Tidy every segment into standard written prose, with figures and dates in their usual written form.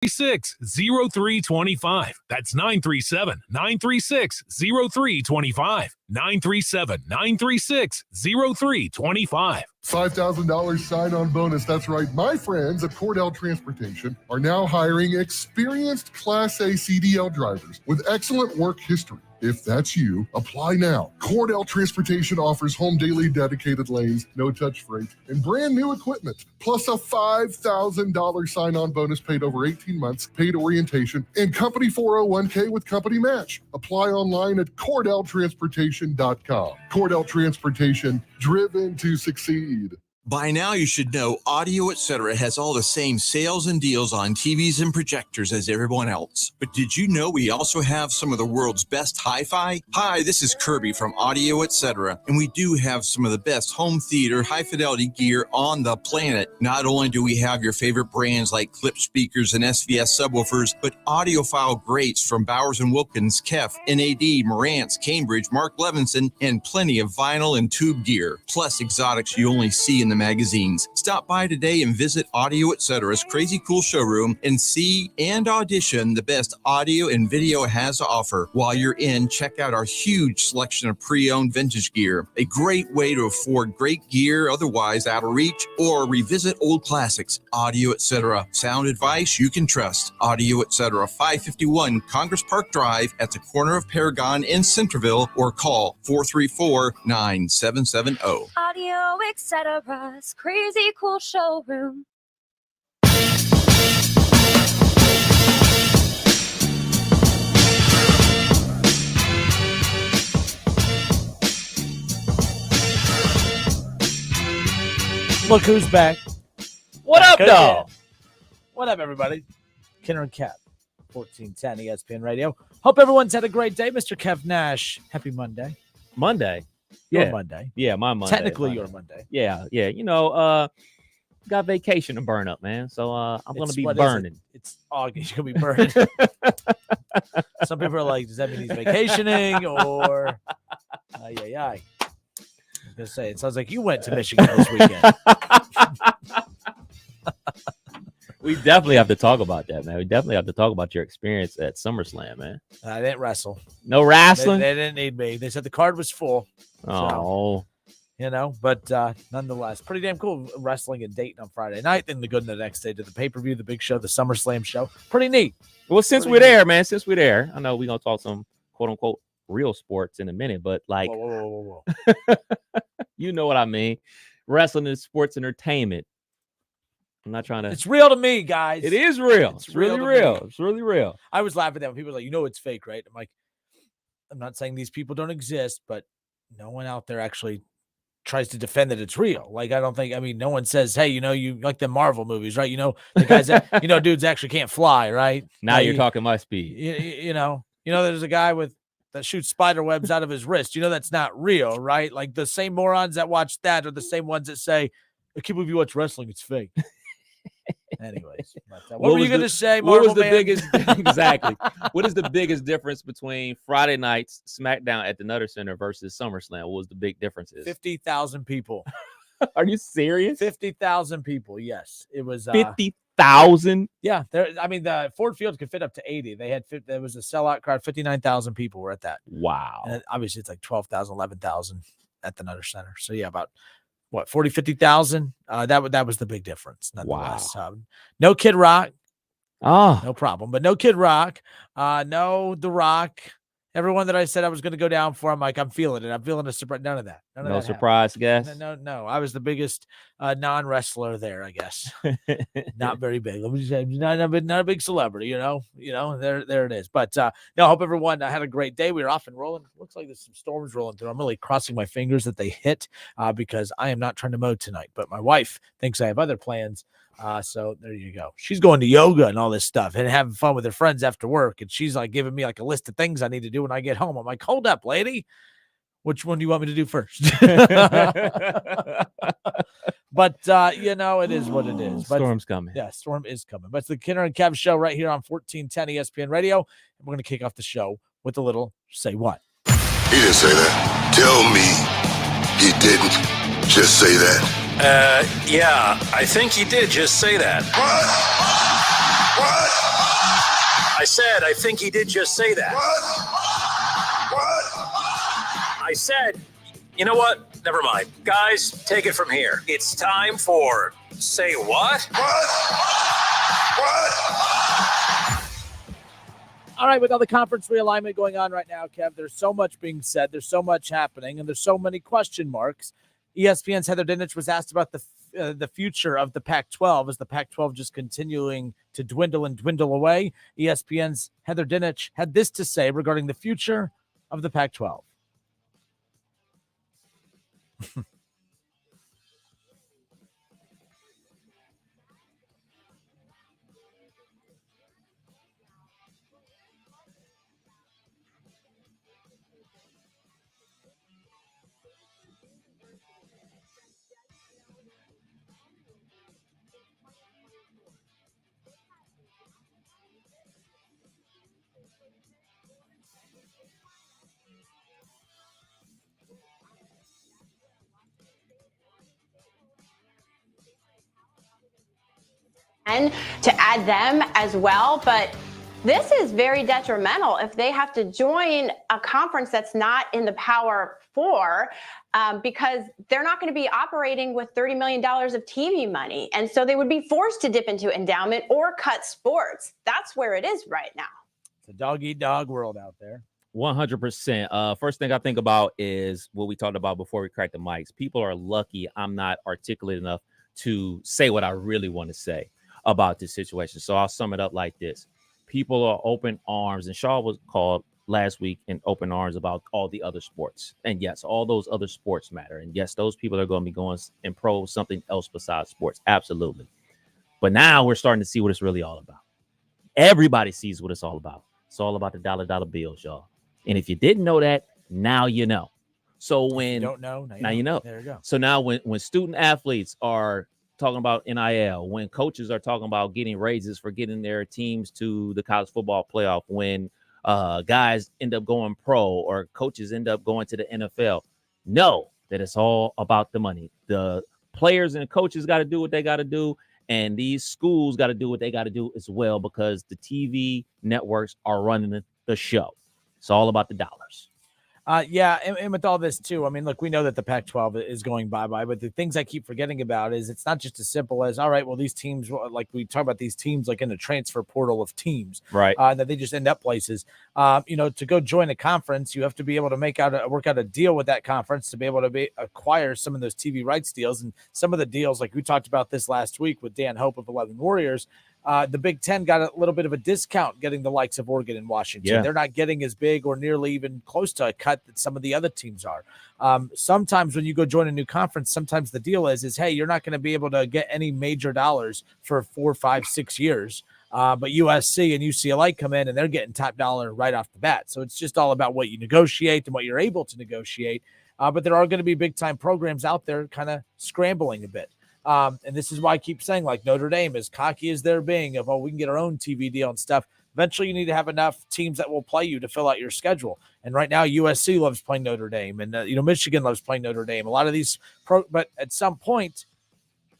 936-0325. That's 937-936-0325. 937-936-0325. $5,000 sign-on bonus. That's right. My friends at Cordell Transportation are now hiring experienced Class A CDL drivers with excellent work history. If that's you, apply now. Cordell Transportation offers home daily dedicated lanes, no-touch freight, and brand new equipment, plus a $5,000 sign-on bonus paid over 18 months, paid orientation, and company 401k with company match. Apply online at CordellTransportation.com. Cordell Transportation, driven to succeed. By now, you should know Audio Etc. has all the same sales and deals on TVs and projectors as everyone else. But did you know we also have some of the world's best hi-fi? Hi, this is Kirby from Audio Etc. And we do have some of the best home theater, high-fidelity gear on the planet. Not only do we have your favorite brands like Clip speakers and SVS subwoofers, but audiophile greats from Bowers & Wilkins, Kef, NAD, Marantz, Cambridge, Mark Levinson, and plenty of vinyl and tube gear. Plus exotics you only see in the magazines. Stop by today and visit Audio Etc.'s crazy cool showroom and see and audition the best audio and video it has to offer. While you're in, check out our huge selection of pre-owned vintage gear. A great way to afford great gear otherwise out of reach, or revisit old classics. Audio Etc. Sound advice you can trust. Audio Etc. 551 Congress Park Drive at the corner of Paragon in Centerville, or call 434-9770. Audio Etc. Crazy cool showroom. Look who's back. What up, dog? What up, everybody? Kenner and Kev, 1410 ESPN Radio. Hope everyone's had a great day. Mr. Kev Nash, happy Monday. Monday. Your Monday. Yeah, my Monday. Technically your Monday. Yeah. You know, got vacation to burn up, man. So I'm going to be burning. It's August. You're going to be burning. Some people are like, does that mean he's vacationing or I was going to say, it sounds like you went to Michigan this weekend. We definitely have to talk about that, man. We definitely have to talk about your experience at SummerSlam, man. I didn't wrestle. No wrestling? They didn't need me. They said the card was full. Oh. So, you know, but nonetheless, pretty damn cool wrestling in Dayton on Friday night. Then the good the next day to the pay-per-view, the big show, the SummerSlam show. Pretty neat. Well, since we're there, man, I know we're going to talk some quote-unquote real sports in a minute, but like, whoa. You know what I mean. Wrestling is sports entertainment. I'm not trying to. It's real to me, guys. It is real. It's really real. Me. It's really real. I was laughing at that when people are like, you know, it's fake, right? I'm like, I'm not saying these people don't exist, but no one out there actually tries to defend that it's real. Like, I mean, no one says, hey, you know, you like the Marvel movies, right? You know, the guys that, you know, dudes actually can't fly, right? Now you're talking my speed. You know, there's a guy that shoots spider webs out of his wrist. You know, that's not real, right? Like the same morons that watch that are the same ones that say, I can't believe you watch wrestling. It's fake. Anyways, what were you going to say, Marvel? What was the biggest exactly? What is the biggest difference between Friday night's SmackDown at the Nutter Center versus SummerSlam? What was the big differences? 50,000 people. Are you serious? 50,000 people. Yes, it was 50,000. Yeah, I mean, the Ford Field could fit up to 80. There was a sellout crowd. 59,000 people were at that. Wow. And obviously, it's like 12,000, 11,000 at the Nutter Center. So yeah, about. What, 40, 50,000? That was the big difference. Nonetheless. Wow. No Kid Rock. Oh. No problem. But no Kid Rock. No The Rock. Everyone that I said I was going to go down for, I'm like, I'm feeling it. I'm feeling a surprise. None of that. No surprise, guess. No. I was the biggest non-wrestler there, I guess. Not very big. Let me just say, not a big celebrity, you know. There it is. But I hope everyone had a great day. We were off and rolling. Looks like there's some storms rolling through. I'm really crossing my fingers that they hit because I am not trying to mow tonight. But my wife thinks I have other plans. So there you go. She's going to yoga and all this stuff and having fun with her friends after work. And she's like giving me like a list of things I need to do when I get home. I'm like, hold up, lady. Which one do you want me to do first? But, it is what it is. Storm's coming. Yeah, storm is coming. But it's the Kenner and Kev show right here on 1410 ESPN Radio. And we're going to kick off the show with a little Say What. He didn't say that. Tell me he didn't just say that. Yeah, I think he did just say that. What? I said, I think he did just say that. What? I said, you know what? Never mind. Guys, take it from here. It's time for Say What? All right, with all the conference realignment going on right now, Kev, there's so much being said. There's so much happening, and there's so many question marks. ESPN's Heather Dinich was asked about the future of the Pac-12. Is the Pac-12 just continuing to dwindle and dwindle away? ESPN's Heather Dinich had this to say regarding the future of the Pac-12. And to add them as well, but this is very detrimental if they have to join a conference that's not in the Power Four, because they're not going to be operating with $30 million of TV money. And so they would be forced to dip into endowment or cut sports. That's where it is right now. It's a dog-eat-dog world out there. 100%. First thing I think about is what we talked about before we cracked the mics. People are lucky I'm not articulate enough to say what I really want to say about this situation. So I'll sum it up like this. People are open arms, and Shaw was called last week in open arms about all the other sports. And yes, all those other sports matter. And yes, those people are going to be going and pro something else besides sports. Absolutely. But now we're starting to see what it's really all about. Everybody sees what it's all about. It's all about the dollar bills, y'all. And if you didn't know that, now you know. So when you don't know, now you know. There you go. So now when student athletes are talking about NIL, when coaches are talking about getting raises for getting their teams to the college football playoff, when guys end up going pro or coaches end up going to the NFL, know that it's all about the money. The players and coaches got to do what they got to do, and these schools got to do what they got to do as well, because the TV networks are running the show. It's all about the dollars. Yeah, and with all this too, I mean, look, we know that the Pac-12 is going bye-bye, but the things I keep forgetting about is it's not just as simple as, all right, well, these teams, like we talk about these teams like in the transfer portal of teams, right? That they just end up places. To go join a conference, you have to be able to work out a deal with that conference to be able to acquire some of those TV rights deals. And some of the deals, like we talked about this last week with Dan Hope of 11 Warriors, the Big Ten got a little bit of a discount getting the likes of Oregon and Washington. Yeah. They're not getting as big or nearly even close to a cut that some of the other teams are. Sometimes when you go join a new conference, sometimes the deal is, hey, you're not going to be able to get any major dollars for 4, 5, 6 years. But USC and UCLA come in and they're getting top dollar right off the bat. So it's just all about what you negotiate and what you're able to negotiate. But there are going to be big time programs out there kind of scrambling a bit. And this is why I keep saying, like, Notre Dame, as cocky as they're being of, we can get our own TV deal and stuff. Eventually you need to have enough teams that will play you to fill out your schedule. And right now USC loves playing Notre Dame, and Michigan loves playing Notre Dame. A lot of these but at some point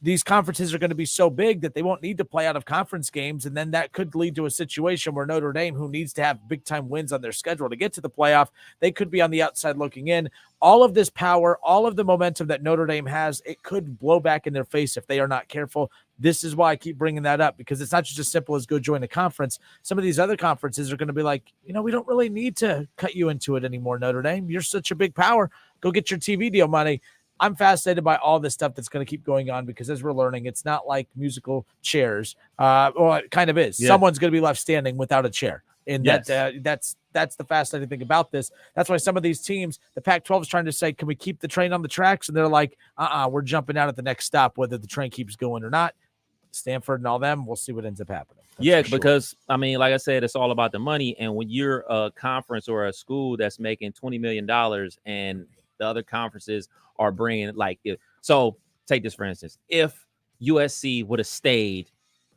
these conferences are going to be so big that they won't need to play out of conference games. And then that could lead to a situation where Notre Dame, who needs to have big time wins on their schedule to get to the playoff, they could be on the outside looking in. All of this power, all of the momentum that Notre Dame has, it could blow back in their face if they are not careful. This is why I keep bringing that up, because it's not just as simple as go join a conference. Some of these other conferences are going to be like, we don't really need to cut you into it anymore, Notre Dame. You're such a big power. Go get your TV deal money. I'm fascinated by all this stuff that's going to keep going on, because as we're learning, it's not like musical chairs. Well, it kind of is. Yeah. Someone's going to be left standing without a chair. And yes. That's the fascinating thing about this. That's why some of these teams, the Pac-12 is trying to say, can we keep the train on the tracks? And they're like, we're jumping out at the next stop, whether the train keeps going or not. Stanford and all them, we'll see what ends up happening. That's because, I mean, like I said, it's all about the money. And when you're a conference or a school that's making $20 million and the other conferences are bringing, so take this for instance, if USC would have stayed,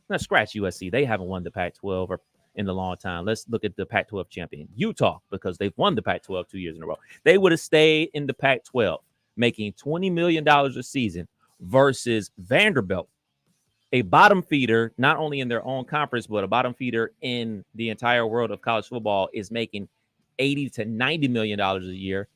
let's scratch USC, they haven't won the Pac-12 or in a long time. Let's look at the Pac-12 champion, Utah, because they've won the Pac-12 2 years in a row. They would have stayed in the Pac-12, making $20 million a season versus Vanderbilt, a bottom feeder, not only in their own conference, but a bottom feeder in the entire world of college football, is making $80 to $90 million a year.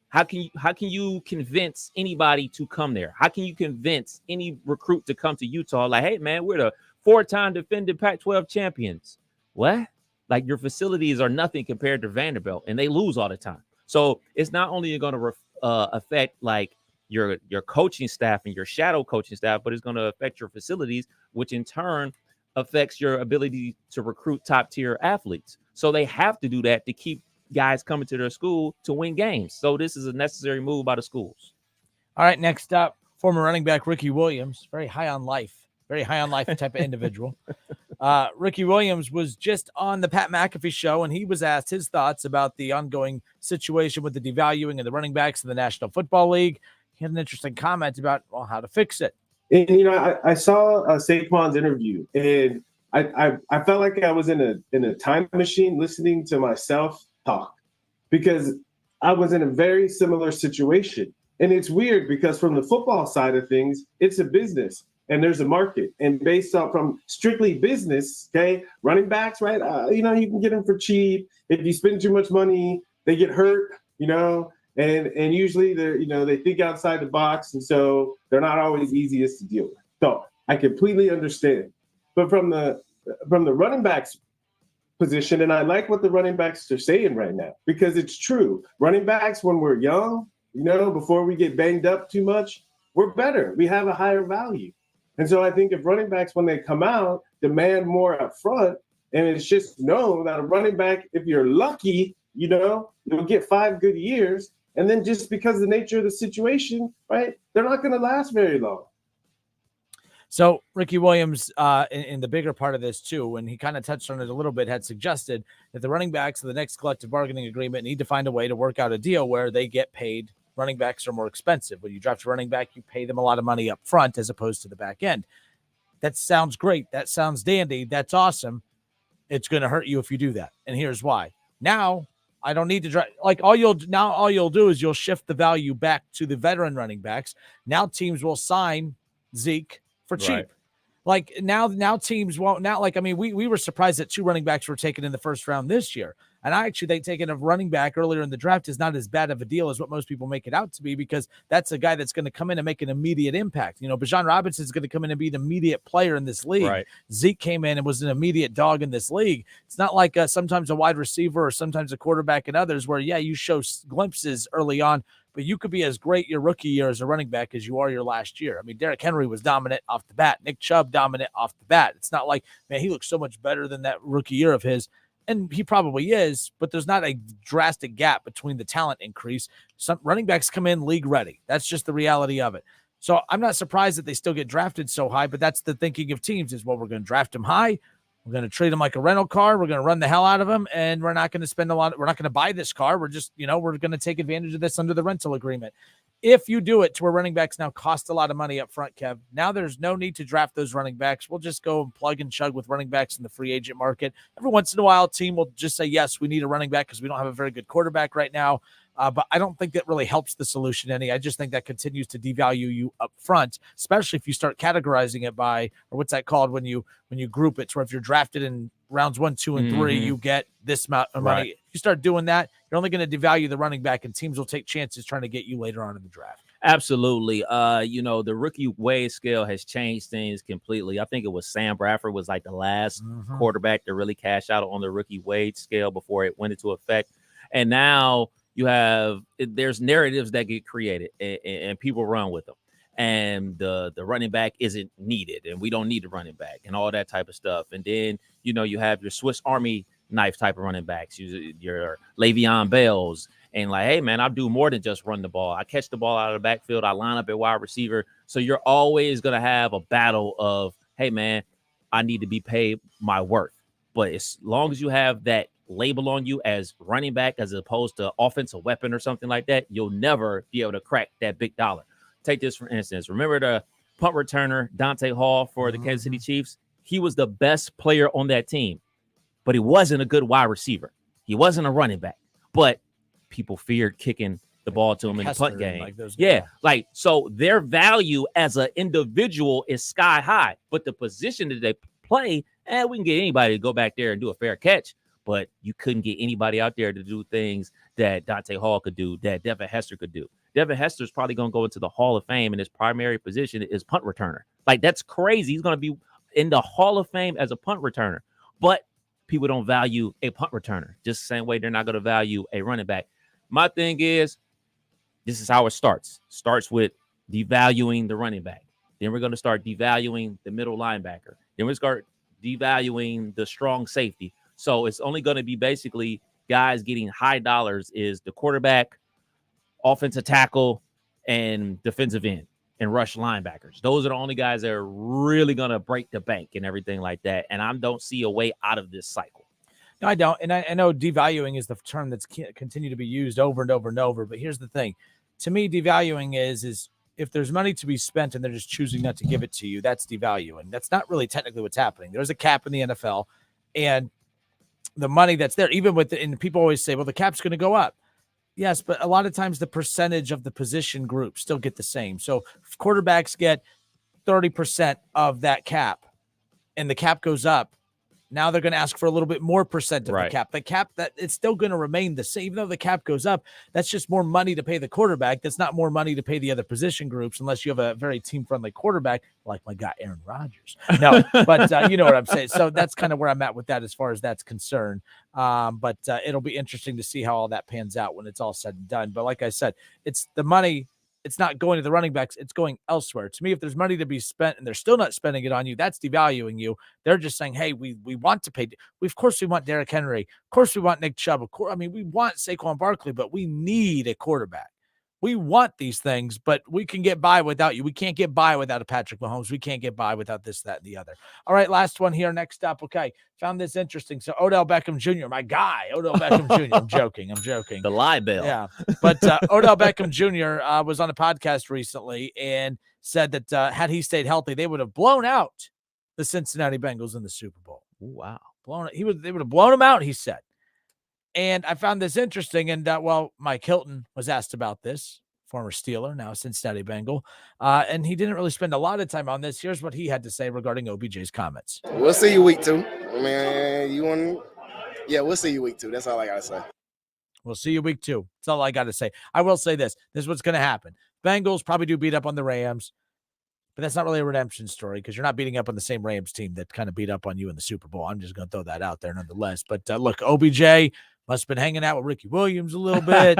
How can you convince anybody to come there? How can you convince any recruit to come to Utah? Like, hey man, we're the 4-time defending Pac-12 champions. What? Like, your facilities are nothing compared to Vanderbilt, and they lose all the time. So it's not only going to affect like your coaching staff and your shadow coaching staff, but it's going to affect your facilities, which in turn affects your ability to recruit top tier athletes. So they have to do that to keep guys coming to their school to win games. So this is a necessary move by the schools. All right, next up, former running back Ricky Williams, very high on life type of individual. Ricky Williams was just on the Pat McAfee show, and he was asked his thoughts about the ongoing situation with the devaluing of the running backs in the National Football League. He had an interesting comment about how to fix it. And, I saw Saquon's interview, and I felt like I was in a time machine listening to myself talk, because I was in a very similar situation. And it's weird because from the football side of things, it's a business and there's a market. And based off from strictly business, okay, running backs, right? You can get them for cheap. If you spend too much money, they get hurt, and usually they think outside the box. And so they're not always easiest to deal with. So I completely understand. But from the running backs position, and I like what the running backs are saying right now, because it's true. Running backs, when we're young, before we get banged up too much, we're better. We have a higher value. And so I think if running backs, when they come out, demand more up front, and it's just known that a running back, if you're lucky, you'll get 5 good years. And then just because of the nature of the situation, right, they're not going to last very long. So Ricky Williams, in the bigger part of this too, and he kind of touched on it a little bit, had suggested that the running backs of the next collective bargaining agreement need to find a way to work out a deal where they get paid. Running backs are more expensive. When you draft a running back, you pay them a lot of money up front as opposed to the back end. That sounds great. That sounds dandy. That's awesome. It's going to hurt you if you do that. And here's why. Now, I don't need to draft. All you'll do is you'll shift the value back to the veteran running backs. Now teams will sign Zeke for cheap. Right. Like now teams won't we were surprised that 2 running backs were taken in the first round this year. And I actually think taking a running back earlier in the draft is not as bad of a deal as what most people make it out to be, because that's a guy that's going to come in and make an immediate impact. Bijan Robinson is going to come in and be an immediate player in this league. Right. Zeke came in and was an immediate dog in this league. It's not like sometimes a wide receiver or sometimes a quarterback and others where, you show glimpses early on, but you could be as great your rookie year as a running back as you are your last year. I mean, Derrick Henry was dominant off the bat. Nick Chubb dominant off the bat. It's not like, man, he looks so much better than that rookie year of his. And he probably is, but there's not a drastic gap between the talent increase. Some running backs come in league ready. That's just the reality of it. So I'm not surprised that they still get drafted so high, but that's the thinking of teams is, we're going to draft them high. We're going to treat them like a rental car. We're going to run the hell out of them, and we're not going to spend we're not going to buy this car. We're just, we're going to take advantage of this under the rental agreement. If you do it to where running backs now cost a lot of money up front, Kev, now there's no need to draft those running backs. We'll just go and plug and chug with running backs in the free agent market. Every once in a while, a team will just say, yes, we need a running back because we don't have a very good quarterback right now. But I don't think that really helps the solution any. I just think that continues to devalue you up front, especially if you start categorizing it by, or what's that called when you group it, to where if you're drafted in rounds 1, 2, and 3, you get this amount of money. If you start doing that, you're only going to devalue the running back, and teams will take chances trying to get you later on in the draft. Absolutely. The rookie wage scale has changed things completely. I think it was Sam Bradford was like the last quarterback to really cash out on the rookie wage scale before it went into effect. And now there's narratives that get created and people run with them. And the running back isn't needed, and we don't need a running back and all that type of stuff. And then, you have your Swiss Army knife type of running backs, your Le'Veon Bells, and like, hey, man, I'll do more than just run the ball. I catch the ball out of the backfield. I line up at wide receiver. So you're always going to have a battle of, hey, man, I need to be paid my worth. But as long as you have that label on you as running back as opposed to offensive weapon or something like that, you'll never be able to crack that big dollar. Take this for instance. Remember the punt returner Dante Hall for the Kansas City Chiefs? He was the best player on that team, but he wasn't a good wide receiver. He wasn't a running back, but people feared kicking the ball to him in the Kessler punt game. like those Yeah, guys. like so their value as an individual is sky high, but the position that they play, we can get anybody to go back there and do a fair catch, but you couldn't get anybody out there to do things that Dante Hall could do, that Devin Hester could do. Devin Hester is probably going to go into the Hall of Fame, and his primary position is punt returner. Like, that's crazy. He's going to be in the Hall of Fame as a punt returner, but people don't value a punt returner just the same way they're not going to value a running back. My thing is, this is how it starts. Starts with devaluing the running back. Then we're going to start devaluing the middle linebacker. Then we start devaluing the strong safety. So it's only going to be basically guys getting high dollars is the quarterback, offensive tackle, and defensive end and rush linebackers. Those are the only guys that are really going to break the bank and everything like that. And I don't see a way out of this cycle. No, I don't. And I know devaluing is the term that's continued to be used over and over and over. But here's the thing. To me, devaluing is if there's money to be spent and they're just choosing not to give it to you, that's devaluing. That's not really technically what's happening. There's a cap in the NFL, and the money that's there, even with and people always say, well, the cap's going to go up. Yes, but a lot of times the percentage of the position group still get the same. So if quarterbacks get 30% of that cap and the cap goes up, now they're going to ask for a little bit more percent of the cap. The cap, that it's still going to remain the same. Even though the cap goes up, that's just more money to pay the quarterback. That's not more money to pay the other position groups unless you have a very team-friendly quarterback like my guy Aaron Rodgers. No, but you know what I'm saying. So that's kind of where I'm at with that as far as that's concerned. But it'll be interesting to see how all that pans out when it's all said and done. But like I said, it's the money. It's not going to the running backs. It's going elsewhere. To me, if there's money to be spent and they're still not spending it on you, that's devaluing you. They're just saying, hey, we want to pay. Of course, we want Derrick Henry. Of course, we want Nick Chubb. I mean, we want Saquon Barkley, but we need a quarterback. We want these things, but we can get by without you. We can't get by without a Patrick Mahomes. We can't get by without this, that, and the other. All right, last one here. Next up. Okay, found this interesting. So Odell Beckham Jr., my guy, Odell Beckham Jr. I'm joking. The lie bill. Yeah, but Odell Beckham Jr. Was on a podcast recently and said that had he stayed healthy, they would have blown out the Cincinnati Bengals in the Super Bowl. Ooh, wow, they would have blown him out. He said. And I found this interesting. And, Mike Hilton was asked about this, former Steeler, now Cincinnati Bengal. And he didn't really spend a lot of time on this. Here's what he had to say regarding OBJ's comments. We'll see you week 2. Man, we'll see you week 2. That's all I got to say. We'll see you week 2. That's all I got to say. I will say this. This is what's going to happen. Bengals probably do beat up on the Rams, but that's not really a redemption story because you're not beating up on the same Rams team that kind of beat up on you in the Super Bowl. I'm just going to throw that out there nonetheless. But look, OBJ must have been hanging out with Ricky Williams a little bit,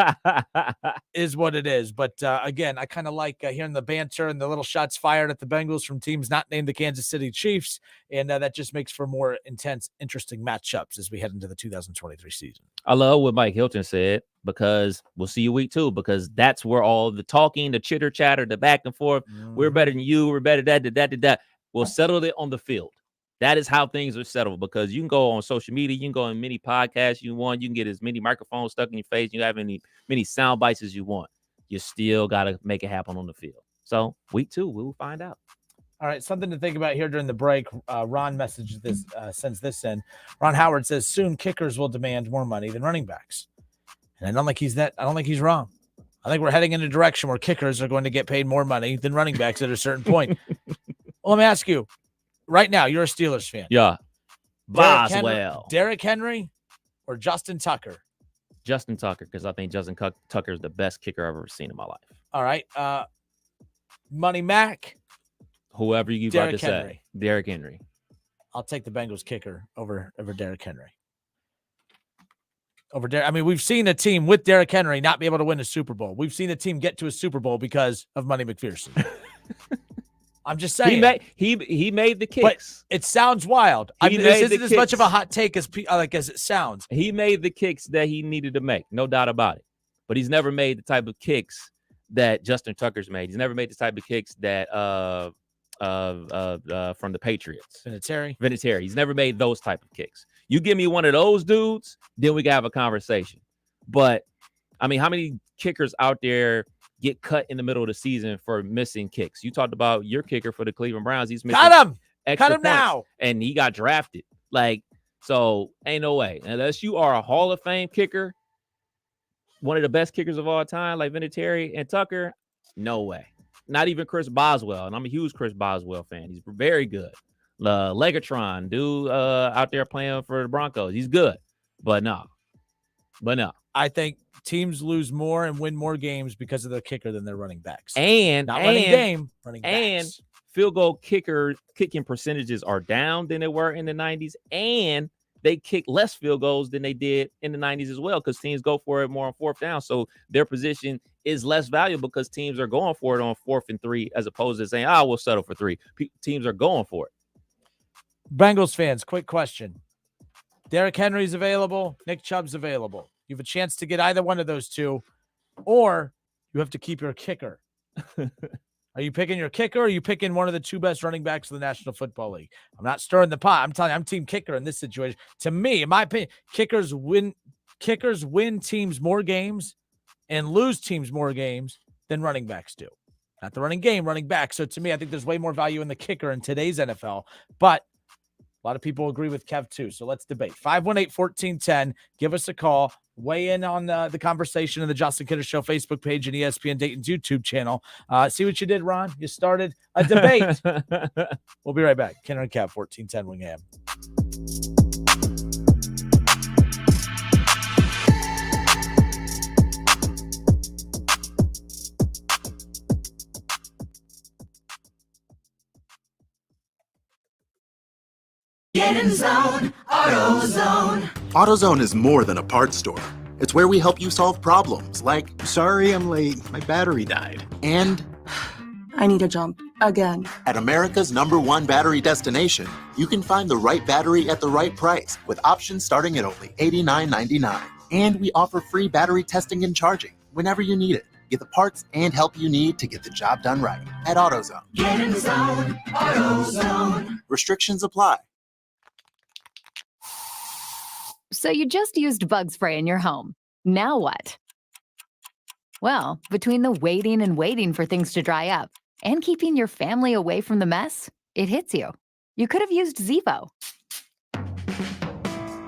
is what it is. But again, I kind of like hearing the banter and the little shots fired at the Bengals from teams not named the Kansas City Chiefs. And that just makes for more intense, interesting matchups as we head into the 2023 season. I love what Mike Hilton said because we'll see you week 2 because that's where all the talking, the chitter chatter, the back and forth. We're better than you. We're better that. We'll settle it on the field. That is how things are settled because you can go on social media, you can go on many podcasts you want, you can get as many microphones stuck in your face, you have many sound bites as you want. You still got to make it happen on the field. So week 2, we'll find out. All right, something to think about here during the break. Ron messaged this, sends this in. Ron Howard says soon kickers will demand more money than running backs, and I don't think he's wrong. I think we're heading in a direction where kickers are going to get paid more money than running backs at a certain point. Well, let me ask you. Right now, you're a Steelers fan. Yeah. Boswell. Derrick Henry or Justin Tucker? Justin Tucker, because I think Justin Tucker is the best kicker I've ever seen in my life. All right. Money Mac. Whoever you about to say. Derrick Henry. I'll take the Bengals kicker over Derrick Henry. We've seen a team with Derrick Henry not be able to win a Super Bowl. We've seen a team get to a Super Bowl because of Money McPherson. I'm just saying he made the kicks. But it sounds wild. This isn't as much of a hot take as it sounds. He made the kicks that he needed to make, no doubt about it. But he's never made the type of kicks that Justin Tucker's made. He's never made the type of kicks that from the Patriots. Vinatieri. He's never made those type of kicks. You give me one of those dudes, then we can have a conversation. But I mean, how many kickers out there get cut in the middle of the season for missing kicks? You talked about your kicker for the Cleveland Browns. He's missing cut him now, and he got drafted. So ain't no way unless you are a Hall of Fame kicker. one of the best kickers of all time, like Vinatieri and Tucker, no way. Not even Chris Boswell, and I'm a huge Chris Boswell fan. He's very good. Legatron, dude, out there playing for the Broncos, he's good, but no. I think teams lose more and win more games because of their kicker than their running backs. Running backs. And field goal kicking percentages are down than they were in the 90s, and they kick less field goals than they did in the 90s as well, because teams go for it more on fourth down. So their position is less valuable because teams are going for it on 4th and 3 as opposed to saying, we'll settle for 3. Teams are going for it. Bengals fans, quick question. Derrick Henry's available. Nick Chubb's available. You have a chance to get either one of those two, or you have to keep your kicker. Are you picking your kicker, or are you picking one of the 2 best running backs in the National Football League? I'm not stirring the pot. I'm telling you, I'm team kicker in this situation. To me, in my opinion, kickers win teams more games and lose teams more games than running backs do. Not the running game, running back. So to me, I think there's way more value in the kicker in today's NFL. But a lot of people agree with Kev too. So let's debate. 518-1410. Give us a call. Weigh in on the conversation in the Justin Kidder Show Facebook page and ESPN Dayton's YouTube channel. See what you did, Ron? You started a debate. We'll be right back. Kidder and Kev, 1410 Wingham. Get in zone, AutoZone. AutoZone is more than a parts store. It's where we help you solve problems like, sorry I'm late, my battery died. And I need a jump again. at America's #1 battery destination, you can find the right battery at the right price with options starting at only $89.99. And we offer free battery testing and charging whenever you need it. Get the parts and help you need to get the job done right at AutoZone. Get in zone, AutoZone. Restrictions apply. So you just used bug spray in your home. Now what? Well, between the waiting for things to dry up and keeping your family away from the mess, it hits you. You could have used Zevo.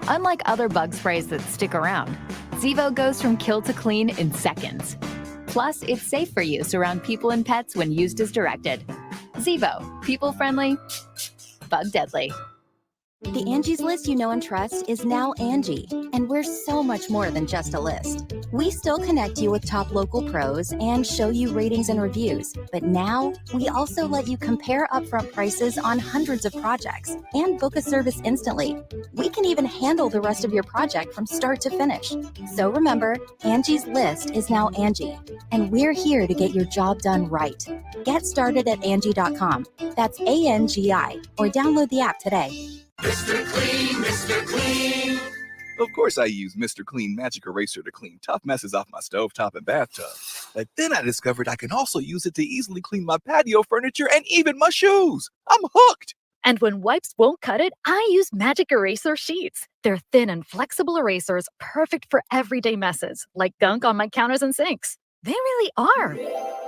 Unlike other bug sprays that stick around, Zevo goes from kill to clean in seconds. Plus, it's safe for use around people and pets when used as directed. Zevo, people-friendly, bug-deadly. The Angie's List you know and trust is now Angie, and we're so much more than just a list. We still connect you with top local pros and show you ratings and reviews, but now we also let you compare upfront prices on hundreds of projects and book a service instantly. We can even handle the rest of your project from start to finish. So remember, Angie's List is now Angie, and we're here to get your job done right. Get started at Angie.com. That's ANGI, or download the app today. Mr. Clean, Mr. Clean. Of course I use Mr. Clean Magic Eraser to clean tough messes off my stovetop and bathtub. But then I discovered I can also use it to easily clean my patio furniture and even my shoes. I'm hooked. And when wipes won't cut it, I use Magic Eraser Sheets. They're thin and flexible erasers, perfect for everyday messes, like gunk on my counters and sinks. They really are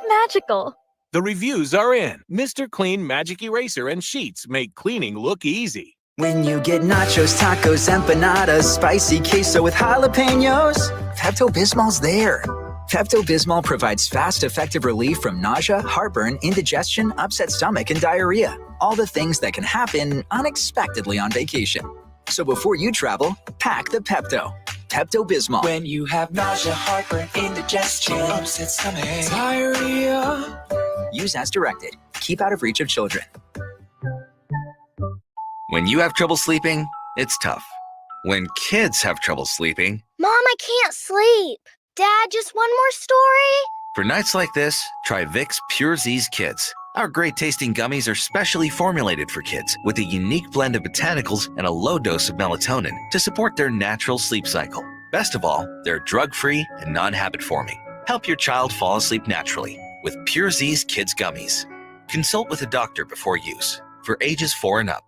magical. The reviews are in. Mr. Clean Magic Eraser and Sheets make cleaning look easy. When you get nachos, tacos, empanadas, spicy queso with jalapenos, Pepto-Bismol's there. Pepto-Bismol provides fast, effective relief from nausea, heartburn, indigestion, upset stomach, and diarrhea. All the things that can happen unexpectedly on vacation. So before you travel, pack the Pepto. Pepto-Bismol. When you have nausea, heartburn, indigestion, upset stomach, diarrhea. Use as directed. Keep out of reach of children. When you have trouble sleeping, it's tough. When kids have trouble sleeping, Mom, I can't sleep. Dad, just one more story? for nights like this, try Vicks Pure Z's Kids. Our great tasting gummies are specially formulated for kids with a unique blend of botanicals and a low dose of melatonin to support their natural sleep cycle. Best of all, they're drug-free and non-habit forming. Help your child fall asleep naturally with Pure Z's Kids Gummies. Consult with a doctor before use. For ages 4 and up.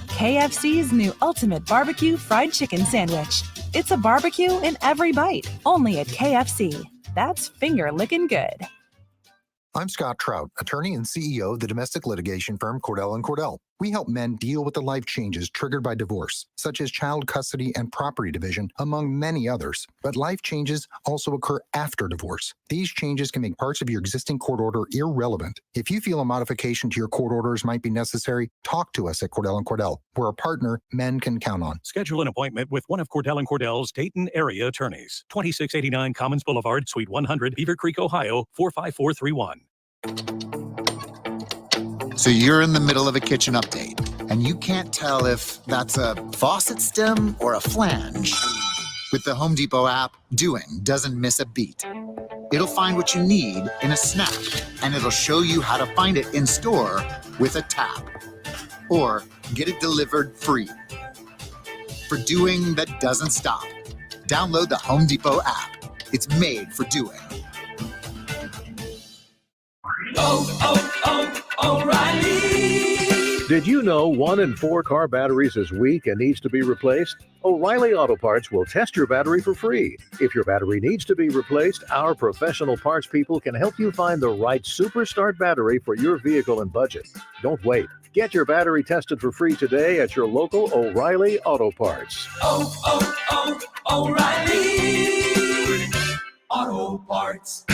KFC's new Ultimate Barbecue Fried Chicken Sandwich. It's a barbecue in every bite, only at KFC. That's finger-licking good. I'm Scott Trout, attorney and CEO of the domestic litigation firm Cordell & Cordell. We help men deal with the life changes triggered by divorce, such as child custody and property division, among many others. But life changes also occur after divorce. These changes can make parts of your existing court order irrelevant. If you feel a modification to your court orders might be necessary, talk to us at Cordell & Cordell. We're a partner men can count on. Schedule an appointment with one of Cordell & Cordell's Dayton area attorneys. 2689 Commons Boulevard, Suite 100, Beaver Creek, Ohio, 45431. So you're in the middle of a kitchen update, and you can't tell if that's a faucet stem or a flange. With the Home Depot app, doing doesn't miss a beat. It'll find what you need in a snap, and it'll show you how to find it in store with a tap. Or get it delivered free. For doing that doesn't stop. Download the Home Depot app. It's made for doing. O'Reilly. Did you know 1 in 4 car batteries is weak and needs to be replaced? O'Reilly Auto Parts will test your battery for free. If your battery needs to be replaced, our professional parts people can help you find the right Super Start battery for your vehicle and budget. Don't wait. Get your battery tested for free today at your local O'Reilly Auto Parts. O'Reilly Auto Parts.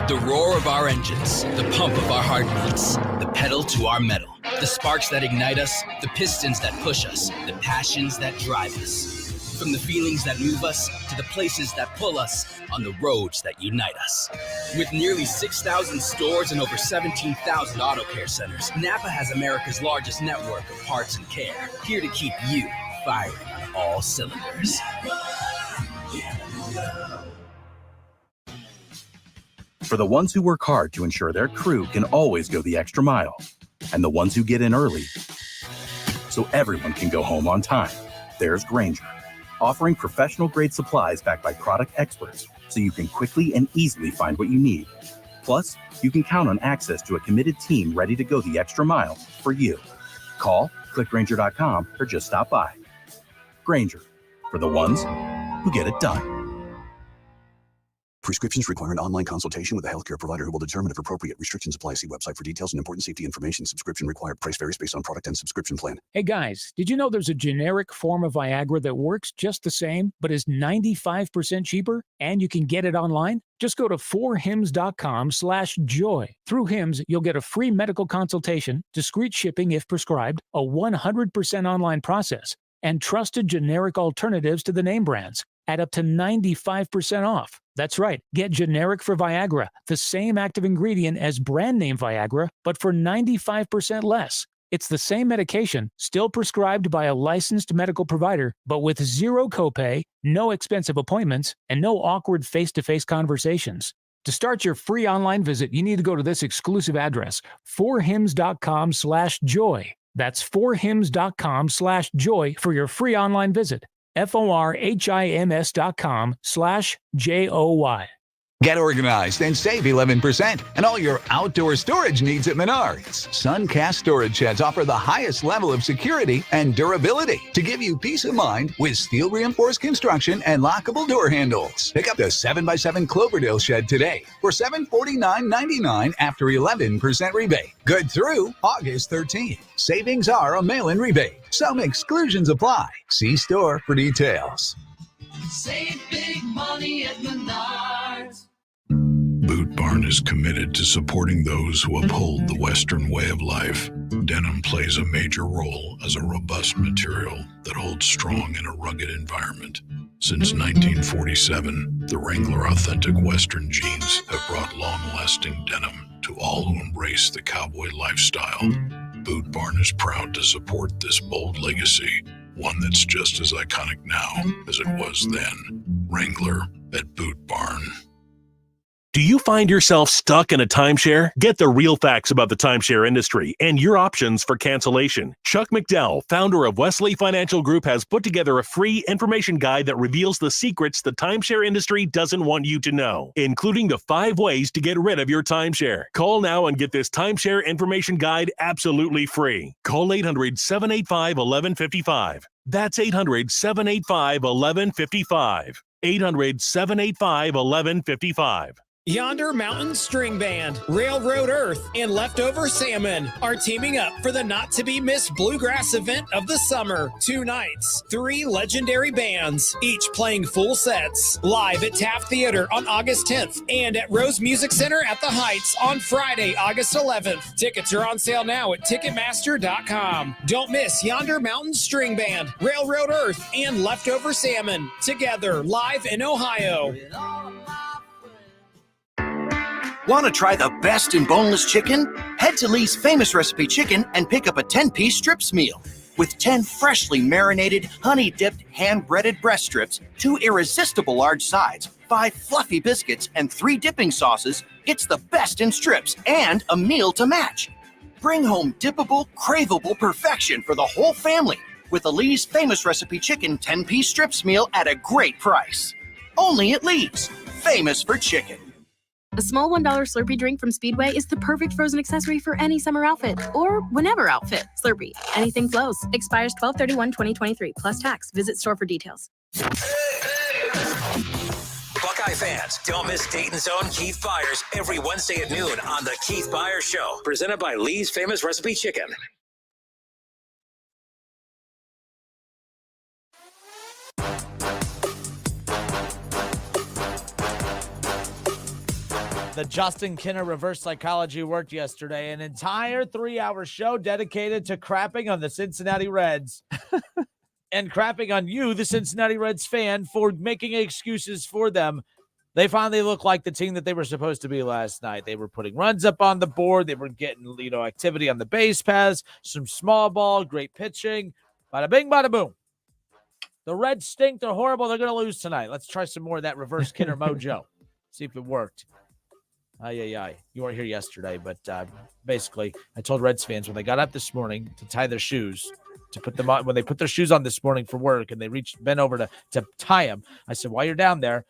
The roar of our engines, the pump of our heartbeats, the pedal to our metal, the sparks that ignite us, the pistons that push us, the passions that drive us. From the feelings that move us to the places that pull us, on the roads that unite us. With nearly 6,000 stores and over 17,000 auto care centers, Napa has America's largest network of parts and care, here to keep you firing on all cylinders. For the ones who work hard to ensure their crew can always go the extra mile, and the ones who get in early so everyone can go home on time, there's Grainger, offering professional-grade supplies backed by product experts so you can quickly and easily find what you need. Plus, you can count on access to a committed team ready to go the extra mile for you. Call, click Grainger.com, or just stop by. Grainger, for the ones who get it done. Prescriptions require an online consultation with a healthcare provider who will determine if appropriate. Restrictions apply. See website for details and important safety information. Subscription required. Price varies based on product and subscription plan. Hey guys, did you know there's a generic form of Viagra that works just the same, but is 95% cheaper, and you can get it online? Just go to 4hims.com/joy. Through Hims, you'll get a free medical consultation, discreet shipping if prescribed, a 100% online process, and trusted generic alternatives to the name brands at up to 95% off. That's right. Get generic for Viagra, the same active ingredient as brand name Viagra, but for 95% less. It's the same medication, still prescribed by a licensed medical provider, but with zero copay, no expensive appointments, and no awkward face-to-face conversations. To start your free online visit, you need to go to this exclusive address, 4hims.com/joy. That's 4hims.com/joy for your free online visit. FORHIMS.com/JOY. Get organized and save 11% on all your outdoor storage needs at Menards. Suncast storage sheds offer the highest level of security and durability to give you peace of mind with steel-reinforced construction and lockable door handles. Pick up the 7x7 Cloverdale shed today for $749.99 after 11% rebate. Good through August 13th. Savings are a mail-in rebate. Some exclusions apply. See store for details. Save big money at Menards. Boot Barn is committed to supporting those who uphold the Western way of life. Denim plays a major role as a robust material that holds strong in a rugged environment. Since 1947, the Wrangler Authentic Western jeans have brought long-lasting denim to all who embrace the cowboy lifestyle. Boot Barn is proud to support this bold legacy, one that's just as iconic now as it was then. Wrangler at Boot Barn. Do you find yourself stuck in a timeshare? Get the real facts about the timeshare industry and your options for cancellation. Chuck McDowell, founder of Wesley Financial Group, has put together a free information guide that reveals the secrets the timeshare industry doesn't want you to know, including the 5 ways to get rid of your timeshare. Call now and get this timeshare information guide absolutely free. Call 800-785-1155. That's 800-785-1155. 800-785-1155. Yonder Mountain String Band, Railroad Earth, and Leftover Salmon are teaming up for the not-to-be-missed bluegrass event of the summer. 2 nights, 3 legendary bands, each playing full sets. Live at Taft Theater on August 10th and at Rose Music Center at the Heights on Friday, August 11th. Tickets are on sale now at Ticketmaster.com. Don't miss Yonder Mountain String Band, Railroad Earth, and Leftover Salmon. Together, live in Ohio. Want to try the best in boneless chicken? Head to Lee's Famous Recipe Chicken and pick up a 10-piece strips meal. With 10 freshly marinated, honey-dipped, hand-breaded breast strips, 2 irresistible large sides, 5 fluffy biscuits, and 3 dipping sauces, it's the best in strips and a meal to match. Bring home dippable, craveable perfection for the whole family with a Lee's Famous Recipe Chicken 10-piece strips meal at a great price. Only at Lee's. Famous for chicken. A small $1 Slurpee drink from Speedway is the perfect frozen accessory for any summer outfit or whenever outfit. Slurpee. Anything flows. Expires 12/31/2023 plus tax. Visit store for details. Buckeye fans, don't miss Dayton's own Keith Byers every Wednesday at noon on The Keith Byers Show, presented by Lee's Famous Recipe Chicken. The Justin Kinner reverse psychology worked yesterday. An entire 3-hour show dedicated to crapping on the Cincinnati Reds and crapping on you, the Cincinnati Reds fan, for making excuses for them. They finally look like the team that they were supposed to be last night. They were putting runs up on the board. They were getting, activity on the base paths, some small ball, great pitching. Bada bing, bada boom. The Reds stink. They're horrible. They're going to lose tonight. Let's try some more of that reverse Kinner mojo. See if it worked. You weren't here yesterday, but basically, I told Reds fans when they got up this morning to tie their shoes, to put them on, when they put their shoes on this morning for work, and they bent over to tie them, I said, while you're down there,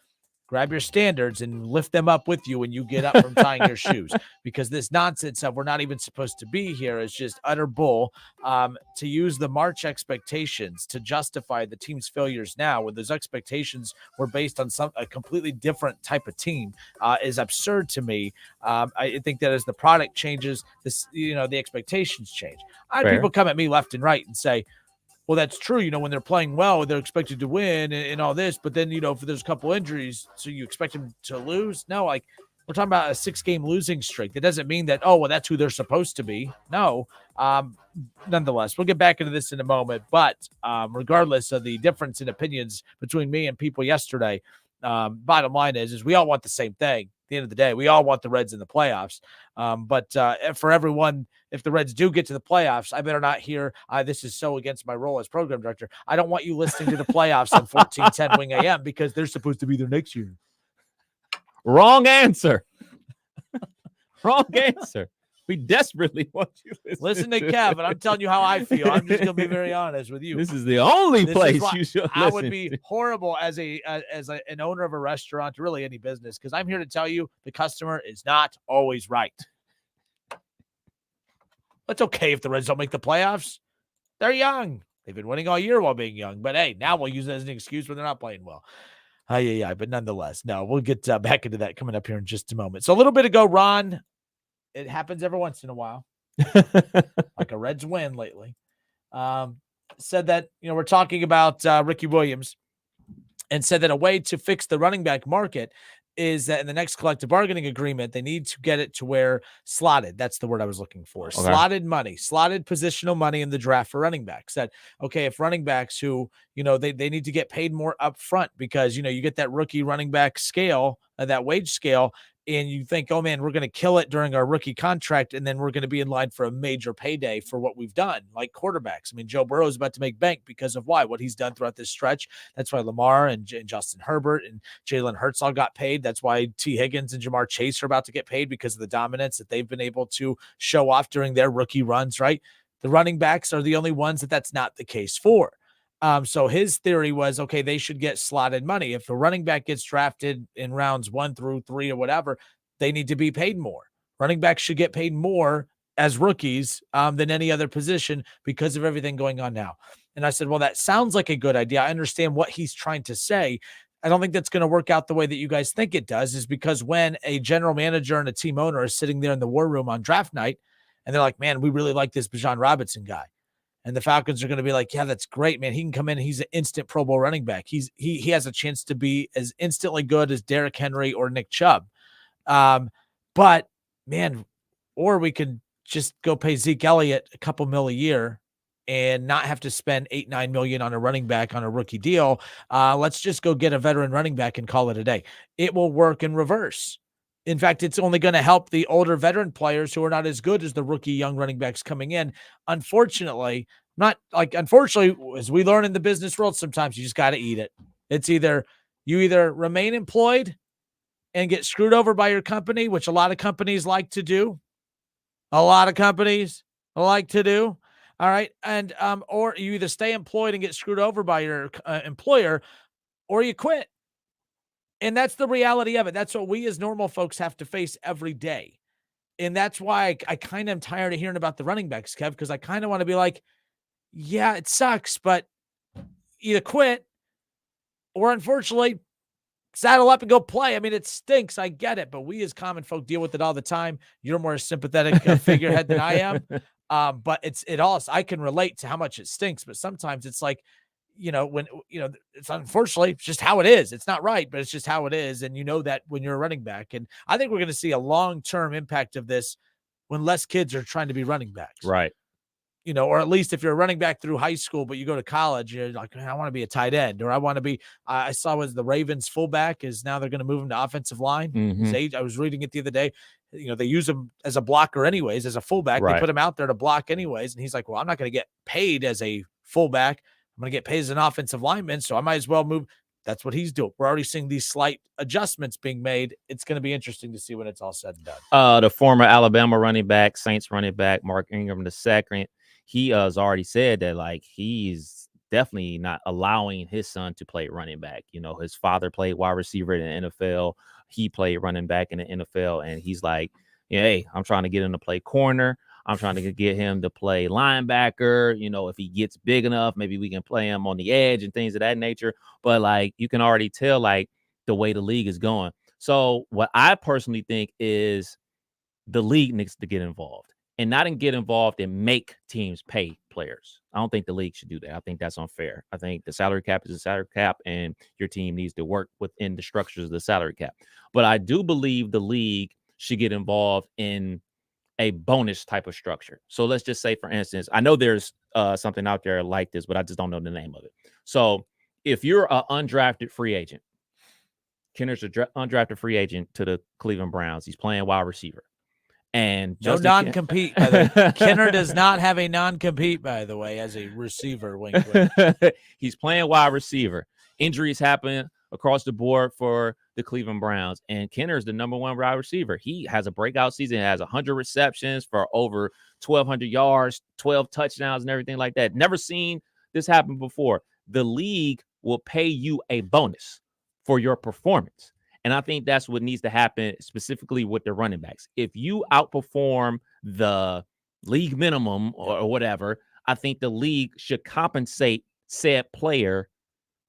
grab your standards and lift them up with you when you get up from tying your shoes, because this nonsense of we're not even supposed to be here is just utter bull. To use the March expectations to justify the team's failures now, when those expectations were based on a completely different type of team, is absurd to me. I think that as the product changes, the expectations change. I had people come at me left and right and say, well, that's true. When they're playing well, they're expected to win and all this. But then, if there's a couple injuries, so you expect them to lose? No, we're talking about a 6-game losing streak. That doesn't mean that, that's who they're supposed to be. No. Nonetheless, we'll get back into this in a moment. But regardless of the difference in opinions between me and people yesterday, bottom line is we all want the same thing. At the end of the day, we all want the Reds in the playoffs. But for everyone, if the Reds do get to the playoffs, I better not hear, this is so against my role as program director. I don't want you listening to the playoffs on 1410 Wing AM because they're supposed to be there next year. Wrong answer. Wrong answer. We desperately want you to listen to Kevin. I'm telling you how I feel. I'm just going to be very honest with you. This is the only place you should I would be horrible as an owner of a restaurant, really any business, because I'm here to tell you the customer is not always right. It's okay if the Reds don't make the playoffs. They're young. They've been winning all year while being young. But, hey, now we'll use it as an excuse when they're not playing well. But nonetheless, no, we'll get back into that coming up here in just a moment. So a little bit ago, Ron, it happens every once in a while, like a Reds win lately, said that, we're talking about Ricky Williams, and said that a way to fix the running back market is that in the next collective bargaining agreement, they need to get it to where slotted, that's the word I was looking for, okay. Slotted positional money in the draft for running backs. That, okay, if running backs who, they need to get paid more up front because, you get that rookie running back scale, that wage scale, and you think, oh man, we're going to kill it during our rookie contract, and then we're going to be in line for a major payday for what we've done, like quarterbacks. I mean, Joe Burrow is about to make bank because of what he's done throughout this stretch. That's why Lamar and Justin Herbert and Jalen Hurts all got paid. That's why T. Higgins and Jamar Chase are about to get paid because of the dominance that they've been able to show off during their rookie runs, right? The running backs are the only ones that's not the case for. So his theory was, okay, they should get slotted money. If a running back gets drafted in rounds 1 through 3 or whatever, they need to be paid more. Running backs should get paid more as rookies than any other position because of everything going on now. And I said, well, that sounds like a good idea. I understand what he's trying to say. I don't think that's going to work out the way that you guys think it does, is because when a general manager and a team owner are sitting there in the war room on draft night and they're like, man, we really like this Bijan Robinson guy. And the Falcons are going to be like, yeah, that's great, man. He can come in. He's an instant Pro Bowl running back. He has a chance to be as instantly good as Derrick Henry or Nick Chubb. But man, or we could just go pay Zeke Elliott a couple mil a year and not have to spend $8-9 million on a running back on a rookie deal. Let's just go get a veteran running back and call it a day. It will work in reverse. In fact, it's only going to help the older veteran players who are not as good as the rookie young running backs coming in. Unfortunately, as we learn in the business world, sometimes you just got to eat it. It's either remain employed and get screwed over by your company, which a lot of companies like to do. All right. And, or you either stay employed and get screwed over by your employer, or you quit. And that's the reality of it. That's what we as normal folks have to face every day. And that's why I kind of am tired of hearing about the running backs, Kev, because I kind of want to be like, yeah, it sucks, but either quit or unfortunately saddle up and go play. I mean, it stinks. I get it, but we as common folk deal with it all the time. You're more sympathetic figurehead than I am. But I can relate to how much it stinks, but sometimes it's like, it's unfortunately it's just how it is. It's not right, but it's just how it is. And you know that when you're a running back. And I think we're going to see a long-term impact of this when less kids are trying to be running backs. Right. Or at least if you're a running back through high school, but you go to college, you're like, man, I want to be a tight end, or I want to be, I saw was the Ravens fullback is now they're going to move him to offensive line. His age, I was reading it the other day. They use him as a blocker anyways, as a fullback. Right. They put him out there to block anyways. And he's like, well, I'm not going to get paid as a fullback. I'm going to get paid as an offensive lineman. So I might as well move. That's what he's doing. We're already seeing these slight adjustments being made. It's going to be interesting to see when it's all said and done. The former Alabama running back, Saints running back, Mark Ingram II, he has already said that, like, he's definitely not allowing his son to play running back. His father played wide receiver in the NFL. He played running back in the NFL. And he's like, hey, I'm trying to get him to play corner. I'm trying to get him to play linebacker. If he gets big enough, maybe we can play him on the edge and things of that nature. But, like, you can already tell, like, the way the league is going. So what I personally think is the league needs to get involved. And not get involved and make teams pay players. I don't think the league should do that. I think that's unfair. I think the salary cap is a salary cap, and your team needs to work within the structures of the salary cap. But I do believe the league should get involved in a bonus type of structure. So let's just say, for instance, I know there's something out there like this, but I just don't know the name of it. So if you're an undrafted free agent, Kenner's an undrafted free agent to the Cleveland Browns. He's playing wide receiver. And no non-compete. By the way. Kenner does not have a non-compete, by the way, as a receiver. Wink, wink. He's playing wide receiver. Injuries happen across the board for the Cleveland Browns, and Kenner is the number one wide receiver. He has a breakout season. He has 100 receptions for over 1,200 yards, 12 touchdowns, and everything like that. Never seen this happen before. The league will pay you a bonus for your performance. And I think that's what needs to happen specifically with the running backs. If you outperform the league minimum or whatever, I think the league should compensate said player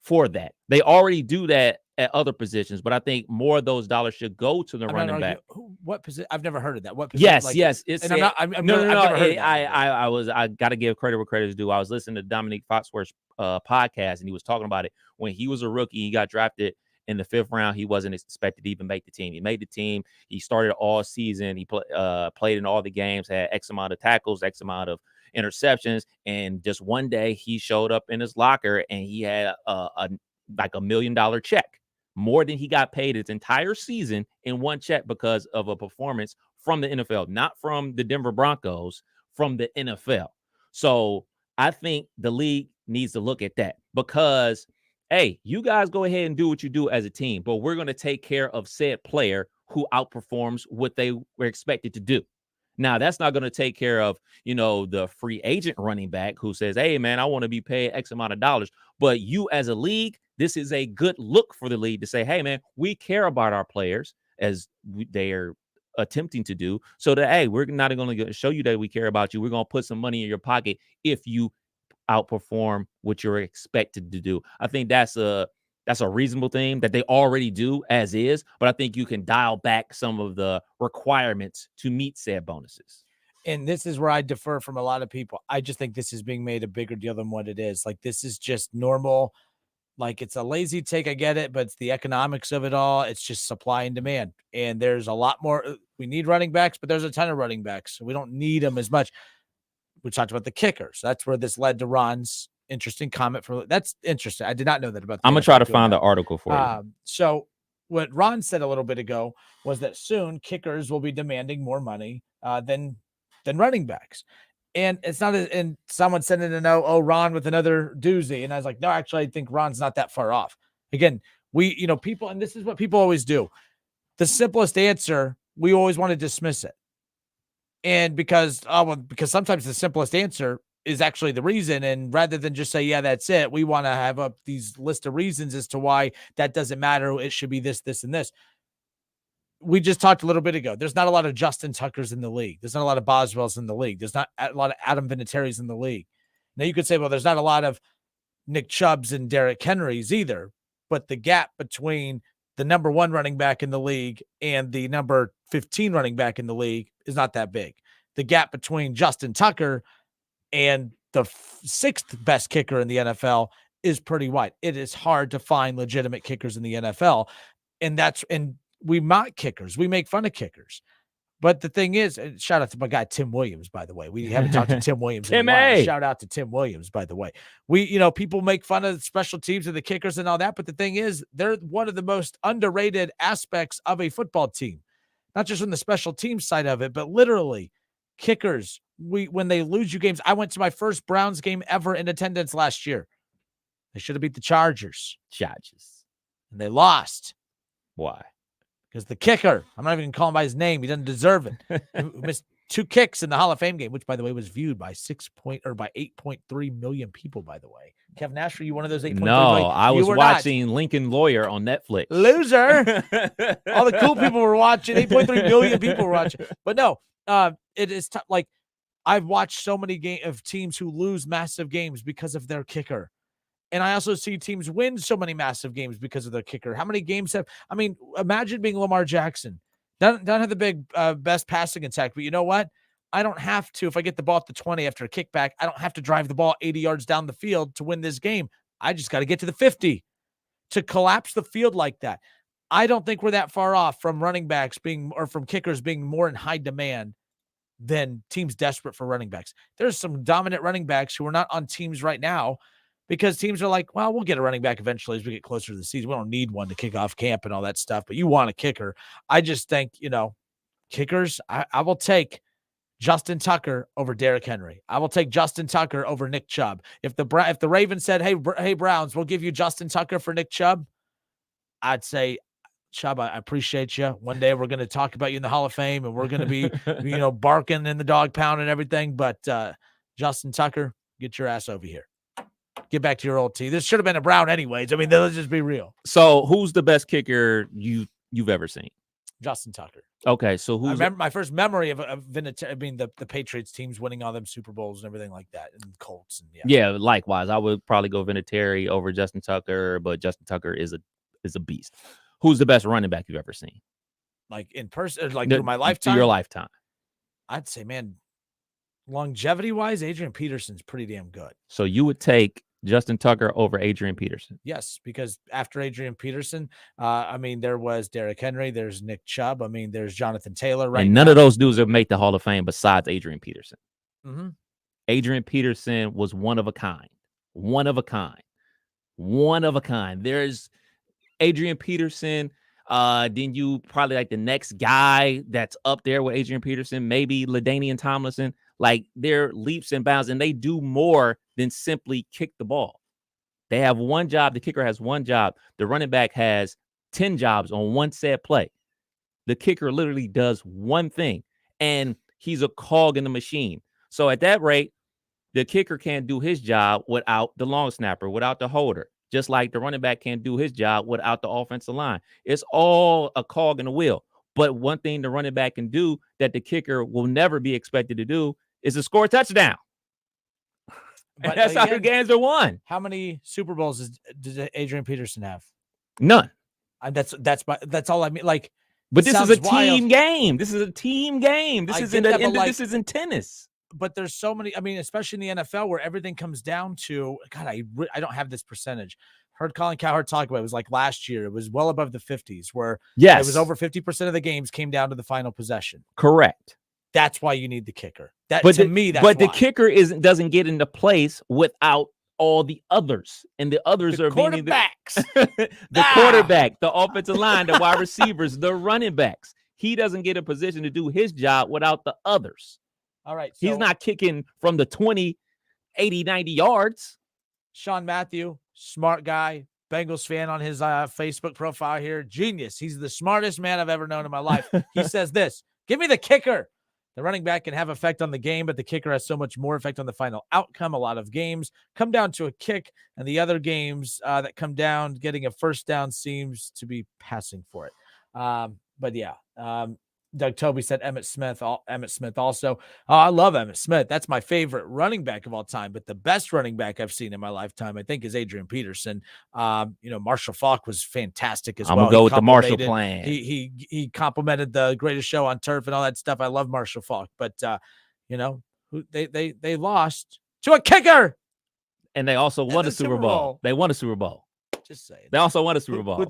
for that. They already do that at other positions, but I think more of those dollars should go to the running back. What position? I've never heard of that. What position? Yes. No. I got to give credit where credit is due. I was listening to Dominique Foxworth's podcast, and he was talking about it. When he was a rookie, he got drafted in the 5th round. He wasn't expected to even make the team. He made the team. He started all season. He played in all the games, had X amount of tackles, X amount of interceptions. And just one day he showed up in his locker and he had $1 million check, more than he got paid his entire season in one check because of a performance from the NFL, not from the Denver Broncos, from the NFL. So I think the league needs to look at that because, hey, you guys go ahead and do what you do as a team, but we're going to take care of said player who outperforms what they were expected to do. Now, that's not going to take care of, the free agent running back who says, hey, man, I want to be paid X amount of dollars. But you as a league, this is a good look for the league to say, hey, man, we care about our players as they are attempting to do, so that, hey, we're not going to show you that we care about you. We're going to put some money in your pocket if you outperform what you're expected to do. I think that's a that's a reasonable thing that they already do as is. But I think you can dial back some of the requirements to meet said bonuses. And this is where I defer from a lot of people. I just think this is being made a bigger deal than what it is. Like, this is just normal. Like, it's a lazy take. I get it, but it's the economics of it all. It's just supply and demand. And there's a lot more. We need running backs, but there's a ton of running backs. So we don't need them as much. We talked about the kickers. That's where this led to Ron's interesting comment. That's interesting. I did not know that about. I'm going to try to find the article for you. So what Ron said a little bit ago was that soon kickers will be demanding more money than running backs. And it's not, and someone sent in a note, oh, Ron with another doozy. And I was like, no, actually, I think Ron's not that far off. Again, people, and this is what people always do. The simplest answer, we always want to dismiss it. And because sometimes the simplest answer is actually the reason. And rather than just say, yeah, that's it, we want to have up these list of reasons as to why that doesn't matter. It should be this, this, and this. We just talked a little bit ago. There's not a lot of Justin Tuckers in the league. There's not a lot of Boswells in the league. There's not a lot of Adam Vinatieri's in the league. Now you could say, well, there's not a lot of Nick Chubbs and Derrick Henrys either, but the gap between the number 1 running back in the league and the number 15 running back in the league is not that big. The gap between Justin Tucker and the 6th best kicker in the NFL is pretty wide. It is hard to find legitimate kickers in the NFL. And we mock kickers. We make fun of kickers. But the thing is, shout out to my guy, Tim Williams, by the way. We haven't talked to Tim Williams in a while. Shout out to Tim Williams, by the way. People make fun of special teams and the kickers and all that. But the thing is, they're one of the most underrated aspects of a football team, not just from the special team side of it, but literally kickers. When they lose you games, I went to my first Browns game ever in attendance last year. They should have beat the Chargers. And they lost. Why? Because the kicker, I'm not even going to call him by his name. He doesn't deserve it. He missed 2 kicks in the Hall of Fame game, which, by the way, was viewed by 8.3 million people, by the way. Kev Nash, are you one of those 8.3 million? No, I was watching Lincoln Lawyer on Netflix. Loser. All the cool people were watching. 8.3 million people were watching. But no, it is like I've watched so many of teams who lose massive games because of their kicker. And I also see teams win so many massive games because of their kicker. How many games imagine being Lamar Jackson. Don't have the big best passing attack, but you know what? I don't have to, if I get the ball at the 20 after a kickback, I don't have to drive the ball 80 yards down the field to win this game. I just got to get to the 50 to collapse the field like that. I don't think we're that far off from running backs from kickers being more in high demand than teams desperate for running backs. There's some dominant running backs who are not on teams right now, because teams are like, well, we'll get a running back eventually as we get closer to the season. We don't need one to kick off camp and all that stuff, but you want a kicker. I just think, kickers, I will take Justin Tucker over Derrick Henry. I will take Justin Tucker over Nick Chubb. If the Ravens said, hey, Browns, we'll give you Justin Tucker for Nick Chubb, I'd say, Chubb, I appreciate you. One day we're going to talk about you in the Hall of Fame, and we're going to be, barking in the dog pound and everything. But Justin Tucker, get your ass over here. Get back to your old team. This should have been a Brown anyways. I mean, let's just be real. So who's the best kicker you've ever seen? Justin Tucker. Okay, so I remember my first memory of the Patriots teams winning all them Super Bowls and everything like that, and Colts. And yeah, likewise. I would probably go Vinatieri over Justin Tucker, but Justin Tucker is a beast. Who's the best running back you've ever seen? Like in person, like through my lifetime? To your lifetime. I'd say, man, longevity-wise, Adrian Peterson's pretty damn good. So you would take Justin Tucker over Adrian Peterson? Yes, because after Adrian Peterson, there was Derrick Henry, there's Nick Chubb, there's Jonathan Taylor. Right, and none of those dudes have made the Hall of Fame besides Adrian Peterson. Mm-hmm. Adrian Peterson was one of a kind. There's Adrian Peterson. Then you probably like the next guy that's up there with Adrian Peterson, maybe LaDainian Tomlinson. Like, they're leaps and bounds, and they do more than simply kick the ball. They have one job. The kicker has one job. The running back has 10 jobs on one set play. The kicker literally does one thing, and he's a cog in the machine. So at that rate, the kicker can't do his job without the long snapper, without the holder, just like the running back can't do his job without the offensive line. It's all a cog in the wheel. But one thing the running back can do that the kicker will never be expected to do is to score a touchdown. And that's how the games are won. How many Super Bowls does Adrian Peterson have? None. That's all I mean. Like, but this is a team game. This is a team game. This isn't tennis. But there's so many. I mean, especially in the NFL where everything comes down to God. I don't have this percentage. Heard Colin Cowherd talk about it. It was like last year. It was well above the 50s, where it was over 50% of the games came down to the final possession. Correct. That's why you need the kicker. The kicker doesn't get into place without all the others, and the others are quarterbacks, the quarterback, the offensive line, the wide receivers, the running backs. He doesn't get in position to do his job without the others. All right, he's not kicking from the 20, 80, 90 yards. Sean Matthew, smart guy, Bengals fan on his Facebook profile here. Genius. He's the smartest man I've ever known in my life. He says this: give me the kicker. The running back can have effect on the game, but the kicker has so much more effect on the final outcome. A lot of games come down to a kick, and the other games that come down, getting a first down seems to be passing for it. But yeah, Doug Toby said Emmitt Smith also. Oh, I love Emmitt Smith. That's my favorite running back of all time. But the best running back I've seen in my lifetime, I think, is Adrian Peterson. Marshall Faulk was fantastic as well. I'm gonna go with the Marshall plan. He complimented the greatest show on turf and all that stuff. I love Marshall Faulk, but they lost to a kicker, and they also won a Super Bowl. They won a Super Bowl. Just saying. They also won a Super Bowl.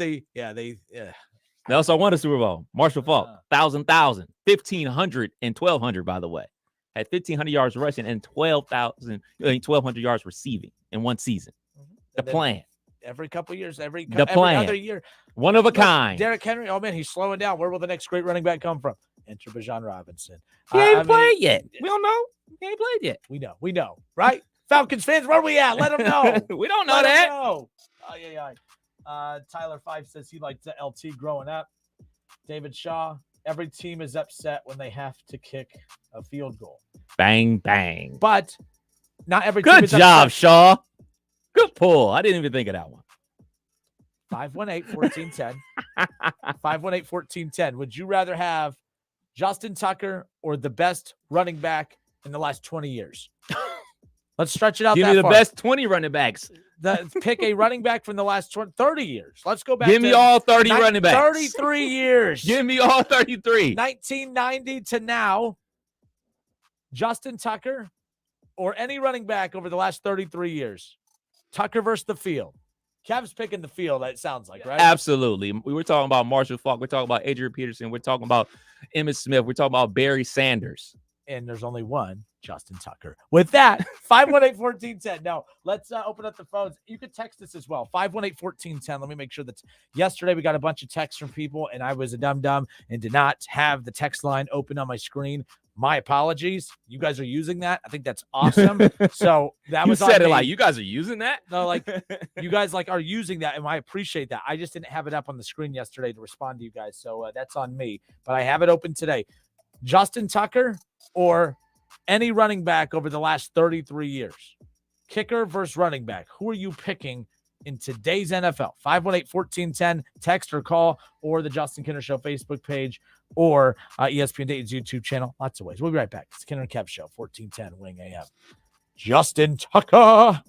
They also won a Super Bowl. Marshall Faulk, 1,000, 1,500, and 1,200, by the way. Had 1,500 yards rushing and 1,200 yards receiving in one season. The plan. Every couple of years, every other year. One of a kind. Derrick Henry, oh, man, he's slowing down. Where will the next great running back come from? Enter Bijan Robinson. He ain't played yet. We don't know. He ain't played yet. We know, right? Falcons fans, where we at? Let them know. We don't know that. Oh, yeah. Tyler Fife says he liked LT growing up. David Shaw, every team is upset when they have to kick a field goal. Bang, bang. But not every team is upset. Good job, Shaw. Good pull. I didn't even think of that one. 518-1410. 518-1410. Would you rather have Justin Tucker or the best running back in the last 20 years? Let's stretch it out. Give me the best 20 running backs. Pick a running back from the last 30 years. Let's go back. Give me all 30 running backs. 33 years. Give me all 33. 1990 to now. Justin Tucker or any running back over the last 33 years. Tucker versus the field. Kev's picking the field, it sounds like, right? Absolutely. We were talking about Marshall Faulk. We're talking about Adrian Peterson. We're talking about Emmitt Smith. We're talking about Barry Sanders. And there's only one, Justin Tucker. With that, 518-1410. Now, let's open up the phones. You could text us as well, 518-1410. Let me make sure that yesterday we got a bunch of texts from people, and I was a dum-dum and did not have the text line open on my screen. My apologies. You guys are using that. I think that's awesome. So that was you said it like you guys are using that. No, like you guys are using that, and I appreciate that. I just didn't have it up on the screen yesterday to respond to you guys, so that's on me. But I have it open today. Justin Tucker or any running back over the last 33 years? Kicker versus running back. Who are you picking in today's NFL? 518-1410, text or call, or the Justin Kinner Show Facebook page, or ESPN Dayton's YouTube channel. Lots of ways. We'll be right back. It's the Kinner and Kev Show, 1410 Wing AM. Justin Tucker.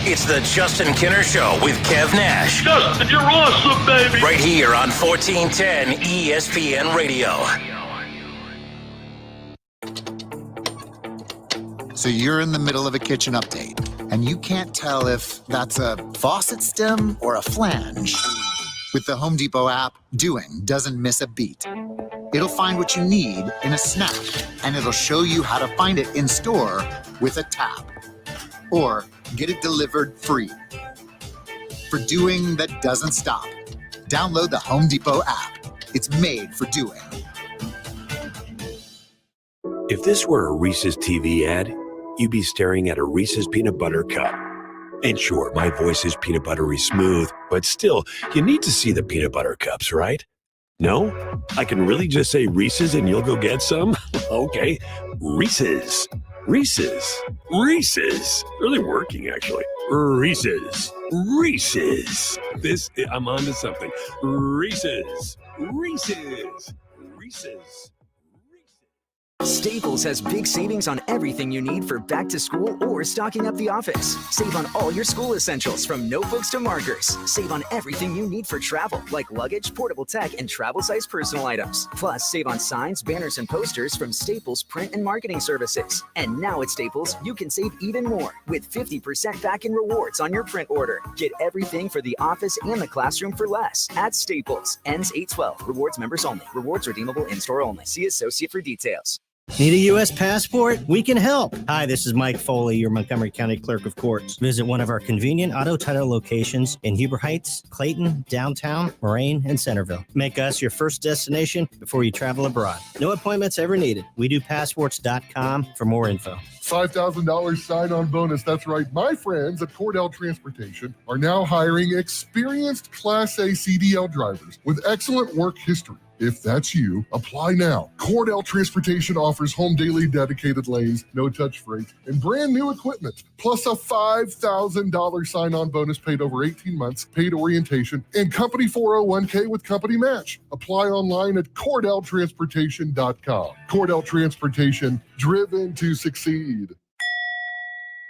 It's the Justin Kinner Show with Kev Nash. Justin, you're awesome, baby. Right here on 1410 ESPN Radio. So you're in the middle of a kitchen update, and you can't tell if that's a faucet stem or a flange. With the Home Depot app, doing doesn't miss a beat. It'll find what you need in a snap, and it'll show you how to find it in store with a tap. Or get it delivered free. For doing that doesn't stop. Download the Home Depot app. It's made for doing. If this were a Reese's TV ad, you'd be staring at a Reese's Peanut Butter Cup. And sure, my voice is peanut buttery smooth, but still, you need to see the peanut butter cups, right? No? I can really just say Reese's and you'll go get some? Okay. Reese's. Reese's. Reese's. Really working, actually. Reese's. Reese's. I'm on to something. Reese's. Reese's. Reese's. Staples has big savings on everything you need for back to school or stocking up the office. Save on all your school essentials from notebooks to markers. Save on everything you need for travel, like luggage, portable tech, and travel-size personal items. Plus, save on signs, banners, and posters from Staples print and marketing services. And now at Staples, you can save even more with 50% back in rewards on your print order. Get everything for the office and the classroom for less at Staples. Ends 8/12. Rewards members only. Rewards redeemable in-store only. See associate for details. Need a U.S. passport? We can help. Hi, this is Mike Foley, your Montgomery County Clerk of Courts. Visit one of our convenient auto title locations in Huber Heights, Clayton, Downtown, Moraine, and Centerville. Make us your first destination before you travel abroad. No appointments ever needed. We do passports.com for more info. $5,000 sign-on bonus. That's right. My friends at Cordell Transportation are now hiring experienced Class A CDL drivers with excellent work history. If that's you, apply now. Cordell Transportation offers home daily dedicated lanes, no-touch freight, and brand new equipment, plus a $5,000 sign-on bonus paid over 18 months, paid orientation, and company 401k with company match. Apply online at CordellTransportation.com. Cordell Transportation, driven to succeed.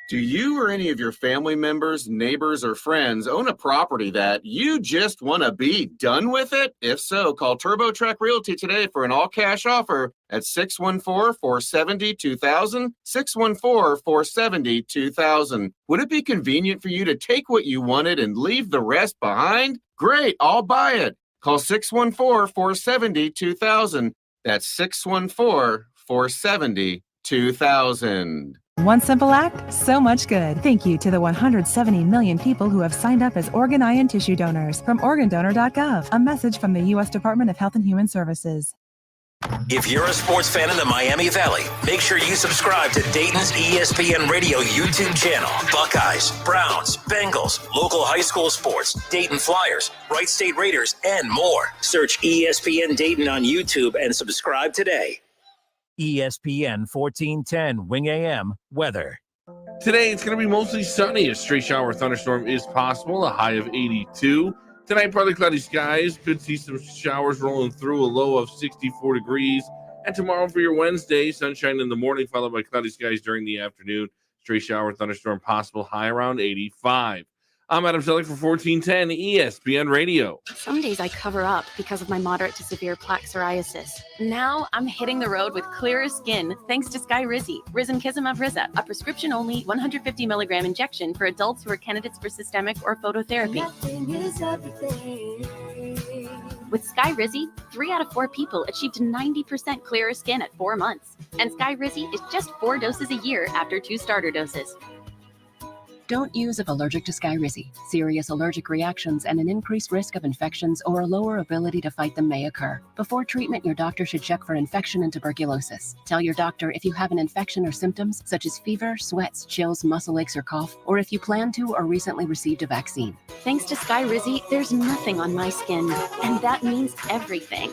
Do you or any of your family members, neighbors, or friends own a property that you just want to be done with it? If so, call TurboTrack Realty today for an all-cash offer at 614-470-2000, 614-470-2000. Would it be convenient for you to take what you wanted and leave the rest behind? Great, I'll buy it. Call 614-470-2000. That's 614-470-2000. One simple act, so much good. Thank you to the 170 million people who have signed up as organ, eye, and tissue donors from organdonor.gov. A message from the U.S. Department of Health and Human Services. If you're a sports fan in the Miami Valley, make sure you subscribe to Dayton's ESPN Radio YouTube channel. Buckeyes, Browns, Bengals, local high school sports, Dayton Flyers, Wright State Raiders, and more. Search ESPN Dayton on YouTube and subscribe today. ESPN 1410 Wing AM weather. Today, it's going to be mostly sunny. A stray shower thunderstorm is possible, a high of 82. Tonight, partly cloudy skies. Could see some showers rolling through, a low of 64 degrees. And tomorrow for your Wednesday, sunshine in the morning, followed by cloudy skies during the afternoon. Stray shower thunderstorm possible, high around 85. I'm Adam Selleck for 1410 ESPN Radio. Some days I cover up because of my moderate to severe plaque psoriasis. Now I'm hitting the road with clearer skin thanks to Skyrizi, Risankizumab Riza, a prescription-only 150 milligram injection for adults who are candidates for systemic or phototherapy. With Skyrizi, 3 out of 4 people achieved 90% clearer skin at 4 months. And Skyrizi is just 4 doses a year after 2 starter doses. Don't use if allergic to Skyrizi. Serious allergic reactions and an increased risk of infections or a lower ability to fight them may occur. Before treatment, your doctor should check for infection and tuberculosis. Tell your doctor if you have an infection or symptoms such as fever, sweats, chills, muscle aches, or cough, or if you plan to or recently received a vaccine. Thanks to Skyrizi, there's nothing on my skin, and that means everything.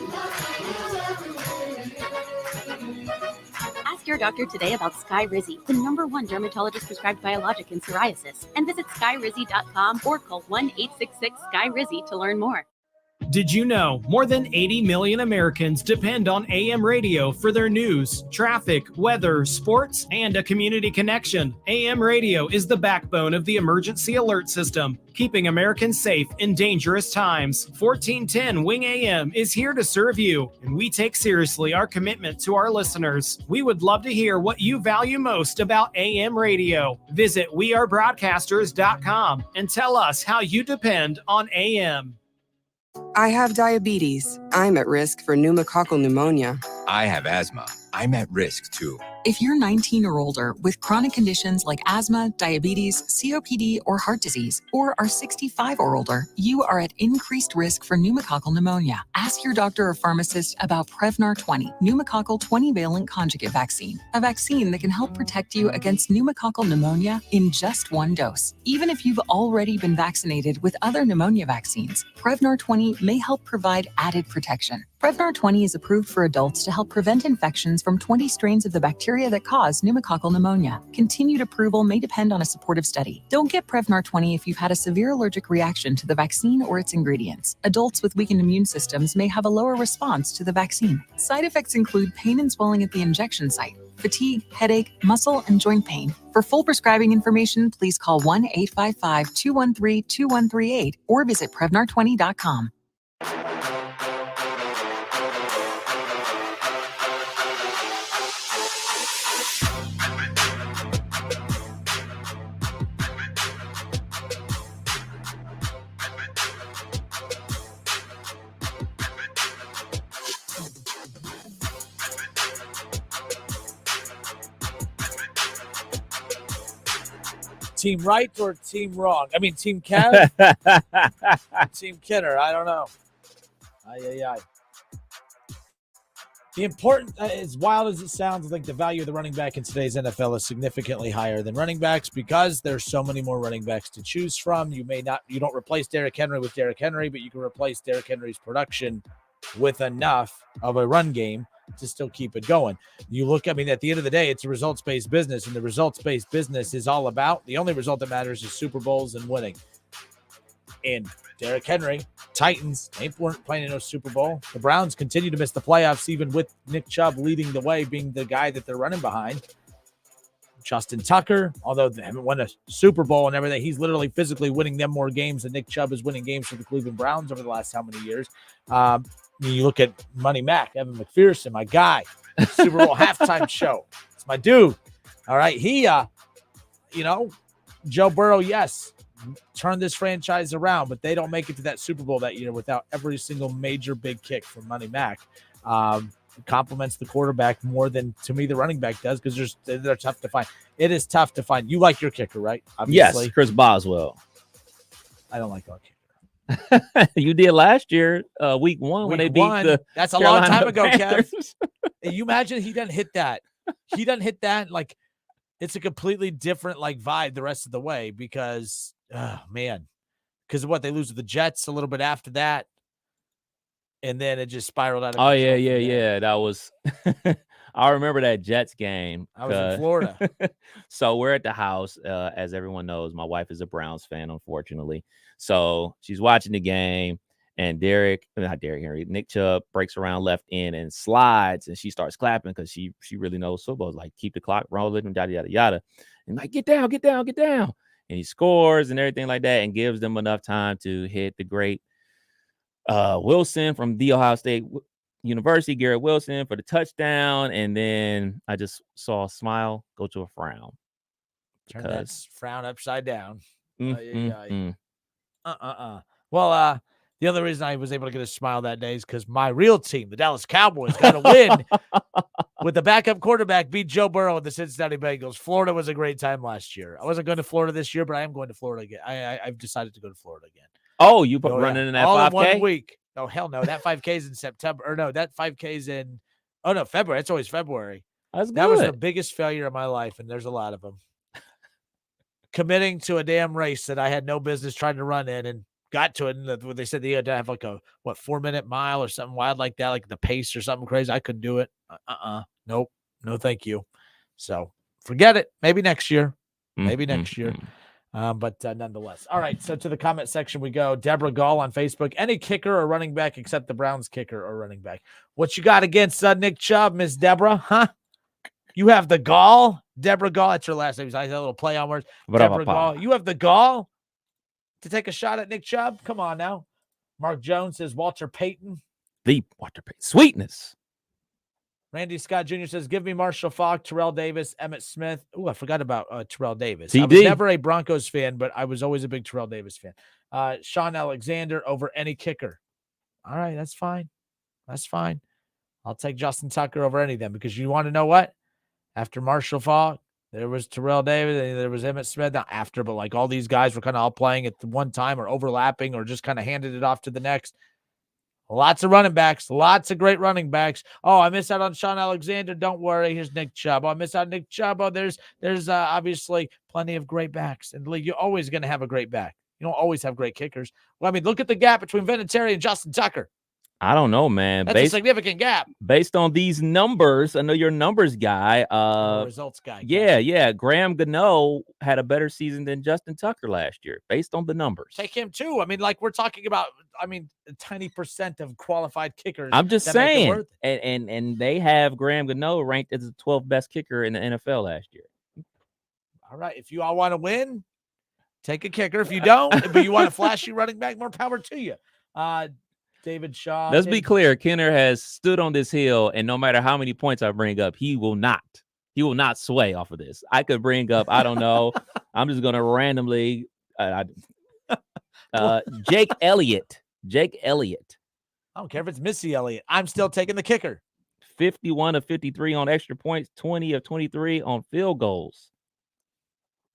Ask your doctor today about Skyrizi, the #1 dermatologist-prescribed biologic in psoriasis, and visit skyrizi.com or call 1-866-SKY-RIZI to learn more. Did you know more than 80 million Americans depend on AM radio for their news, traffic, weather, sports, and a community connection? AM radio is the backbone of the emergency alert system, keeping Americans safe in dangerous times. 1410 Wing AM is here to serve you, and we take seriously our commitment to our listeners. We would love to hear what you value most about AM radio. Visit wearebroadcasters.com and tell us how you depend on AM. I have diabetes. I'm at risk for pneumococcal pneumonia. I have asthma. I'm at risk too. If you're 19 or older with chronic conditions like asthma, diabetes, COPD, or heart disease, or are 65 or older, you are at increased risk for pneumococcal pneumonia. Ask your doctor or pharmacist about Prevnar 20, pneumococcal 20-valent conjugate vaccine, a vaccine that can help protect you against pneumococcal pneumonia in just one dose. Even if you've already been vaccinated with other pneumonia vaccines, Prevnar 20 may help provide added protection. Prevnar 20 is approved for adults to help prevent infections from 20 strains of the bacteria that cause pneumococcal pneumonia. Continued approval may depend on a supportive study. Don't get Prevnar 20 if you've had a severe allergic reaction to the vaccine or its ingredients. Adults with weakened immune systems may have a lower response to the vaccine. Side effects include pain and swelling at the injection site, fatigue, headache, muscle, and joint pain. For full prescribing information, please call 1-855-213-2138 or visit Prevnar20.com. Team right or team wrong? I mean, Team Kev? Team Kinner. I don't know. The important, as wild as it sounds, I think the value of the running back in today's NFL is significantly higher than running backs because there's so many more running backs to choose from. You don't replace Derrick Henry with Derrick Henry, but you can replace Derrick Henry's production with enough of a run game to still keep it going. You look, at the end of the day, it's a results-based business, and the results-based business is all about the only result that matters is Super Bowls and winning. And Derrick Henry, Titans, they weren't playing in no Super Bowl. The Browns continue to miss the playoffs, even with Nick Chubb leading the way, being the guy that they're running behind. Justin Tucker, although they haven't won a Super Bowl and everything, he's literally physically winning them more games than Nick Chubb is winning games for the Cleveland Browns over the last how many years. You look at Money Mac, Evan McPherson, my guy, Super Bowl halftime show. It's my dude. All right. He, Joe Burrow, yes, turned this franchise around, but they don't make it to that Super Bowl that year without every single major big kick from Money Mac. Complements the quarterback more than, to me, the running back does because they're tough to find. It is tough to find. You like your kicker, right? Obviously. Yes, Chris Boswell. I don't like our kicker. You did last year, week one, when they beat the That's a Carolina long time ago, Panthers. Kev. You imagine he doesn't hit that. He doesn't hit that. Like, it's a completely different vibe the rest of the way because, because of what they lose to the Jets a little bit after that. And then it just spiraled out of Oh, control. yeah. That was I remember that Jets game. I was in Florida. So we're at the house. As everyone knows, my wife is a Browns fan, unfortunately. So she's watching the game, and Nick Chubb breaks around left end and slides, and she starts clapping because she really knows football. Like, keep the clock rolling and yada, yada, yada. And like, get down. And he scores and everything like that and gives them enough time to hit the great Wilson from The Ohio State University, Garrett Wilson, for the touchdown. And then I just saw a smile go to a frown. Turn that frown upside down. Well, the other reason I was able to get a smile that day is because my real team, the Dallas Cowboys, got a win with the backup quarterback, beat Joe Burrow and the Cincinnati Bengals. Florida was a great time last year. I wasn't going to Florida this year, but I am going to Florida again. I've decided to go to Florida again. Oh, you running in that all 5K? In 1 week. Oh, hell no. That 5K is in September. Or no, that 5K is in, February. It's always February. That was the biggest failure of my life, and there's a lot of them. Committing to a damn race that I had no business trying to run in and got to it. And they said they had to have 4-minute mile or something wild like that, like the pace or something crazy. I couldn't do it. Nope. No, thank you. So forget it. Maybe next year. But nonetheless. All right. So to the comment section we go. Deborah Gall on Facebook. Any kicker or running back except the Browns kicker or running back. What you got against Nick Chubb, Miss Deborah? Huh? You have the gall? Deborah Gall. That's her last name. I had a little play on words. Deborah Gall. You have the gall to take a shot at Nick Chubb? Come on now. Mark Jones says Walter Payton. The Walter Payton. Sweetness. Randy Scott Jr. says, give me Marshall Faulk, Terrell Davis, Emmett Smith. Oh, I forgot about Terrell Davis. TD. I was never a Broncos fan, but I was always a big Terrell Davis fan. Sean Alexander over any kicker. All right, that's fine. I'll take Justin Tucker over any of them because you want to know what? After Marshall Faulk, there was Terrell Davis, and there was Emmitt Smith. Not after, but like all these guys were kind of all playing at the one time or overlapping or just kind of handed it off to the next. Lots of running backs, lots of great running backs. Oh, I missed out on Sean Alexander. Don't worry. Here's Nick Chubb. Oh, I missed out on Nick Chubb. Oh, there's obviously plenty of great backs in the league. You're always going to have a great back. You don't always have great kickers. Well, I mean, look at the gap between Vinatieri and Justin Tucker. I don't know, man. That's a significant gap. Based on these numbers, I know you're a numbers guy. Results guy. Yeah. Graham Gano had a better season than Justin Tucker last year, based on the numbers. Take him too. I mean, like we're talking about, a tiny % of qualified kickers. I'm just saying. And they have Graham Gano ranked as the 12th best kicker in the NFL last year. All right. If you all want to win, take a kicker. If you don't, but you want a flashy running back, more power to you. David Shaw. Let's be clear. Kenner has stood on this hill, and no matter how many points I bring up, he will not sway off of this. I could bring up, I don't know. I'm just going to randomly Jake Elliott. I don't care if it's Missy Elliott. I'm still taking the kicker. 51 of 53 on extra points, 20 of 23 on field goals.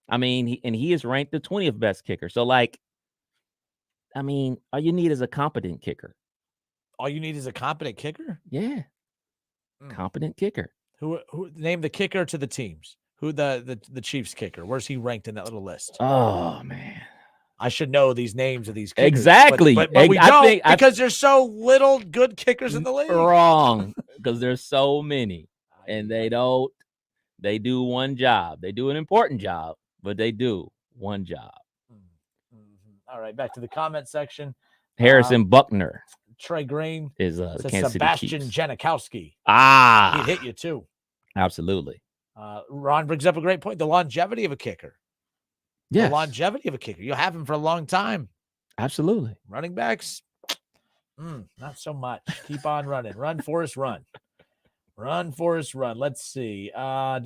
I mean, he is ranked the 20th best kicker. So, all you need is a competent kicker. All you need is a competent kicker? Yeah. Competent kicker. Who name the kicker to the teams? Who the Chiefs kicker? Where's he ranked in that little list? Oh, man. I should know these names of these kickers. Exactly. But we don't because there's so little good kickers in the league. Wrong. Because there's so many. And they do one job. They do an important job, but they do one job. All right, back to the comment section. Harrison Buckner. Trey Green is says Sebastian Janikowski. He hit you too. Absolutely. Ron brings up a great point. The longevity of a kicker. Yeah. The longevity of a kicker. You'll have him for a long time. Absolutely. Running backs, not so much. Keep on running. Run, Forrest, run. Run, Forrest, run. Let's see. Man.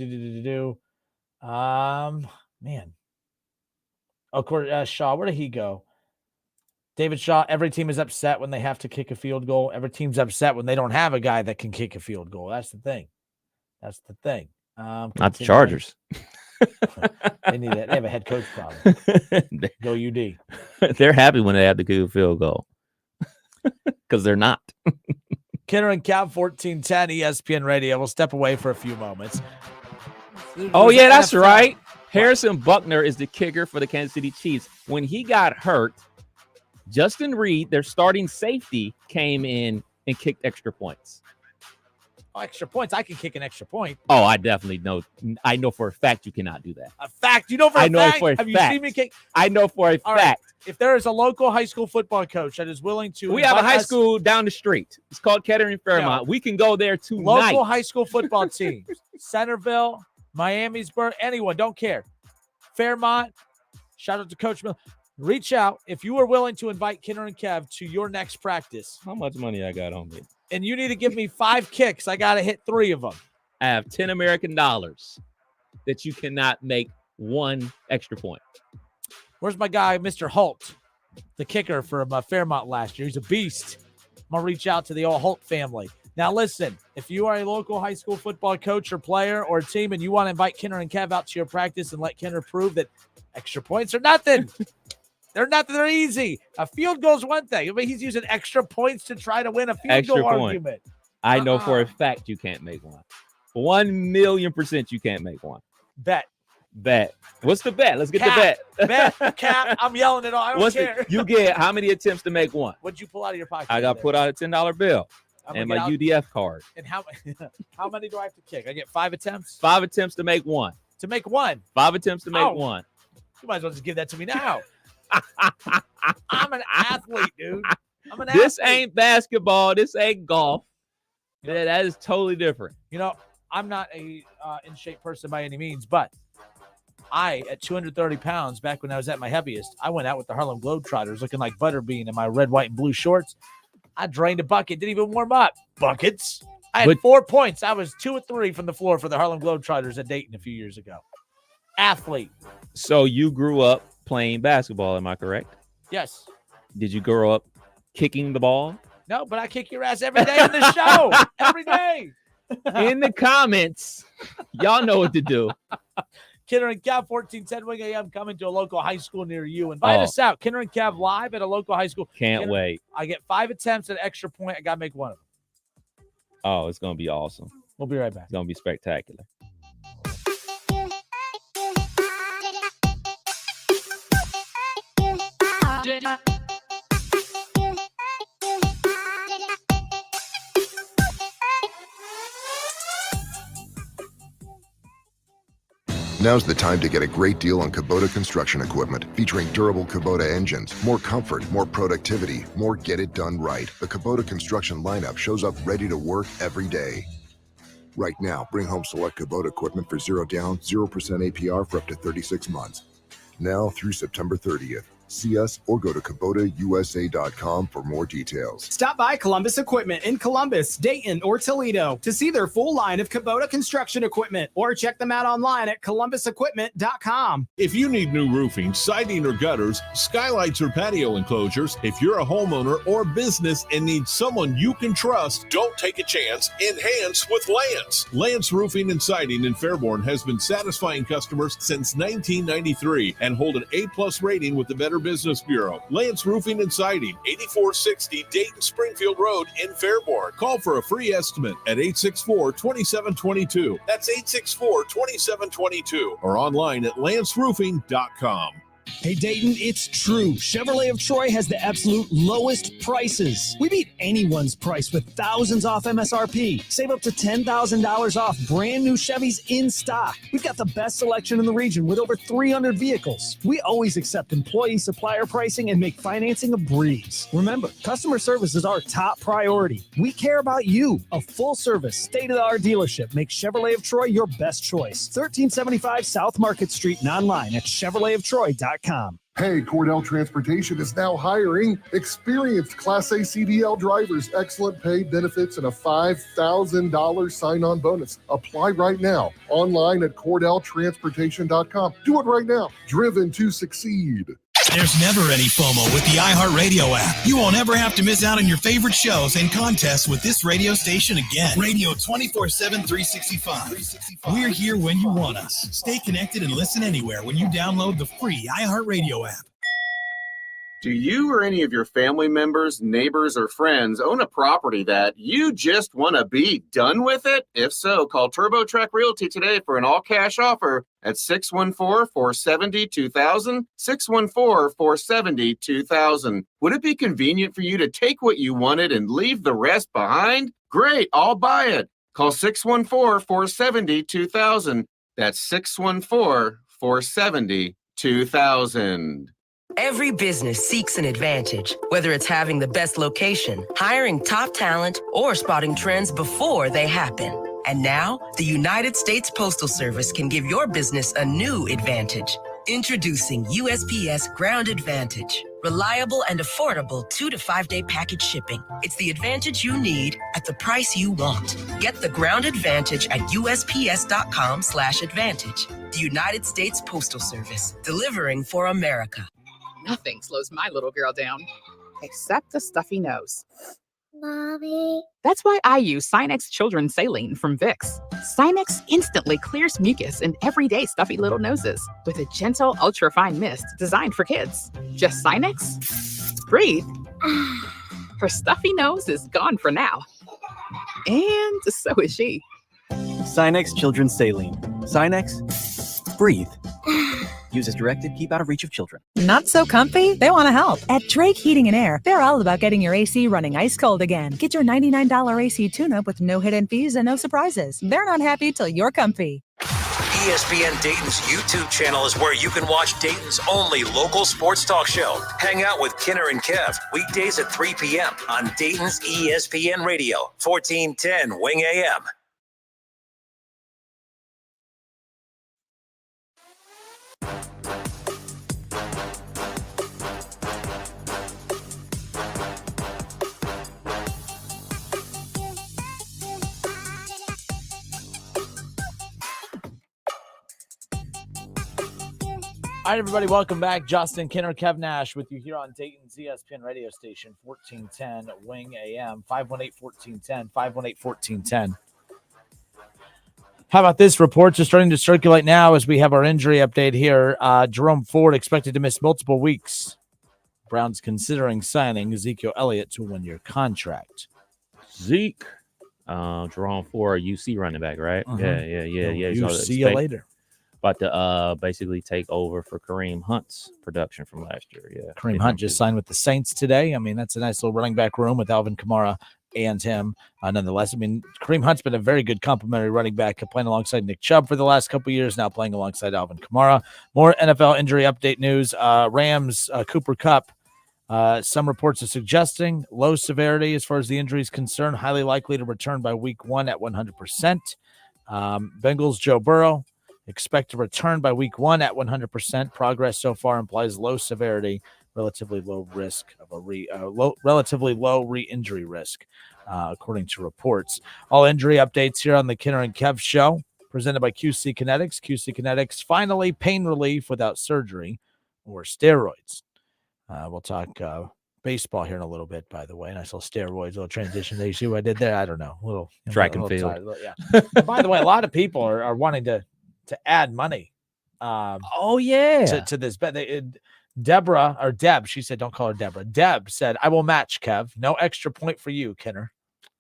Of course, Shaw, where did he go? David Shaw, every team is upset when they have to kick a field goal. Every team's upset when they don't have a guy that can kick a field goal. That's the thing. Not the Chargers. They need that. They have a head coach problem. Go UD. They're happy when they have to kick a field goal because they're not. Kenner and Cal 1410 ESPN Radio. We'll step away for a few moments. Oh, yeah, that's right. Harrison Buckner is the kicker for the Kansas City Chiefs. When he got hurt, Justin Reed, their starting safety, came in and kicked extra points. Oh, extra points? I can kick an extra point. Oh, I definitely know. I know for a fact you cannot do that. A fact? You know for a fact? I know for a fact. Have you seen me kick? I know for a fact. Right. If there is a local high school football coach that is willing to... We have a high school down the street. It's called Kettering Fairmont. We can go there tonight. Local high school football teams. Centerville, Miamisburg, anyone, don't care. Fairmont, shout out to Coach Miller. Reach out if you are willing to invite Kenner and Kev to your next practice. How much money I got on me? And you need to give me 5 kicks. I got to hit 3 of them. I have 10 American dollars that you cannot make 1 extra point. Where's my guy, Mr. Holt, the kicker from Fairmont last year? He's a beast. I'm going to reach out to the old Holt family. Now, listen, if you are a local high school football coach or player or team and you want to invite Kenner and Kev out to your practice and let Kenner prove that extra points are nothing. They're nothing. They're easy. A field goal is one thing. I mean, he's using extra points to try to win a field goal argument. I know for a fact you can't make 1. 1,000,000% you can't make 1. Bet. What's the bet? Let's get the bet. Bet. Cap. I'm yelling it all. I don't care. You get how many attempts to make 1? What'd you pull out of your pocket? I got put out a $10 bill and my UDF card. And how many do I have to kick? I get 5 attempts? 5 attempts to make 1. To make 1? 5 attempts to make 1. You might as well just give that to me now. I'm an athlete, dude. This ain't basketball. This ain't golf. Yeah, that is totally different. You know, I'm not a in-shape person by any means, but at 230 pounds, back when I was at my heaviest, I went out with the Harlem Globetrotters looking like Butterbean in my red, white, and blue shorts. I drained a bucket, didn't even warm up. Buckets. I had 4 points. I was 2 or 3 from the floor for the Harlem Globetrotters at Dayton a few years ago. Athlete. So you grew up playing basketball, am I correct? Yes. Did you grow up kicking the ball? No, but I kick your ass every day on this show. Every day. in the comments. Y'all know what to do. Kenner and Kev, 1410 Wing AM, coming to a local high school near you. Invite us out. Kenner and Kev live at a local high school. Can't wait. I get 5 attempts at extra point. I got to make one of them. Oh, it's going to be awesome. We'll be right back. It's going to be spectacular. Now's the time to get a great deal on Kubota construction equipment, featuring durable Kubota engines, more comfort, more productivity, more get it done right. The Kubota construction lineup shows up ready to work every day. Right now, bring home select Kubota equipment for 0 down, 0% APR for up to 36 months. Now through September 30th. See us or go to KubotaUSA.com for more details. Stop by Columbus Equipment in Columbus, Dayton, or Toledo to see their full line of Kubota construction equipment, or check them out online at ColumbusEquipment.com. If you need new roofing, siding, or gutters, skylights, or patio enclosures, if you're a homeowner or business and need someone you can trust, don't take a chance. Enhance with Lance. Lance Roofing and Siding in Fairborn has been satisfying customers since 1993 and hold an A+ rating with the Better Business Bureau. Lance Roofing and Siding, 8460 Dayton Springfield Road in Fairborn. Call for a free estimate at 864-2722. That's 864-2722 or online at lanceroofing.com. Hey Dayton, it's true. Chevrolet of Troy has the absolute lowest prices. We beat anyone's price with thousands off MSRP. Save up to $10,000 off brand new Chevys in stock. We've got the best selection in the region with over 300 vehicles. We always accept employee supplier pricing and make financing a breeze. Remember, customer service is our top priority. We care about you. A full service, state-of-the-art dealership makes Chevrolet of Troy your best choice. 1375 South Market Street and online at ChevroletofTroy.com. Hey, Cordell Transportation is now hiring experienced Class A CDL drivers, excellent pay, benefits, and a $5,000 sign-on bonus. Apply right now online at CordellTransportation.com. Do it right now. Driven to succeed. There's never any FOMO with the iHeartRadio app. You won't ever have to miss out on your favorite shows and contests with this radio station again. Radio 24/7, 365. We're here when you want us. Stay connected and listen anywhere when you download the free iHeartRadio app. Do you or any of your family members, neighbors, or friends own a property that you just want to be done with it? If so, call TurboTrack Realty today for an all-cash offer at 614-470-2000, 614-470-2000. Would it be convenient for you to take what you wanted and leave the rest behind? Great, I'll buy it. Call 614-470-2000. That's 614-470-2000. Every business seeks an advantage, whether it's having the best location, hiring top talent, or spotting trends before they happen. And now, the United States Postal Service can give your business a new advantage. Introducing USPS Ground Advantage. Reliable and affordable 2 to 5 day package shipping. It's the advantage you need at the price you want. Get the Ground Advantage at USPS.com/advantage. The United States Postal Service, delivering for America. Nothing slows my little girl down, except a stuffy nose. Mommy. That's why I use Sinex Children's Saline from Vicks. Sinex instantly clears mucus in everyday stuffy little noses with a gentle, ultra-fine mist designed for kids. Just Sinex? Breathe. Her stuffy nose is gone for now. And so is she. Sinex Children's Saline. Sinex, breathe. Use as directed, keep out of reach of children. Not so comfy? They want to help. At Drake Heating and Air, they're all about getting your AC running ice cold again. Get your $99 AC tune-up with no hidden fees and no surprises. They're not happy till you're comfy. ESPN Dayton's YouTube channel is where you can watch Dayton's only local sports talk show. Hang out with Kenner and Kev weekdays at 3 p.m. on Dayton's ESPN Radio, 1410 Wing AM. All right, everybody, welcome back. Justin, Kenner, Kev Nash with you here on Dayton's ESPN radio station, 1410 Wing AM, 518-1410, 518-1410. How about this? Reports are starting to circulate now as we have our injury update here. Jerome Ford expected to miss multiple weeks. Browns considering signing Ezekiel Elliott to a 1-year contract. Zeke. Jerome Ford, UC running back, right? Yeah. You see you later. About to basically take over for Kareem Hunt's production from last year. Yeah. Kareem Hunt just signed with the Saints today. I mean, that's a nice little running back room with Alvin Kamara and him. Nonetheless, I mean, Kareem Hunt's been a very good complimentary running back, playing alongside Nick Chubb for the last couple of years, now playing alongside Alvin Kamara. More NFL injury update news. Rams, Cooper Kupp. Some reports are suggesting low severity as far as the injury is concerned, highly likely to return by week 1 at 100%. Bengals, Joe Burrow, expect to return by week 1 at 100%. Progress so far implies low severity, relatively low risk of relatively low re-injury risk, according to reports. All injury updates here on the Kinner and Kev show, presented by QC Kinetics. QC Kinetics, finally pain relief without surgery or steroids. We'll talk baseball here in a little bit, by the way. And I saw steroids, a little transition. You see what I did there? I don't know. Track and field. Yeah. By the way, a lot of people are wanting to add money. To this bet. Deb, she said, don't call her Deborah. Deb said, I will match, Kev. No extra point for you, Kenner.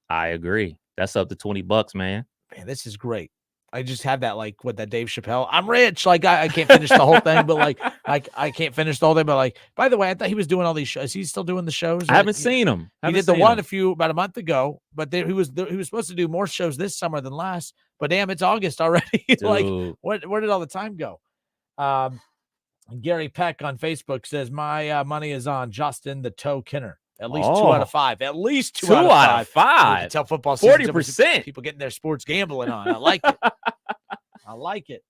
I agree. That's up to $20, man. Man, this is great. I just have that, like, what that Dave Chappelle. I'm rich. Like, I can't finish the whole thing, but like, I can't finish the whole thing. But like, by the way, I thought he was doing all these shows. He's still doing the shows. I haven't seen him. He did the one about a month ago, but he was supposed to do more shows this summer than last. But damn, it's August already. Like, where did all the time go? Gary Peck on Facebook says, my money is on Justin the Toe Kinner. At least 2 out of 5. At least 2 out of 5. Tell football 40%. People getting their sports gambling on. I like it. I like it.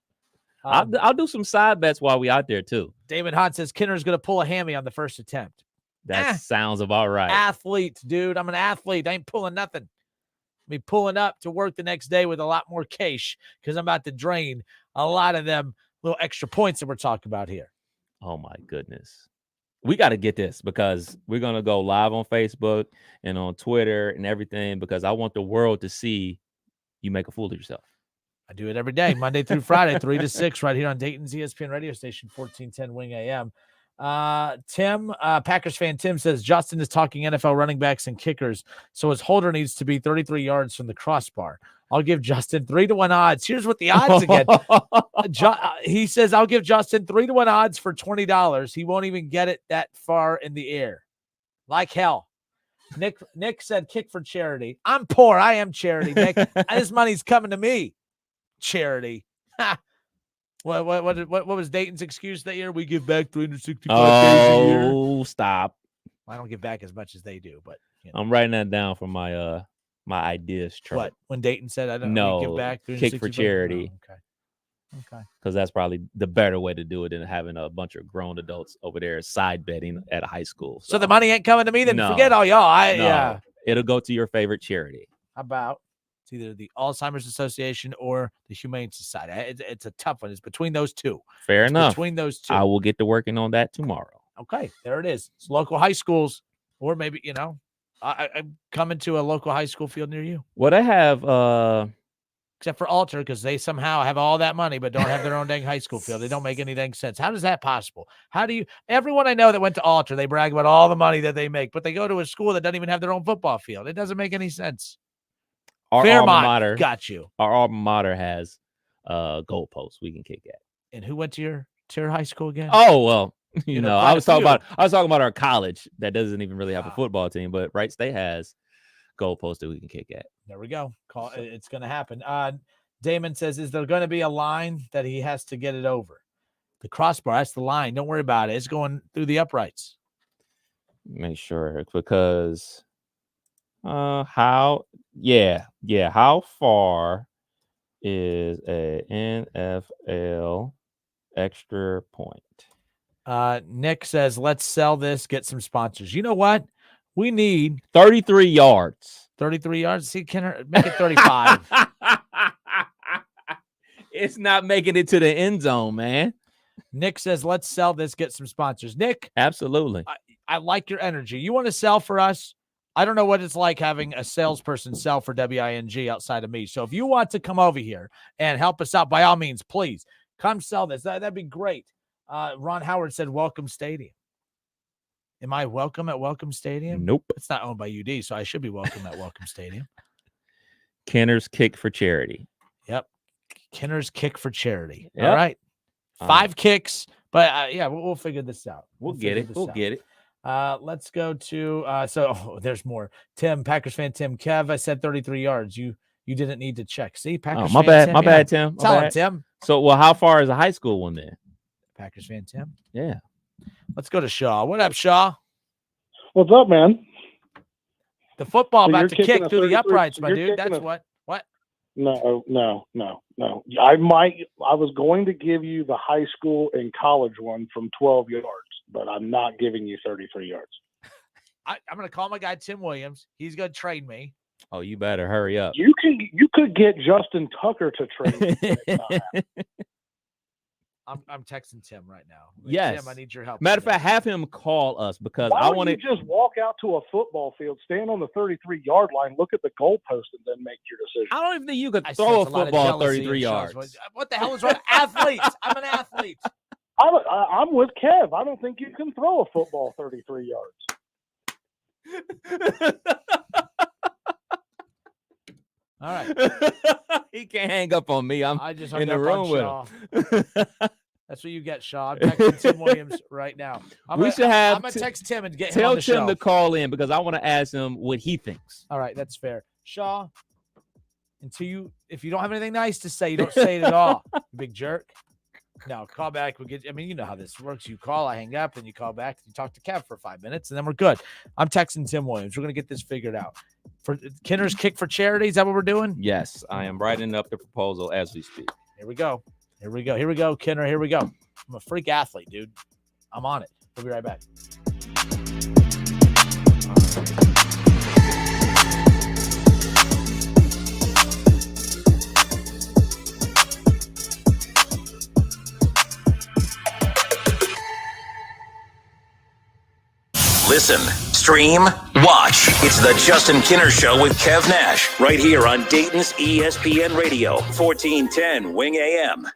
I'll do some side bets while we out there too. David Hahn says Kinner's going to pull a hammy on the first attempt. That sounds about right. Athlete, dude. I'm an athlete. I ain't pulling nothing. I'll be pulling up to work the next day with a lot more cash because I'm about to drain a lot of them little extra points that we're talking about here. Oh my goodness. We got to get this because we're going to go live on Facebook and on Twitter and everything because I want the world to see you make a fool of yourself. I do it every day, Monday through Friday, 3 to 6, right here on Dayton's ESPN radio station, 1410 Wing AM. Tim, Packers fan Tim says, Justin is talking NFL running backs and kickers, so his holder needs to be 33 yards from the crossbar. I'll give Justin 3-1 odds. Here's what the odds again. He says, I'll give Justin 3-1 odds for $20. He won't even get it that far in the air. Like hell. Nick said kick for charity. I'm poor. I am charity, Nick. This money's coming to me. Charity. What was Dayton's excuse that year? We give back $365 a year. Oh, stop. I don't give back as much as they do, but you know. I'm writing that down for my my ideas chart. What? When Dayton said I don't give back kick for charity. Oh, okay. Because that's probably the better way to do it than having a bunch of grown adults over there side betting at a high school. So the money ain't coming to me, then forget all y'all. It'll go to your favorite charity. How about it's either the Alzheimer's Association or the Humane Society? It's a tough one. It's between those two. Fair enough. Between those two. I will get to working on that tomorrow. Okay, there it is. It's local high schools, or maybe, I'm coming to a local high school field near you. Well, they have except for Alter, because they somehow have all that money but don't have their own dang high school field. They don't make any dang sense. How is that possible? Everyone I know that went to Alter, they brag about all the money that they make, but they go to a school that doesn't even have their own football field. It doesn't make any sense. Our Fairmont alma mater got you. Our alma mater has goalposts we can kick at. And who went to your high school again? Oh, well, I was talking about our college that doesn't even really have a football team, but Wright State has goalposts that we can kick at. There we go. It's going to happen. Damon says, is there going to be a line that he has to get it over? The crossbar, that's the line. Don't worry about it. It's going through the uprights. Make sure, because how far is a NFL extra point? Nick says, let's sell this, get some sponsors. You know what? We need 33 yards. 33 yards. See, Kenner, make it 35. It's not making it to the end zone, man. Nick says, let's sell this, get some sponsors. Nick. Absolutely. I like your energy. You want to sell for us? I don't know what it's like having a salesperson sell for WING outside of me. So if you want to come over here and help us out, by all means, please come sell this. That'd be great. Ron Howard said, welcome stadium. Am I welcome at Welcome Stadium? Nope. It's not owned by UD, so I should be welcome at Welcome Stadium. Kenner's Kick for Charity. Yep. Kenner's Kick for Charity. Yep. All right. 5 kicks, but we'll figure this out. We'll get it. Let's go to there's more. Tim, Packers fan Tim. Kev, I said 33 yards. You didn't need to check. See, Packers my fan bad. My bad, Tim. Tell him, Tim. So, well, how far is a high school one then? Packers fan Tim. Yeah. Let's go to Shaw. What up, Shaw? What's up, man? The football So about you're to kicking kick a through the 33 uprights, my you're dude. kicking That's a- what. No. I was going to give you the high school and college one from 12 yards, but I'm not giving you 33 yards. I'm going to call my guy Tim Williams. He's going to trade me. Oh, you better hurry up. You could get Justin Tucker to trade you. I'm texting Tim right now. Yes. Tim, I need your help. Matter of fact, have him call us because Why I don't want you to. just walk out to a football field, stand on the 33-yard line, look at the goalpost, and then make your decision? I don't even think you could I throw a sense lot of football jealousy 33 in Shaw's yards. voice. What the hell is wrong? Athlete. I'm an athlete. I'm with Kev. I don't think you can throw a football 33 yards. All right. He can't hang up on me. I'm I just in hung the up room with on him. Shaw. That's what you get, Shaw. I'm texting Tim Williams right now. I'm We should have I'm going to text Tim and get him Tell on the Tim show. to call in because I want to ask him what he thinks. All right, that's fair. Shaw, if you don't have anything nice to say, you don't say it at all. You big jerk. No, call back. You know how this works. You call, I hang up, then you call back, you talk to Kev for 5 minutes, and then we're good. I'm texting Tim Williams. We're going to get this figured out. For Kenner's Kick for Charity, is that what we're doing? Yes, I am writing up the proposal as we speak. Here we go, Kenner. Here we go. I'm a freak athlete, dude. I'm on it. We'll be right back. Listen, stream, watch. It's the Justin Kinner Show with Kev Nash right here on Dayton's ESPN Radio, 1410 Wing AM.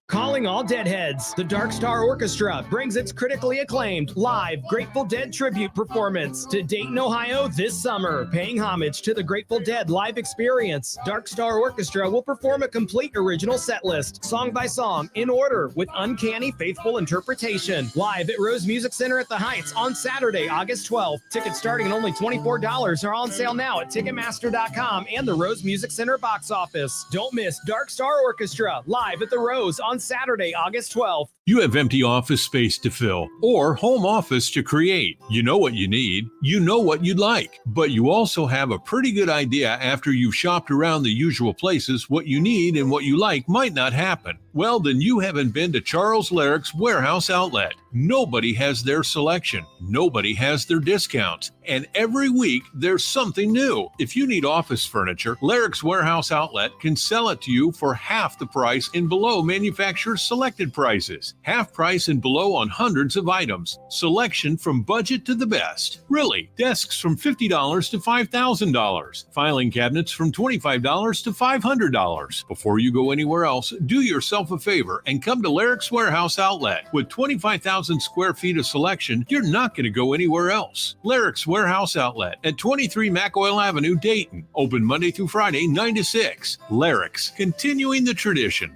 Calling all Deadheads, the Dark Star Orchestra brings its critically acclaimed live Grateful Dead tribute performance to Dayton, Ohio this summer. Paying homage to the Grateful Dead live experience, Dark Star Orchestra will perform a complete original set list, song by song, in order, with uncanny faithful interpretation. Live at Rose Music Center at the Heights on Saturday, August 12th. Tickets starting at only $24 are on sale now at Ticketmaster.com and the Rose Music Center box office. Don't miss Dark Star Orchestra live at the Rose on Saturday, August 12th. You have empty office space to fill or home office to create. You know what you need. You know what you'd like. But you also have a pretty good idea after you've shopped around the usual places what you need and what you like might not happen. Well, then you haven't been to Charles Larrick's Warehouse Outlet. Nobody has their selection. Nobody has their discounts. And every week, there's something new. If you need office furniture, Larrick's Warehouse Outlet can sell it to you for half the price and below manufacturer's selected prices. Half price and below on hundreds of items. Selection from budget to the best. Really, desks from $50 to $5,000. Filing cabinets from $25 to $500. Before you go anywhere else, do yourself a favor and come to Larrick's Warehouse Outlet. With 25,000 square feet of selection, you're not going to go anywhere else. Larrick's Warehouse Outlet at 23 McOil Avenue, Dayton. Open Monday through Friday, 9 to 6. Larrick's, continuing the tradition.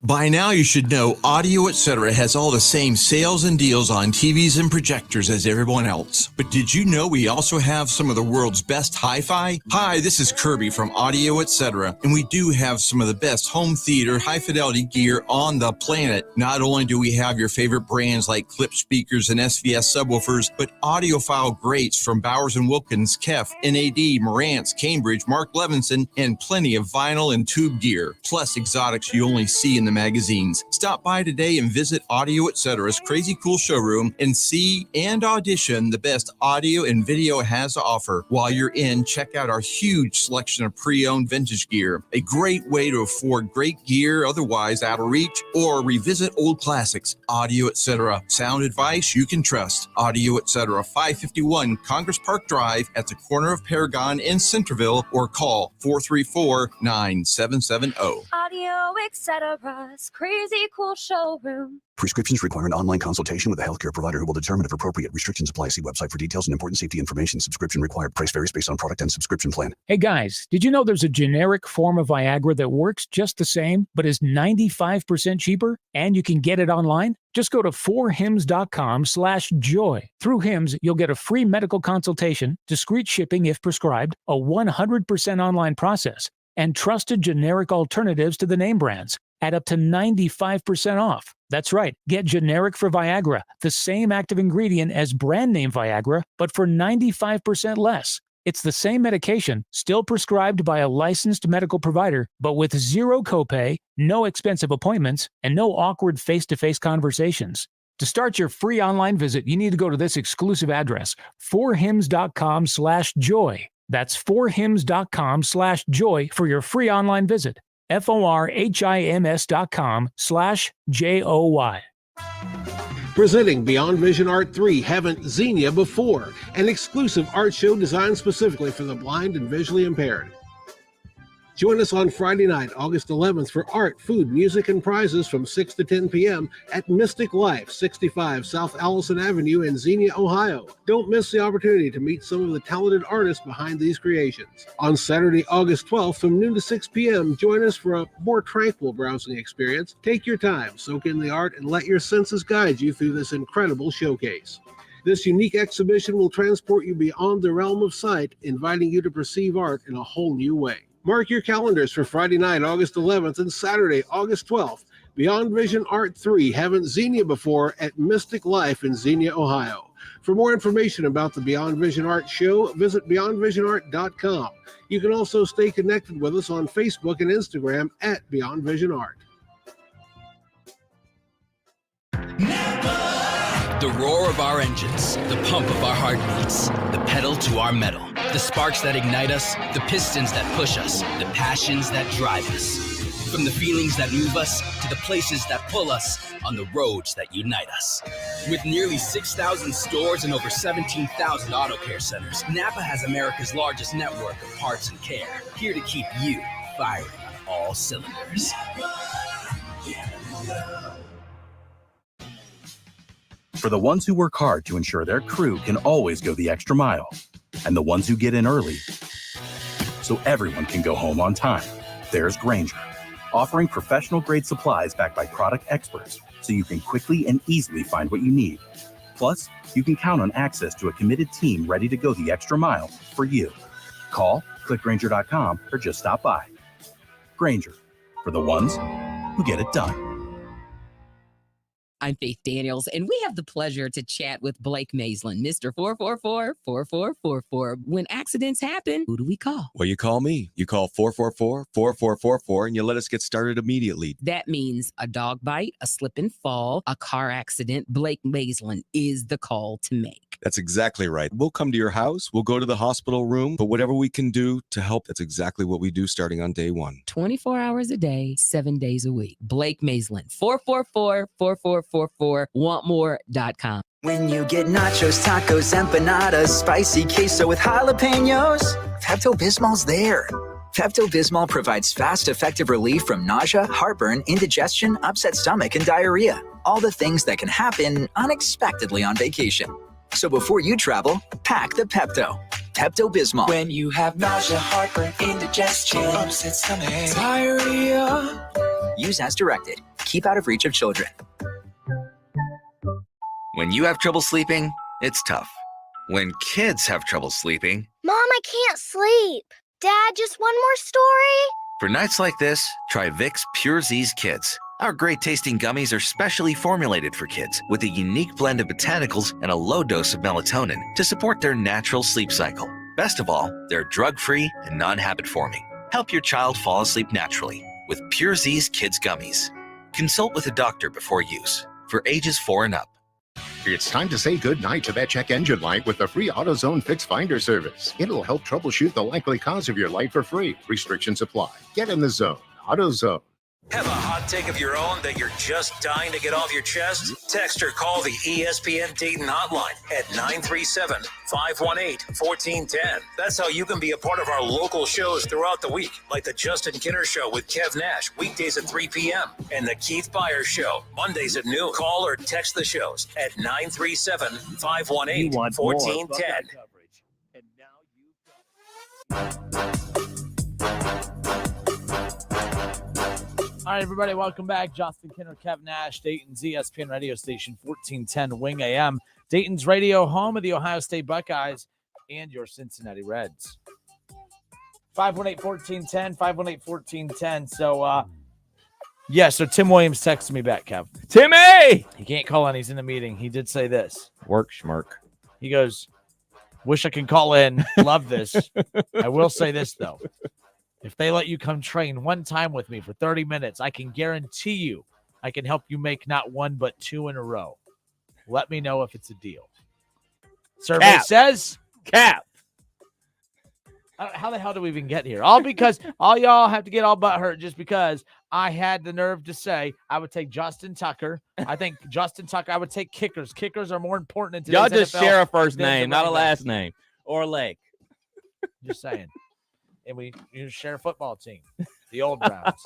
By now, you should know Audio Etc. has all the same sales and deals on TVs and projectors as everyone else. But did you know we also have some of the world's best hi-fi? Hi, this is Kirby from Audio Etc. And we do have some of the best home theater high-fidelity gear on the planet. Not only do we have your favorite brands like Clip speakers and SVS subwoofers, but audiophile greats from Bowers & Wilkins, Kef, NAD, Marantz, Cambridge, Mark Levinson, and plenty of vinyl and tube gear. Plus exotics you only see in the magazines. Stop by today and visit Audio Etc's crazy cool showroom and see and audition the best audio and video has to offer. While you're in, check out our huge selection of pre-owned vintage gear. A great way to afford great gear otherwise out of reach, or revisit old classics. Audio Etc. Sound advice you can trust. Audio Etc. 551 Congress Park Drive at the corner of Paragon in Centerville, or call 434-9770. Audio Etc's crazy cool showroom. Prescriptions require an online consultation with a healthcare provider who will determine if appropriate. Restrictions apply. See website for details and important safety information. Subscription required. Price varies based on product and subscription plan. Hey guys, did you know there's a generic form of Viagra that works just the same, but is 95% cheaper, and you can get it online? Just go to 4hims.com/joy. Through Hims, you'll get a free medical consultation, discreet shipping if prescribed, a 100% online process, and trusted generic alternatives to the name brands at up to 95% off. That's right. Get generic for Viagra, the same active ingredient as brand name Viagra, but for 95% less. It's the same medication, still prescribed by a licensed medical provider, but with zero copay, no expensive appointments, and no awkward face-to-face conversations. To start your free online visit, you need to go to this exclusive address, 4hims.com/joy. That's 4hims.com/joy for your free online visit. FORHIMS.com/JOY. Presenting Beyond Vision Art 3 Haven't Xenia Before, an exclusive art show designed specifically for the blind and visually impaired. Join us on Friday night, August 11th for art, food, music, and prizes from 6 to 10 p.m. at Mystic Life, 65 South Allison Avenue in Xenia, Ohio. Don't miss the opportunity to meet some of the talented artists behind these creations. On Saturday, August 12th from noon to 6 p.m., join us for a more tranquil browsing experience. Take your time, soak in the art, and let your senses guide you through this incredible showcase. This unique exhibition will transport you beyond the realm of sight, inviting you to perceive art in a whole new way. Mark your calendars for Friday night, August 11th, and Saturday, August 12th. Beyond Vision Art 3 Haven't Xenia Before at Mystic Life in Xenia, Ohio. For more information about the Beyond Vision Art show, visit beyondvisionart.com. You can also stay connected with us on Facebook and Instagram at Beyond Vision Art. The roar of our engines, the pump of our heartbeats, the pedal to our metal, the sparks that ignite us, the pistons that push us, the passions that drive us. From the feelings that move us to the places that pull us on the roads that unite us. With nearly 6,000 stores and over 17,000 auto care centers, Napa has America's largest network of parts and care, here to keep you firing on all cylinders. For the ones who work hard to ensure their crew can always go the extra mile, and the ones who get in early so everyone can go home on time, there's Grainger, offering professional-grade supplies backed by product experts so you can quickly and easily find what you need. Plus, you can count on access to a committed team ready to go the extra mile for you. Call, click Grainger.com, or just stop by. Grainger, for the ones who get it done. I'm Faith Daniels, and we have the pleasure to chat with Blake Maislin, Mr. 444-4444. When accidents happen, who do we call? Well, you call me. You call 444-4444, and you let us get started immediately. That means a dog bite, a slip and fall, a car accident. Blake Maislin is the call to make. That's exactly right. We'll come to your house. We'll go to the hospital room. But whatever we can do to help, that's exactly what we do starting on day one. 24 hours a day, 7 days a week. Blake Maislin, 444-4444, wantmore.com. When you get nachos, tacos, empanadas, spicy queso with jalapenos, Pepto-Bismol's there. Pepto-Bismol provides fast, effective relief from nausea, heartburn, indigestion, upset stomach, and diarrhea. All the things that can happen unexpectedly on vacation. So before you travel, pack the Pepto. Pepto-Bismol. When you have nausea, heartburn, indigestion, upset stomach, diarrhea. Use as directed. Keep out of reach of children. When you have trouble sleeping, it's tough. When kids have trouble sleeping, Mom, I can't sleep. Dad, just one more story? for nights like this, try Vicks Pure Z's Kids. Our great tasting gummies are specially formulated for kids with a unique blend of botanicals and a low dose of melatonin to support their natural sleep cycle. Best of all, they're drug-free and non-habit forming. Help your child fall asleep naturally with Pure Z's Kids Gummies. Consult with a doctor before use. For ages 4 and up. It's time to say goodnight to that check engine light with the free AutoZone Fix Finder service. It'll help troubleshoot the likely cause of your light for free. Restrictions apply. Get in the zone. AutoZone. Have a hot take of your own that you're just dying to get off your chest? Text or call the ESPN Dayton hotline at 937-518-1410. That's how you can be a part of our local shows throughout the week, like the Justin Kinner Show with Kev Nash, weekdays at 3 p.m., and the Keith Byers Show, Mondays at noon. Call or text the shows at 937-518-1410. All right, everybody, welcome back. Justin Kinner, Kev Nash, Dayton's ESPN radio station, 1410 Wing AM. Dayton's radio home of the Ohio State Buckeyes and your Cincinnati Reds. 518-1410, 518-1410. So, so Tim Williams texted me back, Kev. Timmy! He can't call in. He's in a meeting. He did say this. Work, schmirk. He goes, wish I could call in. Love this. I will say this, though. If they let you come train one time with me for 30 minutes, I can guarantee you I can help you make not one but 2 in a row. Let me know if it's a deal. Survey says cap. How the hell do we even get here? All because all y'all have to get all butthurt just because I had the nerve to say I would take Justin Tucker. I think Justin Tucker, I would take kickers. Kickers are more important in today's Y'all just NFL share a first than name, the not a running last backs. name or a leg. Just saying. And you share a football team, the old Browns.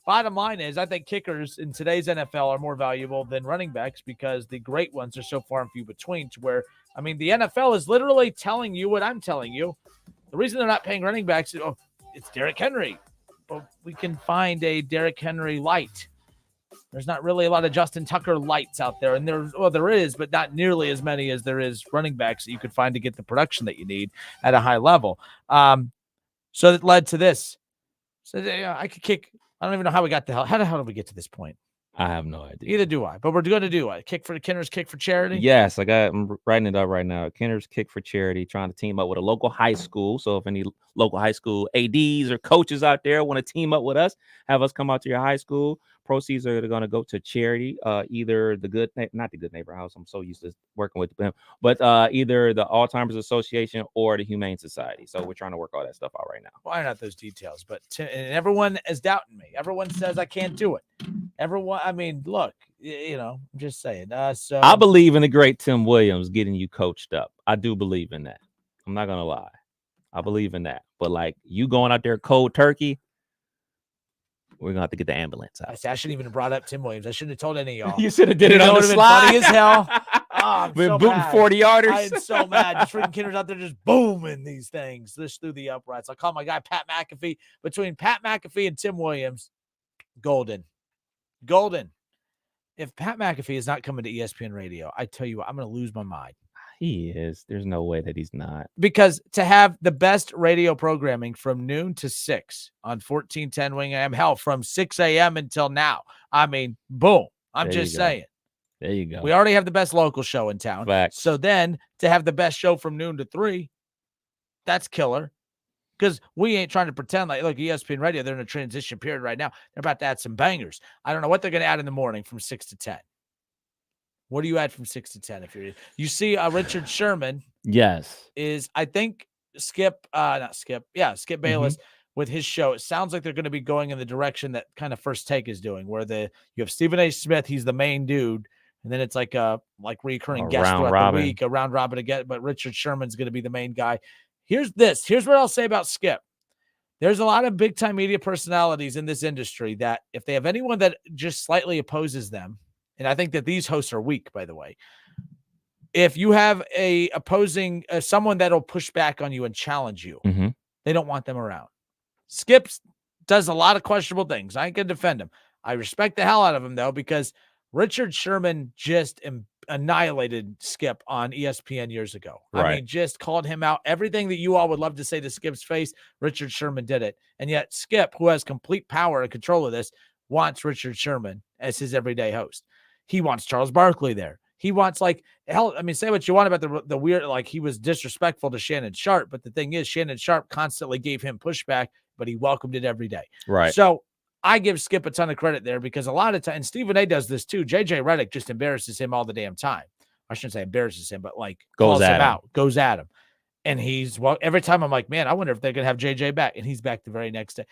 Bottom line is, I think kickers in today's NFL are more valuable than running backs because the great ones are so far and few between to where, I mean, the NFL is literally telling you what I'm telling you. The reason they're not paying running backs is, it's Derrick Henry. But we can find a Derrick Henry light. There's not really a lot of Justin Tucker lights out there. And there is, but not nearly as many as there is running backs that you could find to get the production that you need at a high level. So that led to this. So I could kick. I don't even know how we got the hell. How the hell did we get to this point? I have no idea. Either do I. But we're going to do it. Kick for the Kinner's Kick for Charity? Yes, I'm writing it up right now. Kinner's Kick for Charity, trying to team up with a local high school. So if any local high school ADs or coaches out there want to team up with us, have us come out to your high school. Proceeds are going to go to charity, either not the Good Neighbor House. I'm so used to working with them, but either the Alzheimer's Association or the Humane Society. So we're trying to work all that stuff out right now. Well, I not those details, but and everyone is doubting me. Everyone says I can't do it. Everyone, I mean, look, I'm just saying. So I believe in the great Tim Williams getting you coached up. I do believe in that. I'm not gonna lie. I believe in that. But like you going out there cold turkey, we're gonna have to get the ambulance out. I shouldn't even have brought up Tim Williams. I shouldn't have told any of y'all. You should have did it on the slide. Funny as hell. I'm been so booting mad. 40-yarders. I am so mad. Just freaking Kinner's out there just booming these things. This through the uprights. I call my guy Pat McAfee. Between Pat McAfee and Tim Williams, golden. If Pat McAfee is not coming to ESPN Radio, I tell you what, I'm going to lose my mind. He is. There's no way that he's not. Because to have the best radio programming from noon to 6 on 1410 Wing AM, hell, from 6 a.m. until now. I mean, boom. I'm There you just go. saying. There you go. We already have the best local show in town. Facts. So then to have the best show from noon to 3, that's killer. Because we ain't trying to pretend like, look, ESPN Radio, they're in a transition period right now. They're about to add some bangers. I don't know what they're going to add in the morning from 6 to 10. What do you add from 6 to 10? If you see Richard Sherman Yes. is, I think, Skip Bayless with his show. It sounds like they're going to be going in the direction that kind of First Take is doing, where you have Stephen A. Smith, he's the main dude, and then it's like recurring guest round throughout robin. the week, a round robin again. But Richard Sherman's going to be the main guy. Here's what I'll say about Skip. There's a lot of big time media personalities in this industry that if they have anyone that just slightly opposes them, and I think that these hosts are weak, by the way. If you have a opposing someone that'll push back on you and challenge you, they don't want them around. Skip does a lot of questionable things. I ain't gonna defend him. I respect the hell out of him though, because Richard Sherman just annihilated Skip on ESPN years ago. Right. I mean, just called him out. Everything that you all would love to say to Skip's face, Richard Sherman did it. And yet Skip, who has complete power and control of this, wants Richard Sherman as his everyday host. He wants Charles Barkley there. He wants say what you want about the weird, like he was disrespectful to Shannon Sharp, but the thing is Shannon Sharp constantly gave him pushback, but he welcomed it every day. Right. So I give Skip a ton of credit there because a lot of times, and Stephen A does this too. JJ Redick just embarrasses him all the damn time. I shouldn't say embarrasses him, but like calls him out, goes at him. And every time I'm like, man, I wonder if they're going to have JJ back. And he's back the very next day.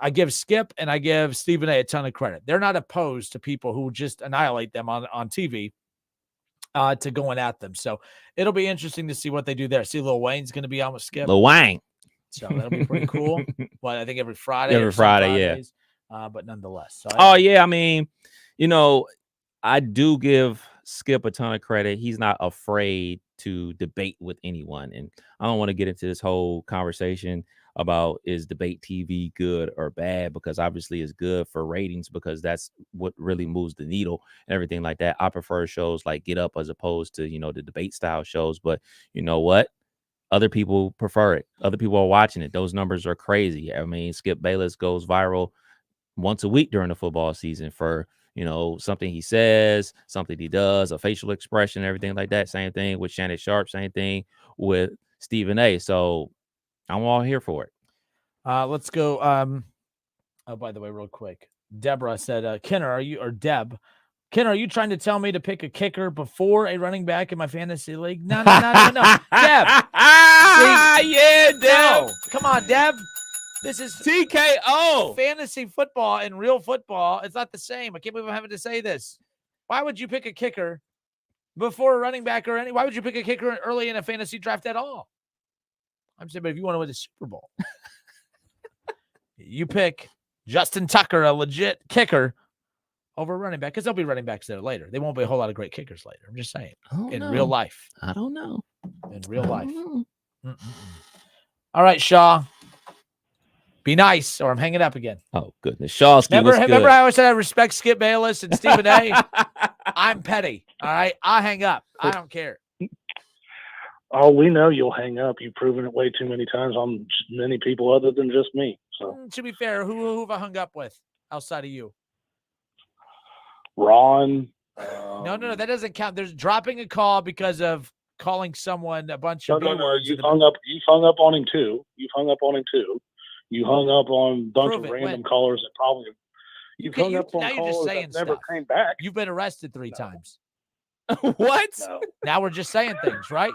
I give Skip and I give Stephen A ton of credit. They're not opposed to people who just annihilate them on TV to going at them. So it'll be interesting to see what they do there. See, Lil Wayne's going to be on with Skip. Lil Wayne. So that'll be pretty cool. But I think every Friday. Every Friday, yeah. But nonetheless. So I mean, I do give Skip a ton of credit. He's not afraid to debate with anyone. And I don't want to get into this whole conversation about is debate TV good or bad, because obviously it's good for ratings because that's what really moves the needle and everything like that. I prefer shows like Get Up as opposed to, the debate style shows. But you know what? Other people prefer it. Other people are watching it. Those numbers are crazy. I mean, Skip Bayless goes viral once a week during the football season for, something he says, something he does, a facial expression, everything like that. Same thing with Shannon Sharp. Same thing with Stephen A. So I'm all here for it. Let's go. Oh, by the way, real quick, Deborah said, Kenner, Deb, Kenner, are you trying to tell me to pick a kicker before a running back in my fantasy league? No. Deb. Yeah, Deb. No. Come on, Deb. This is TKO. Fantasy football and real football. It's not the same. I can't believe I'm having to say this. Why would you pick a kicker before a running back why would you pick a kicker early in a fantasy draft at all? I'm saying, but if you want to win the Super Bowl, you pick Justin Tucker, a legit kicker, over a running back, because there'll be running backs there later. There won't be a whole lot of great kickers later. I'm just saying. Real life. I don't know. In real life. All right, Shaw. Be nice, or I'm hanging up again. Oh, goodness. Shawski, remember I always said I respect Skip Bayless and Stephen A? I'm petty. All right? I'll hang up. I don't care. Oh, we know you'll hang up. You've proven it way too many times on many people other than just me. So, to be fair, who have I hung up with outside of you? Ron. No, that doesn't count. There's dropping a call because of calling someone a bunch of words. You've hung up on him too. You hung up on a bunch of random callers that probably hung up on callers that never came back. You've been arrested 3 times. What? No. Now we're just saying things, right?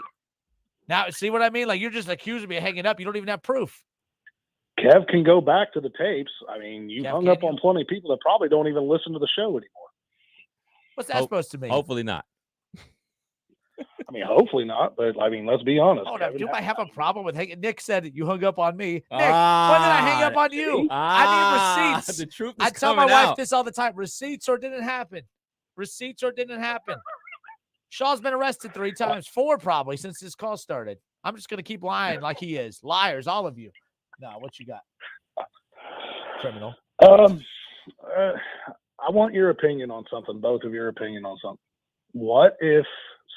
Now, see what I mean? Like, you're just accusing me of hanging up. You don't even have proof. Kev can go back to the tapes. I mean, you've hung up on plenty of people that probably don't even listen to the show anymore. What's that supposed to mean? Hopefully not. I mean, hopefully not, but I mean, let's be honest. Hold on, do I have a problem with hanging? Nick said you hung up on me. Nick, when did I hang up on you? I need receipts. The truth is I tell my coming wife out. this all the time. Receipts or didn't happen. Shaw's been arrested 3 times, 4 probably since this call started. I'm just going to keep lying like he is. Liars, all of you. No, what you got? Criminal. I want your opinion on something, both of your opinion on something. What if,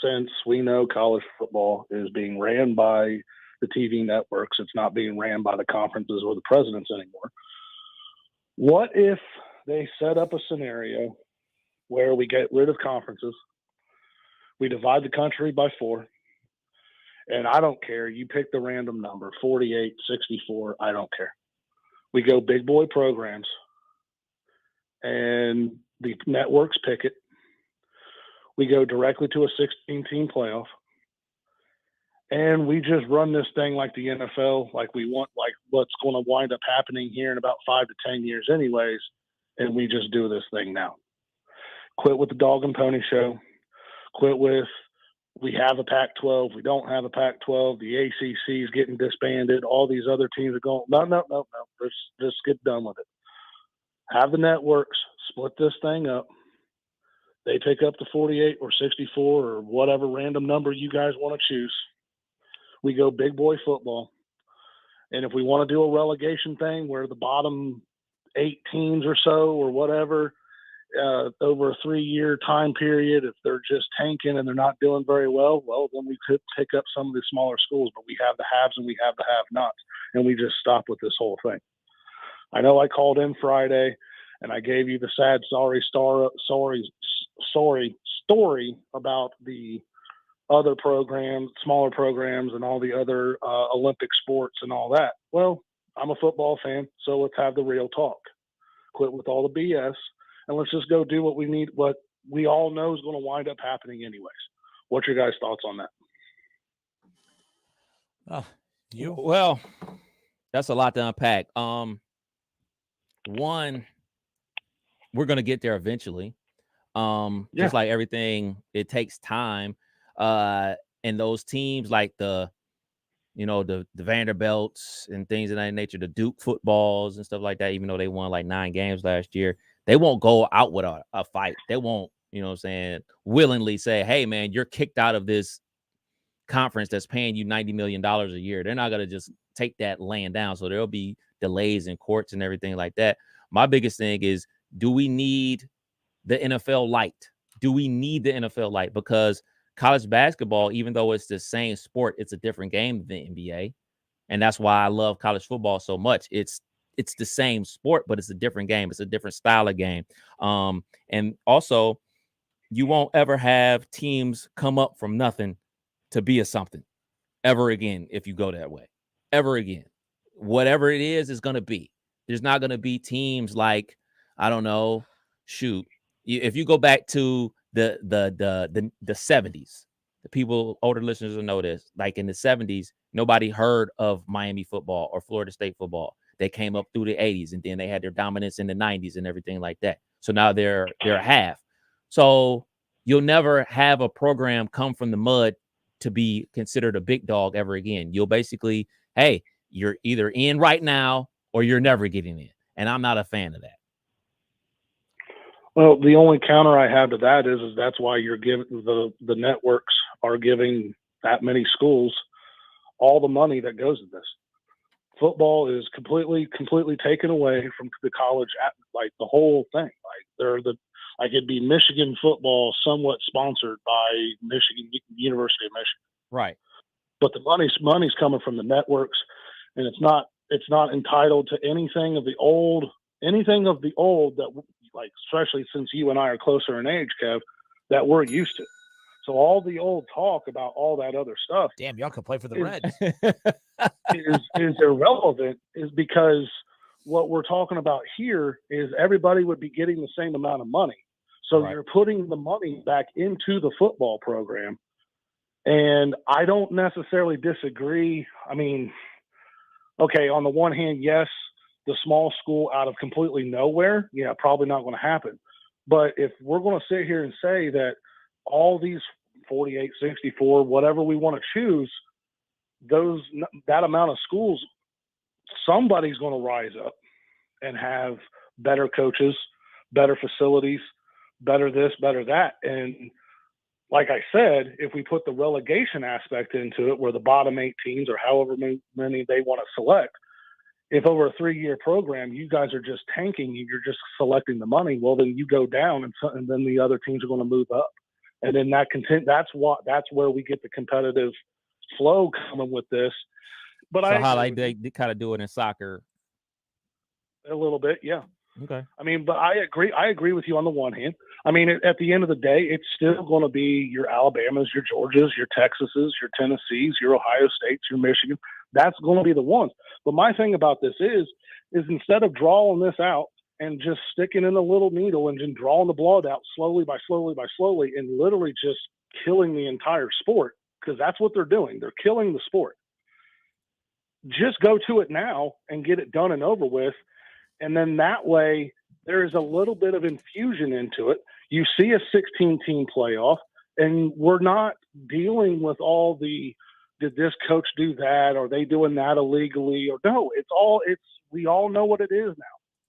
since we know college football is being ran by the TV networks, it's not being ran by the conferences or the presidents anymore, what if they set up a scenario where we get rid of conferences, we divide the country by 4, and I don't care, you pick the random number, 48, 64, I don't care. We go big boy programs, and the networks pick it. We go directly to a 16-team playoff, and we just run this thing like the NFL, like we want, like what's going to wind up happening here in about 5 to 10 years anyways, and we just do this thing now. Quit with the dog and pony show. Quit with we have a Pac-12, we don't have a Pac-12, the ACC is getting disbanded, all these other teams are going, no. Let's just get done with it. Have the networks split this thing up. They pick up the 48 or 64 or whatever random number you guys want to choose. We go big boy football. And if we want to do a relegation thing where the bottom 8 teams or so or whatever, over a 3-year time period, if they're just tanking and they're not doing very well, then we could pick up some of the smaller schools, but we have the haves and we have the have-nots, and we just stop with this whole thing. I know I called in Friday and I gave you the sad, sorry story about the other programs, smaller programs, and all the other Olympic sports and all that. Well, I'm a football fan, so let's have the real talk. quit with all the BS, and let's just go do what we need, what we all know is going to wind up happening anyways. What's your guys' thoughts on that? Well, that's a lot to unpack. One, we're going to get there eventually. Just like everything, it takes time. And those teams like the Vanderbilts and things of that nature, the Duke footballs and stuff like that, even though they won like 9 games last year, they won't go out with a fight. They won't, willingly say, hey, man, you're kicked out of this conference that's paying you $90 million a year. They're not going to just take that laying down. So there'll be delays in courts and everything like that. My biggest thing is, do we need the NFL light? Do we need the NFL light? Because college basketball, even though it's the same sport, it's a different game than the NBA. And that's why I love college football so much. It's the same sport, but it's a different game. It's a different style of game. And also, you won't ever have teams come up from nothing to be a something ever again if you go that way. Ever again. Whatever it is going to be. There's not going to be teams like, I don't know, if you go back to the 70s, the people, older listeners will know this, like in the 70s, nobody heard of Miami football or Florida State football. They came up through the 80s, and then they had their dominance in the 90s and everything like that. So now they're half. So you'll never have a program come from the mud to be considered a big dog ever again. You'll basically, hey, you're either in right now or you're never getting in. And I'm not a fan of that. Well, the only counter I have to that is that's why you're giving the networks are giving that many schools all the money that goes to this. Football is completely taken away from the college, like the whole thing. Like it'd be Michigan football, somewhat sponsored by University of Michigan. Right. But the money's coming from the networks, and it's not entitled to anything of the old that, like, especially since you and I are closer in age, Kev, that we're used to. So all the old talk about all that other stuff. Damn, y'all can play for the Reds. is irrelevant, is because what we're talking about here is everybody would be getting the same amount of money. So right. You're putting the money back into the football program. And I don't necessarily disagree. I mean, okay, on the one hand, yes, the small school out of completely nowhere, yeah, probably not going to happen. But if we're going to sit here and say that all these 48, 64, whatever we want to choose, that amount of schools, somebody's going to rise up and have better coaches, better facilities, better this, better that. And like I said, if we put the relegation aspect into it, where the bottom 8 teams or however many they want to select, if over a 3-year program, you guys are just tanking and you're just selecting the money, well, then you go down and then the other teams are going to move up. And then that's where we get the competitive flow coming with this. But so how like they kind of do it in soccer? A little bit, yeah. Okay. I mean, but I agree with you on the one hand. I mean, at the end of the day, it's still going to be your Alabamas, your Georgias, your Texases, your Tennessees, your Ohio States, your Michigan. That's going to be the ones. But my thing about this is instead of drawing this out and just sticking in the little needle and just drawing the blood out slowly by slowly and literally just killing the entire sport, because that's what they're doing. They're killing the sport. Just go to it now and get it done and over with. And then that way there is a little bit of infusion into it. You see a 16-team playoff, and we're not dealing with all the, did this coach do that? Are they doing that illegally? Or no, we all know what it is now.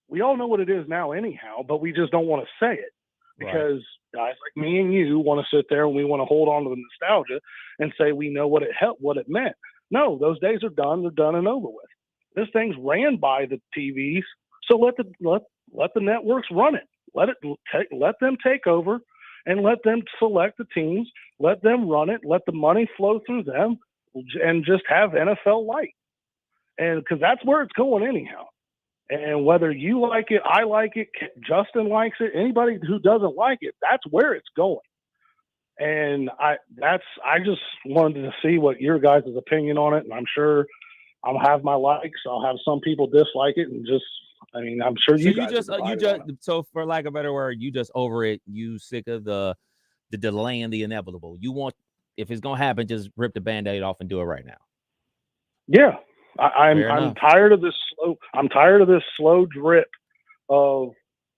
We all know what it is now anyhow, but we just don't want to say it because guys like me and you want to sit there and we want to hold on to the nostalgia and say we know what it meant. No, those days are done. They're done and over with. This thing's ran by the TVs, so let the networks run it. Let them take over and let them select the teams. Let them run it. Let the money flow through them, and just have NFL light. And because that's where it's going anyhow. And whether you like it, I like it, Justin likes it, anybody who doesn't like it, that's where it's going. And I just wanted to see what your guys' opinion on it. And I'm sure I'll have my likes. I'll have some people dislike it, and just I mean, I'm sure So you guys are divided on it. so for lack of a better word, you just over it. You sick of the delay and the inevitable. You want, if it's gonna happen, just rip the Band-Aid off and do it right now. Yeah, I'm Fair enough. tired of this slow. I'm tired of this slow drip of,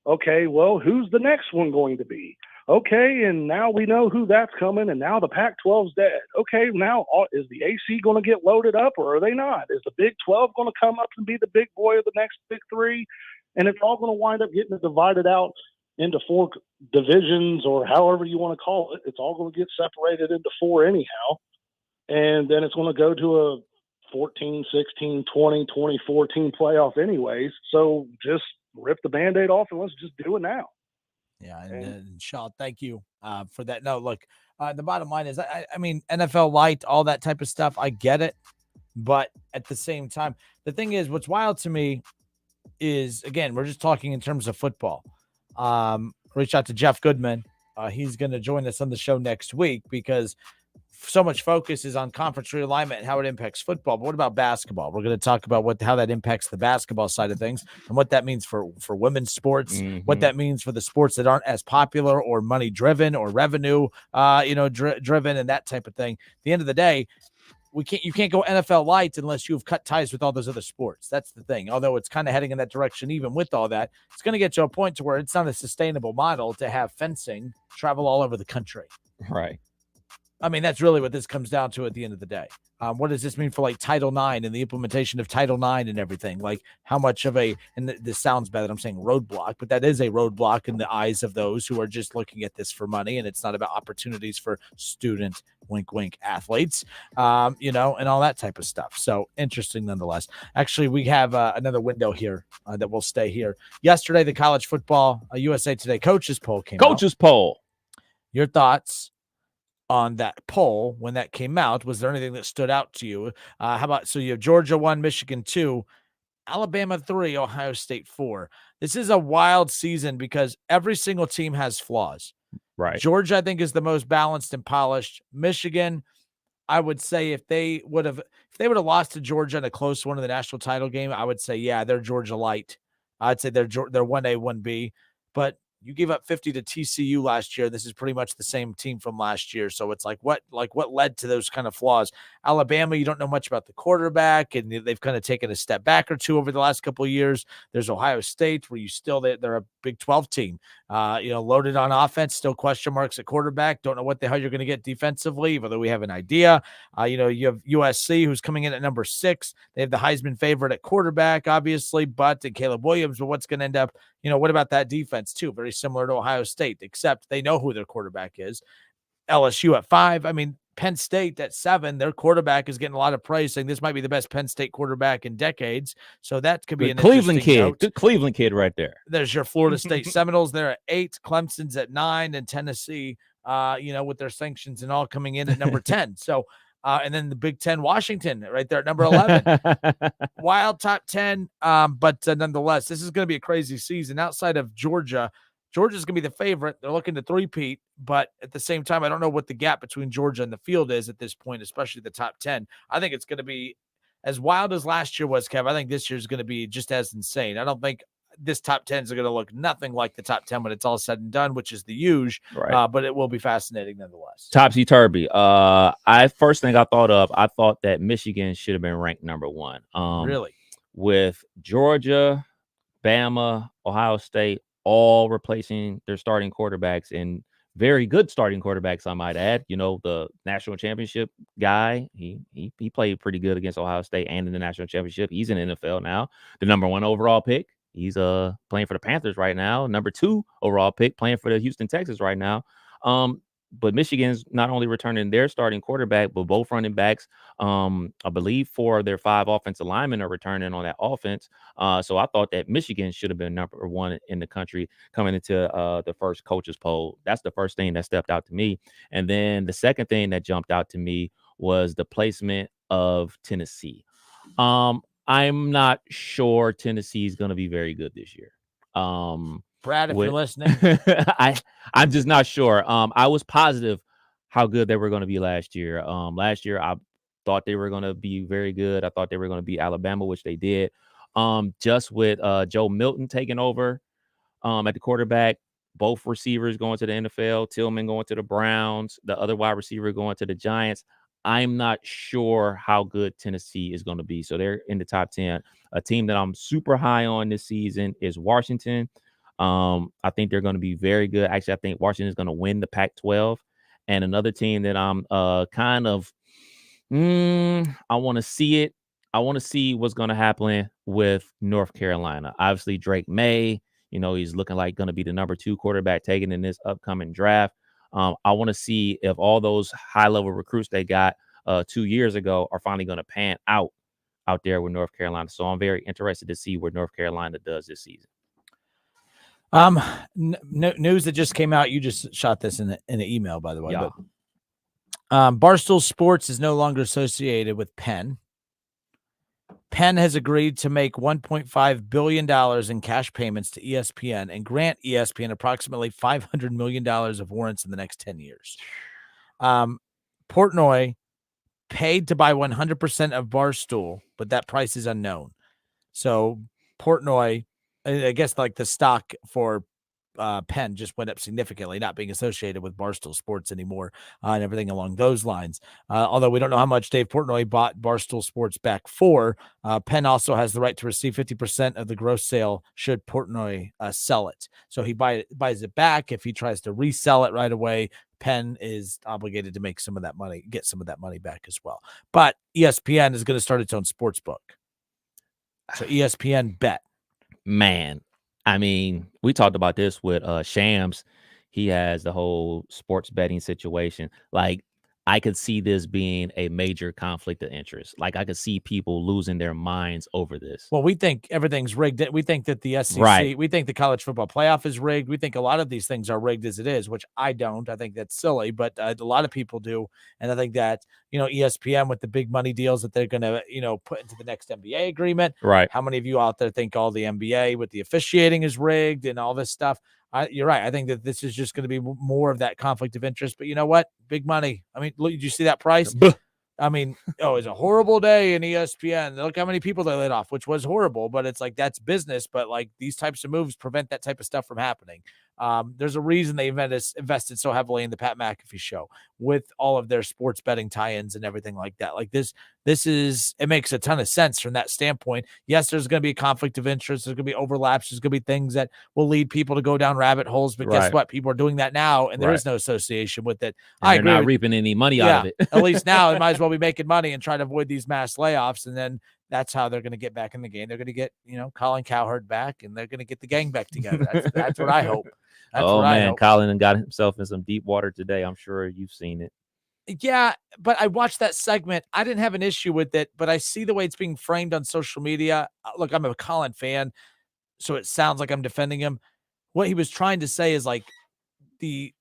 okay, well, who's the next one going to be? Okay, and now we know who that's coming, and now the Pac-12's dead. Okay, now is the AC going to get loaded up, or are they not? Is the Big 12 going to come up and be the big boy of the next Big Three? And it's all going to wind up getting divided out into 4 divisions, or however you want to call it. It's all going to get separated into 4 anyhow, and then it's going to go to a 14, 16, 20, 24 team playoff anyways. So just rip the Band-Aid off and let's just do it now. Yeah, and Shaw, thank you for that. No, look, the bottom line is, I mean, NFL light, all that type of stuff, I get it. But at the same time, the thing is, what's wild to me is, again, we're just talking in terms of football. Reach out to Jeff Goodman. He's going to join us on the show next week because so much focus is on conference realignment and how it impacts football. But what about basketball? We're going to talk about how that impacts the basketball side of things and what that means for women's sports, what that means for the sports that aren't as popular or money driven or revenue, driven and that type of thing. At the end of the day, you can't go NFL light unless you've cut ties with all those other sports. That's the thing. Although it's kind of heading in that direction, even with all that, it's going to get to a point to where it's not a sustainable model to have fencing travel all over the country. Right. I mean, that's really what this comes down to at the end of the day. What does this mean for like Title IX and the implementation of Title IX and everything? Like how much of and this sounds bad that I'm saying roadblock, but that is a roadblock in the eyes of those who are just looking at this for money. And it's not about opportunities for student, wink, wink, athletes, and all that type of stuff. So interesting nonetheless. Actually, we have another window here that will stay here. Yesterday, the college football USA Today coaches poll came out. Coaches poll. Your thoughts on that poll when that came out? Was there anything that stood out to you? How about, so you have Georgia 1, Michigan 2, Alabama 3, Ohio State 4. This is a wild season because every single team has flaws. Right. Georgia, I think, is the most balanced and polished. Michigan, I would say if they would have lost to Georgia in a close one in the national title game, I would say, yeah, they're Georgia light. I'd say they're 1A, 1B, but you gave up 50 to TCU last year. This is pretty much the same team from last year. So it's what led to those kind of flaws? Alabama, you don't know much about the quarterback, and they've kind of taken a step back or two over the last couple of years. There's Ohio State, where they're a Big 12 team, loaded on offense, still question marks at quarterback. Don't know what the hell you're going to get defensively, although we have an idea. You have USC, who's coming in at number 6. They have the Heisman favorite at quarterback, obviously, and Caleb Williams. But what's going to end up, what about that defense too? Very similar to Ohio State, except they know who their quarterback is. LSU at 5. I mean, Penn State at 7. Their quarterback is getting a lot of praise, saying this might be the best Penn State quarterback in decades. So that could be an Cleveland interesting kid. note. Good Cleveland kid right there. There's your Florida State Seminoles there at 8. Clemson's at 9, and Tennessee, with their sanctions and all, coming in at number 10. So, and then the Big 10, Washington, right there at number 11. Wild top 10, but nonetheless, this is going to be a crazy season. Outside of Georgia's going to be the favorite. They're looking to three-peat, but at the same time, I don't know what the gap between Georgia and the field is at this point, especially the top 10. I think it's going to be as wild as last year was, Kev. I think this year is going to be just as insane. I don't think this top 10s are going to look nothing like the top 10 when it's all said and done, which is the huge, right. But it will be fascinating nonetheless. Topsy-turvy. First thing I thought that Michigan should have been ranked number 1. Really? With Georgia, Bama, Ohio State, all replacing their starting quarterbacks, and very good starting quarterbacks, I might add. The national championship guy, he played pretty good against Ohio State and in the national championship. He's in the NFL now. The number 1 overall pick. He's playing for the Panthers right now. Number 2 overall pick, playing for the Houston Texans right now. But Michigan's not only returning their starting quarterback, but both running backs. I believe 4 of their 5 offensive linemen are returning on that offense. So I thought that Michigan should have been number 1 in the country coming into the first coaches poll. That's the first thing that stepped out to me. And then the second thing that jumped out to me was the placement of Tennessee. I'm not sure Tennessee is going to be very good this year. Brad, if you're listening, I'm just not sure. I was positive how good they were going to be last year. Last year, I thought they were going to be very good. I thought they were going to beat Alabama, which they did. Just with Joe Milton taking over at the quarterback, both receivers going to the NFL, Tillman going to the Browns, the other wide receiver going to the Giants. I'm not sure how good Tennessee is going to be. So they're in the top 10. A team that I'm super high on this season is Washington. I think they're going to be very good. Actually, I think Washington is going to win the Pac-12. And another team that I'm kind of I want to see it. I want to see what's going to happen with North Carolina. Obviously, Drake May, he's looking like going to be the number 2 quarterback taken in this upcoming draft. I want to see if all those high-level recruits they got 2 years ago are finally going to pan out there with North Carolina. So I'm very interested to see what North Carolina does this season. News that just came out. You just shot this in the email, by the way. Yeah. But, Barstool Sports is no longer associated with Penn. Penn has agreed to make $1.5 billion in cash payments to ESPN and grant ESPN approximately $500 million of warrants in the next 10 years. Portnoy paid to buy 100% of Barstool, but that price is unknown. So Portnoy, I guess like the stock for Penn just went up significantly, not being associated with Barstool Sports anymore and everything along those lines. Although we don't know how much Dave Portnoy bought Barstool Sports back for. Penn also has the right to receive 50% of the gross sale should Portnoy sell it. So he buys it back. If he tries to resell it right away, Penn is obligated to make some of that money, get some of that money back as well. But ESPN is going to start its own sports book. So ESPN Bet. Man, I mean, we talked about this with Shams. He has the whole sports betting situation. Like, I could see this being a major conflict of interest. Like, I could see people losing their minds over this. Well, we think everything's rigged. We think that the SEC, Right. We think the college football playoff is rigged. We think a lot of these things are rigged as it is, which I don't. I think that's silly, but a lot of people do. And I think that, ESPN with the big money deals that they're going to, put into the next NBA agreement. Right. How many of you out there think all the NBA with the officiating is rigged and all this stuff? You're right. I think that this is just going to be more of that conflict of interest. But you know what? Big money. I mean, look, did you see that price? I mean, it's a horrible day in ESPN. Look how many people they laid off, which was horrible. But it's like that's business. But like these types of moves prevent that type of stuff from happening. There's a reason they invested so heavily in the Pat McAfee show with all of their sports betting tie-ins and everything like that. Like it makes a ton of sense from that standpoint. Yes, there's going to be a conflict of interest. There's going to be overlaps. There's going to be things that will lead people to go down rabbit holes. But guess what? People are doing that now, and there is no association with it. And they're not reaping any money out of it. At least now, they might as well be making money and try to avoid these mass layoffs. And then that's how they're going to get back in the game. They're going to get, Colin Cowherd back, and they're going to get the gang back together. That's what I hope. Colin got himself in some deep water today. I'm sure you've seen it. Yeah, but I watched that segment. I didn't have an issue with it, but I see the way it's being framed on social media. Look, I'm a Colin fan, so it sounds like I'm defending him. What he was trying to say is like we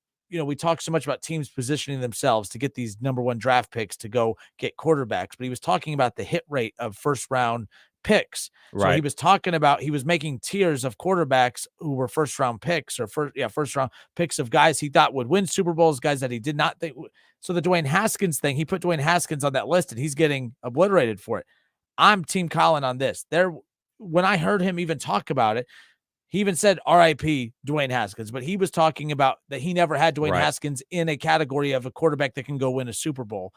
talk so much about teams positioning themselves to get these number 1 draft picks to go get quarterbacks, but he was talking about the hit rate of first round picks. So he was talking about, he was making tiers of quarterbacks who were first round picks or first round picks of guys he thought would win Super Bowls, guys that he did not think. So the Dwayne Haskins thing, he put Dwayne Haskins on that list and he's getting obliterated for it. I'm Team Colin on this. When I heard him even talk about it, he even said RIP Dwayne Haskins, but he was talking about that he never had Dwayne Haskins in a category of a quarterback that can go win a Super Bowl.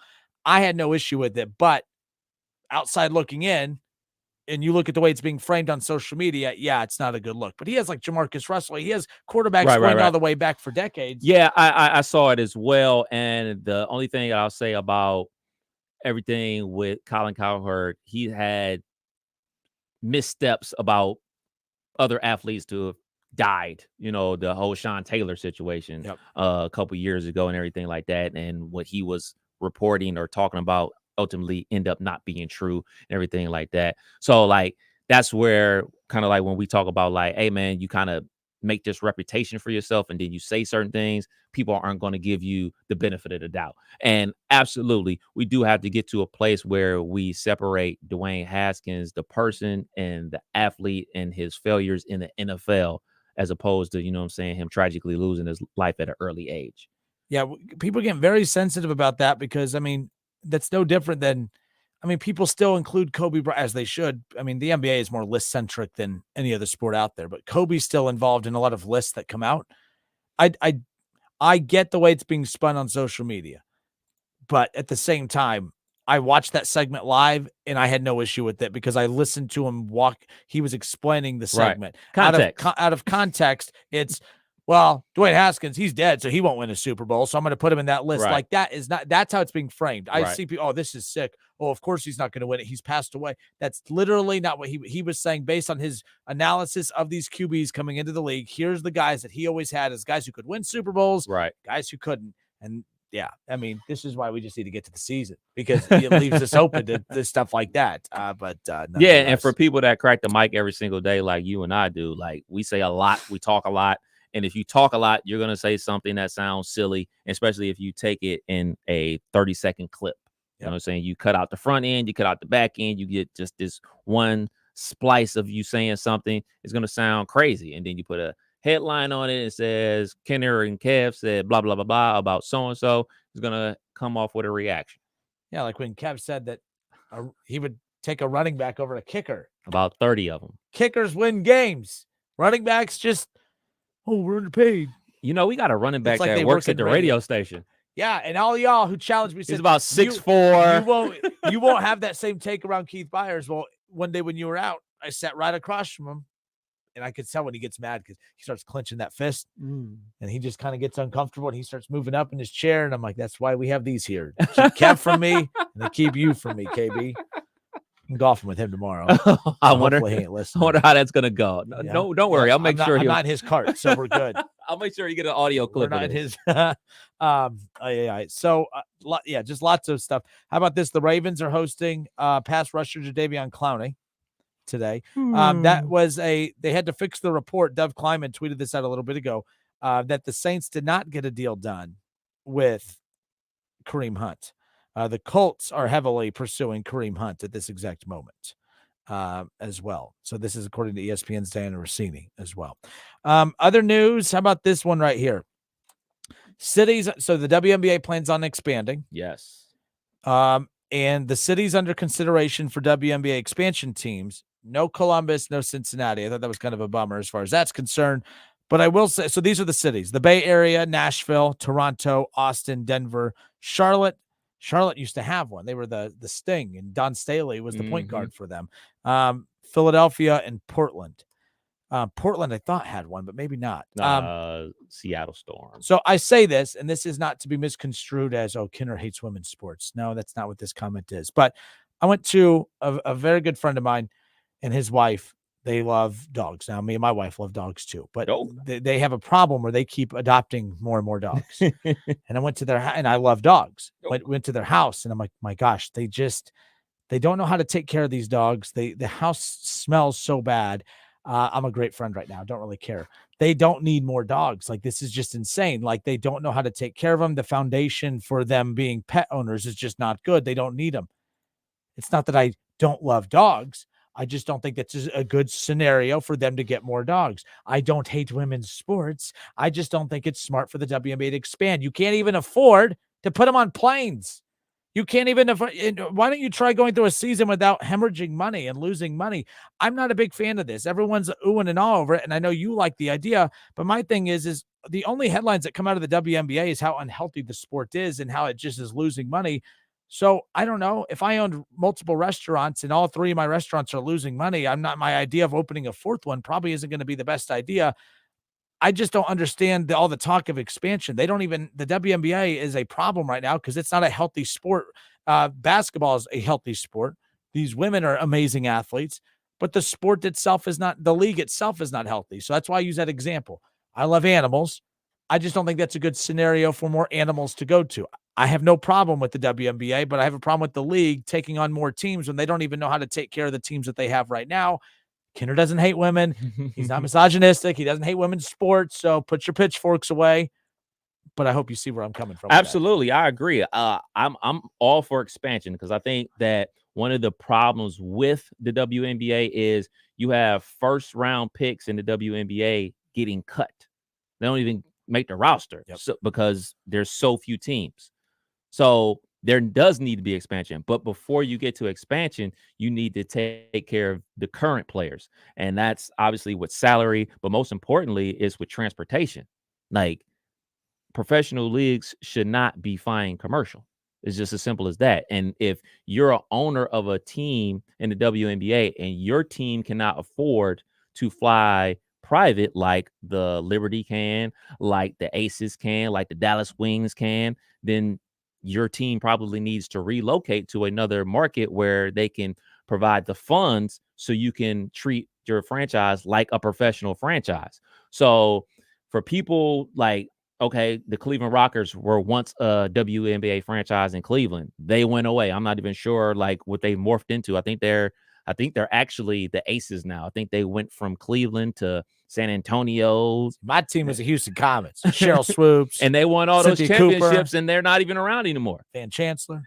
I had no issue with it, but outside looking in, and you look at the way it's being framed on social media, it's not a good look. But he has like Jamarcus Russell. He has quarterbacks going all the way back for decades. Yeah, I saw it as well. And the only thing I'll say about everything with Colin Cowherd, he had missteps about other athletes to have died, the whole Sean Taylor situation a couple years ago and everything like that. And what he was reporting or talking about ultimately end up not being true and everything like that. So like, that's where kind of like when we talk about like, hey man, you kind of make this reputation for yourself and then you say certain things, people aren't going to give you the benefit of the doubt. And absolutely, we do have to get to a place where we separate Dwayne Haskins, the person, and the athlete and his failures in the NFL, as opposed to, him tragically losing his life at an early age. Yeah, people get very sensitive about that because, I mean, that's no different than I mean, people still include Kobe as they should. I mean, the NBA is more list centric than any other sport out there, but Kobe's still involved in a lot of lists that come out. I get the way it's being spun on social media, but at the same time, I watched that segment live and I had no issue with it because I listened to him walk. He was explaining the segment. Context. Out of context. It's, well, Dwayne Haskins, he's dead, so he won't win a Super Bowl. So I'm going to put him in that list. Right. Like that is not, that's how it's being framed. I Right. see people, oh, this is sick. Oh, of course he's not going to win it. He's passed away. That's literally not what he was saying based on his analysis of these QBs coming into the league. Here's the guys that he always had as guys who could win Super Bowls, right? Guys who couldn't. And yeah, I mean, this is why we just need to get to the season because it leaves us open to stuff like that. Yeah, and for people that crack the mic every single day like you and I do, like we say a lot, we talk a lot. And if you talk a lot, you're going to say something that sounds silly, especially if you take it in a 30-second clip. You know what I'm saying? You cut out the front end, you cut out the back end, you get just this one splice of you saying something. It's going to sound crazy. And then you put a headline on it. It says, Kenner and Kev said blah, blah, blah, blah about so-and-so. It's going to come off with a reaction. Yeah, like when Kev said that he would take a running back over a kicker. About 30 of them. Kickers win games. Running backs just, oh, we're underpaid. You know, we got a running back that works at the radio station. Yeah, and all y'all who challenged me said he's about 6'4". You won't have that same take around Keith Byers. Well, one day when you were out, I sat right across from him, and I could tell when he gets mad because he starts clenching that fist, and he just kind of gets uncomfortable, and he starts moving up in his chair, and I'm like, that's why we have these here. Keep Kev from me, and they keep you from me, KB. I'm golfing with him tomorrow. I wonder how that's gonna go. No, don't worry. I'll make sure I'm not in his cart, so we're good. I'll make sure you get an audio clip. We're not in his. So just lots of stuff. How about this? The Ravens are hosting pass rusher Jadeveon Clowney today. They had to fix the report. Dov Kleiman tweeted this out a little bit ago that the Saints did not get a deal done with Kareem Hunt. The Colts are heavily pursuing Kareem Hunt at this exact moment as well. So this is according to ESPN's Diana Rossini as well. Other news, how about this one right here? Cities, so the WNBA plans on expanding. Yes. And the cities under consideration for WNBA expansion teams, no Columbus, no Cincinnati. I thought that was kind of a bummer as far as that's concerned. But I will say, so these are the cities: the Bay Area, Nashville, Toronto, Austin, Denver, Charlotte. Charlotte used to have one. They were the Sting, and Don Staley was the point guard for them. Philadelphia and Portland. Portland, I thought, had one, but maybe not. Seattle Storm. So I say this, and this is not to be misconstrued as, oh, Kinner hates women's sports. No, that's not what this comment is. But I went to a very good friend of mine and his wife. They love dogs. Now, me and my wife love dogs too, but they have a problem where they keep adopting more and more dogs. And I went to their and I love dogs. Went to their house, and I'm like, my gosh, they don't know how to take care of these dogs. The house smells so bad. I'm a great friend right now. Don't really care. They don't need more dogs. Like, this is just insane. Like, they don't know how to take care of them. The foundation for them being pet owners is just not good. They don't need them. It's not that I don't love dogs. I just don't think that's a good scenario for them to get more dogs. I don't hate women's sports. I just don't think it's smart for the WNBA to expand. You can't even afford to put them on planes. You can't even afford. Why don't you try going through a season without hemorrhaging money and losing money? I'm not a big fan of this. Everyone's oohing and all over it, and I know you like the idea, but my thing is the only headlines that come out of the WNBA is how unhealthy the sport is and how it just is losing money. So I don't know if I owned multiple restaurants and all three of my restaurants are losing money. My idea of opening a fourth one probably isn't going to be the best idea. I just don't understand all the talk of expansion. The WNBA is a problem right now because it's not a healthy sport. Basketball is a healthy sport. These women are amazing athletes, but the sport itself the league itself is not healthy. So that's why I use that example. I love animals. I just don't think that's a good scenario for more animals to go to. I have no problem with the WNBA, but I have a problem with the league taking on more teams when they don't even know how to take care of the teams that they have right now. Kinner doesn't hate women. He's not misogynistic. He doesn't hate women's sports. So put your pitchforks away. But I hope you see where I'm coming from. Absolutely. I agree. I'm all for expansion because I think that one of the problems with the WNBA is you have first round picks in the WNBA getting cut. They don't even make the roster because there's so few teams. So there does need to be expansion. But before you get to expansion, you need to take care of the current players. And that's obviously with salary, but most importantly is with transportation. Like, professional leagues should not be flying commercial. It's just as simple as that. And if you're an owner of a team in the WNBA and your team cannot afford to fly private like the Liberty can, like the Aces can, like the Dallas Wings can, then your team probably needs to relocate to another market where they can provide the funds so you can treat your franchise like a professional franchise. So for people like, okay, the Cleveland Rockers were once a WNBA franchise in Cleveland. They went away. I'm not even sure like what they morphed into. I think they're actually the Aces now. I think they went from Cleveland to San Antonio. My team was the Houston Comets. Cheryl Swoops. And they won all Cynthia those championships, Cooper, and they're not even around anymore. Van Chancellor.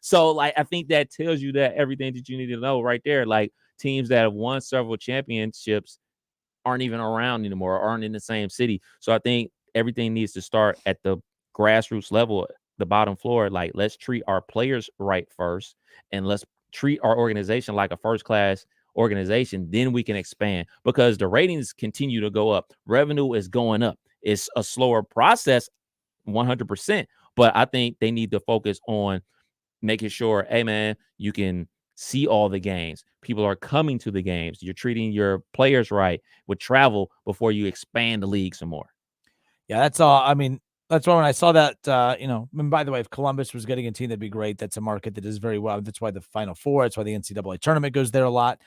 So, like, I think that tells you that everything that you need to know right there. Like, teams that have won several championships aren't even around anymore, aren't in the same city. So I think everything needs to start at the grassroots level, the bottom floor. Like, let's treat our players right first, and let's treat our organization like a first-class organization. Then we can expand, because the ratings continue to go up. Revenue is going up. It's a slower process, 100%. But I think they need to focus on making sure, hey, man, you can see all the games. People are coming to the games. You're treating your players right with travel before you expand the league some more. Yeah, that's all. I mean, that's why when I saw that, and by the way, if Columbus was getting a team, that'd be great. That's a market that does very well. That's why the Final Four, that's why the NCAA tournament goes there a lot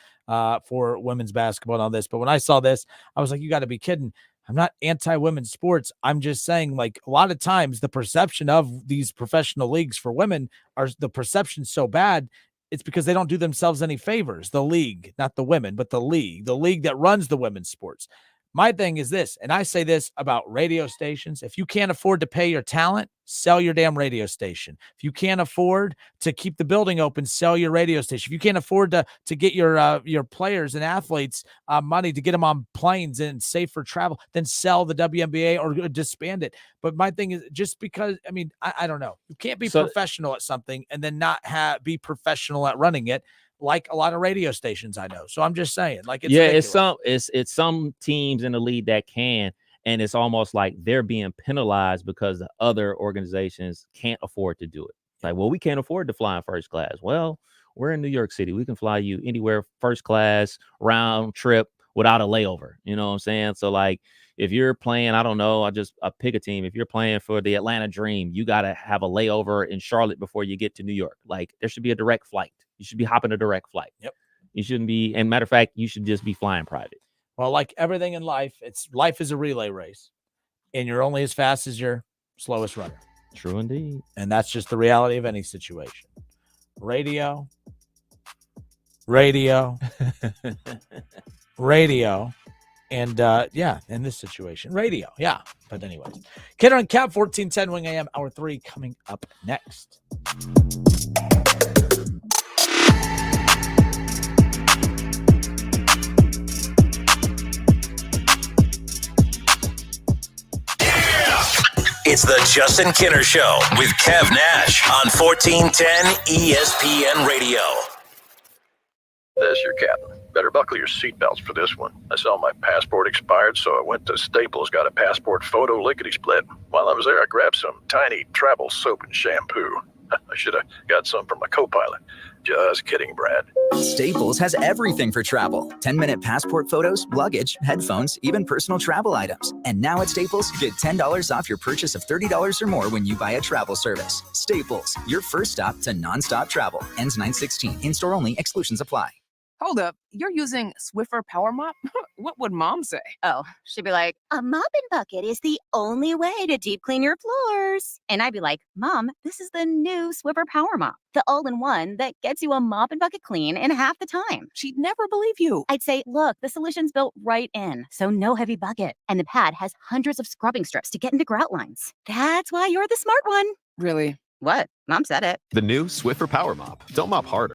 for women's basketball and all this. But when I saw this, I was like, you got to be kidding. I'm not anti-women's sports. I'm just saying, like, a lot of times the perception of these professional leagues for women the perception's so bad. It's because they don't do themselves any favors. The league, not the women, but the league that runs the women's sports. My thing is this, and I say this about radio stations. If you can't afford to pay your talent, sell your damn radio station. If you can't afford to keep the building open, sell your radio station. If you can't afford to get your players and athletes money to get them on planes and safe for travel, then sell the WNBA or disband it. But my thing is, just because, I mean, I don't know. You can't be professional at something and then not be professional at running it, like a lot of radio stations I know. So I'm just saying, like, it's ridiculous. It's some teams in the league that can, and it's almost like they're being penalized because the other organizations can't afford to do it. Like, well, we can't afford to fly in first class. Well, we're in New York City. We can fly you anywhere first class, round trip, without a layover. You know what I'm saying? So, like, if you're playing, I don't know, I pick a team. If you're playing for the Atlanta Dream, you got to have a layover in Charlotte before you get to New York. Like, there should be a direct flight. You should be hopping a direct flight. Yep. You shouldn't be. And matter of fact, you should just be flying private. Well, like everything in life, life is a relay race, and you're only as fast as your slowest runner. True indeed. And that's just the reality of any situation. Radio, and in this situation, radio. Yeah. But anyways, Kid on Cap 1410 Wing AM, hour 3 coming up next. It's the Justin Kinner Show with Kev Nash on 1410 ESPN Radio. This your captain. Better buckle your seatbelts for this one. I saw my passport expired, so I went to Staples, got a passport photo lickety-split. While I was there, I grabbed some tiny travel soap and shampoo. I should have got some from my co-pilot. Just kidding, Brad. Staples has everything for travel. 10-minute passport photos, luggage, headphones, even personal travel items. And now at Staples, get $10 off your purchase of $30 or more when you buy a travel service. Staples, your first stop to nonstop travel. Ends 9/16. In-store only. Exclusions apply. Hold up, you're using Swiffer Power Mop? What would Mom say? Oh, she'd be like, a mop and bucket is the only way to deep clean your floors. And I'd be like, Mom, this is the new Swiffer Power Mop, the all-in-one that gets you a mop and bucket clean in half the time. She'd never believe you. I'd say, look, the solution's built right in, so no heavy bucket. And the pad has hundreds of scrubbing strips to get into grout lines. That's why you're the smart one. Really? What? Mom said it. The new Swiffer Power Mop. Don't mop harder,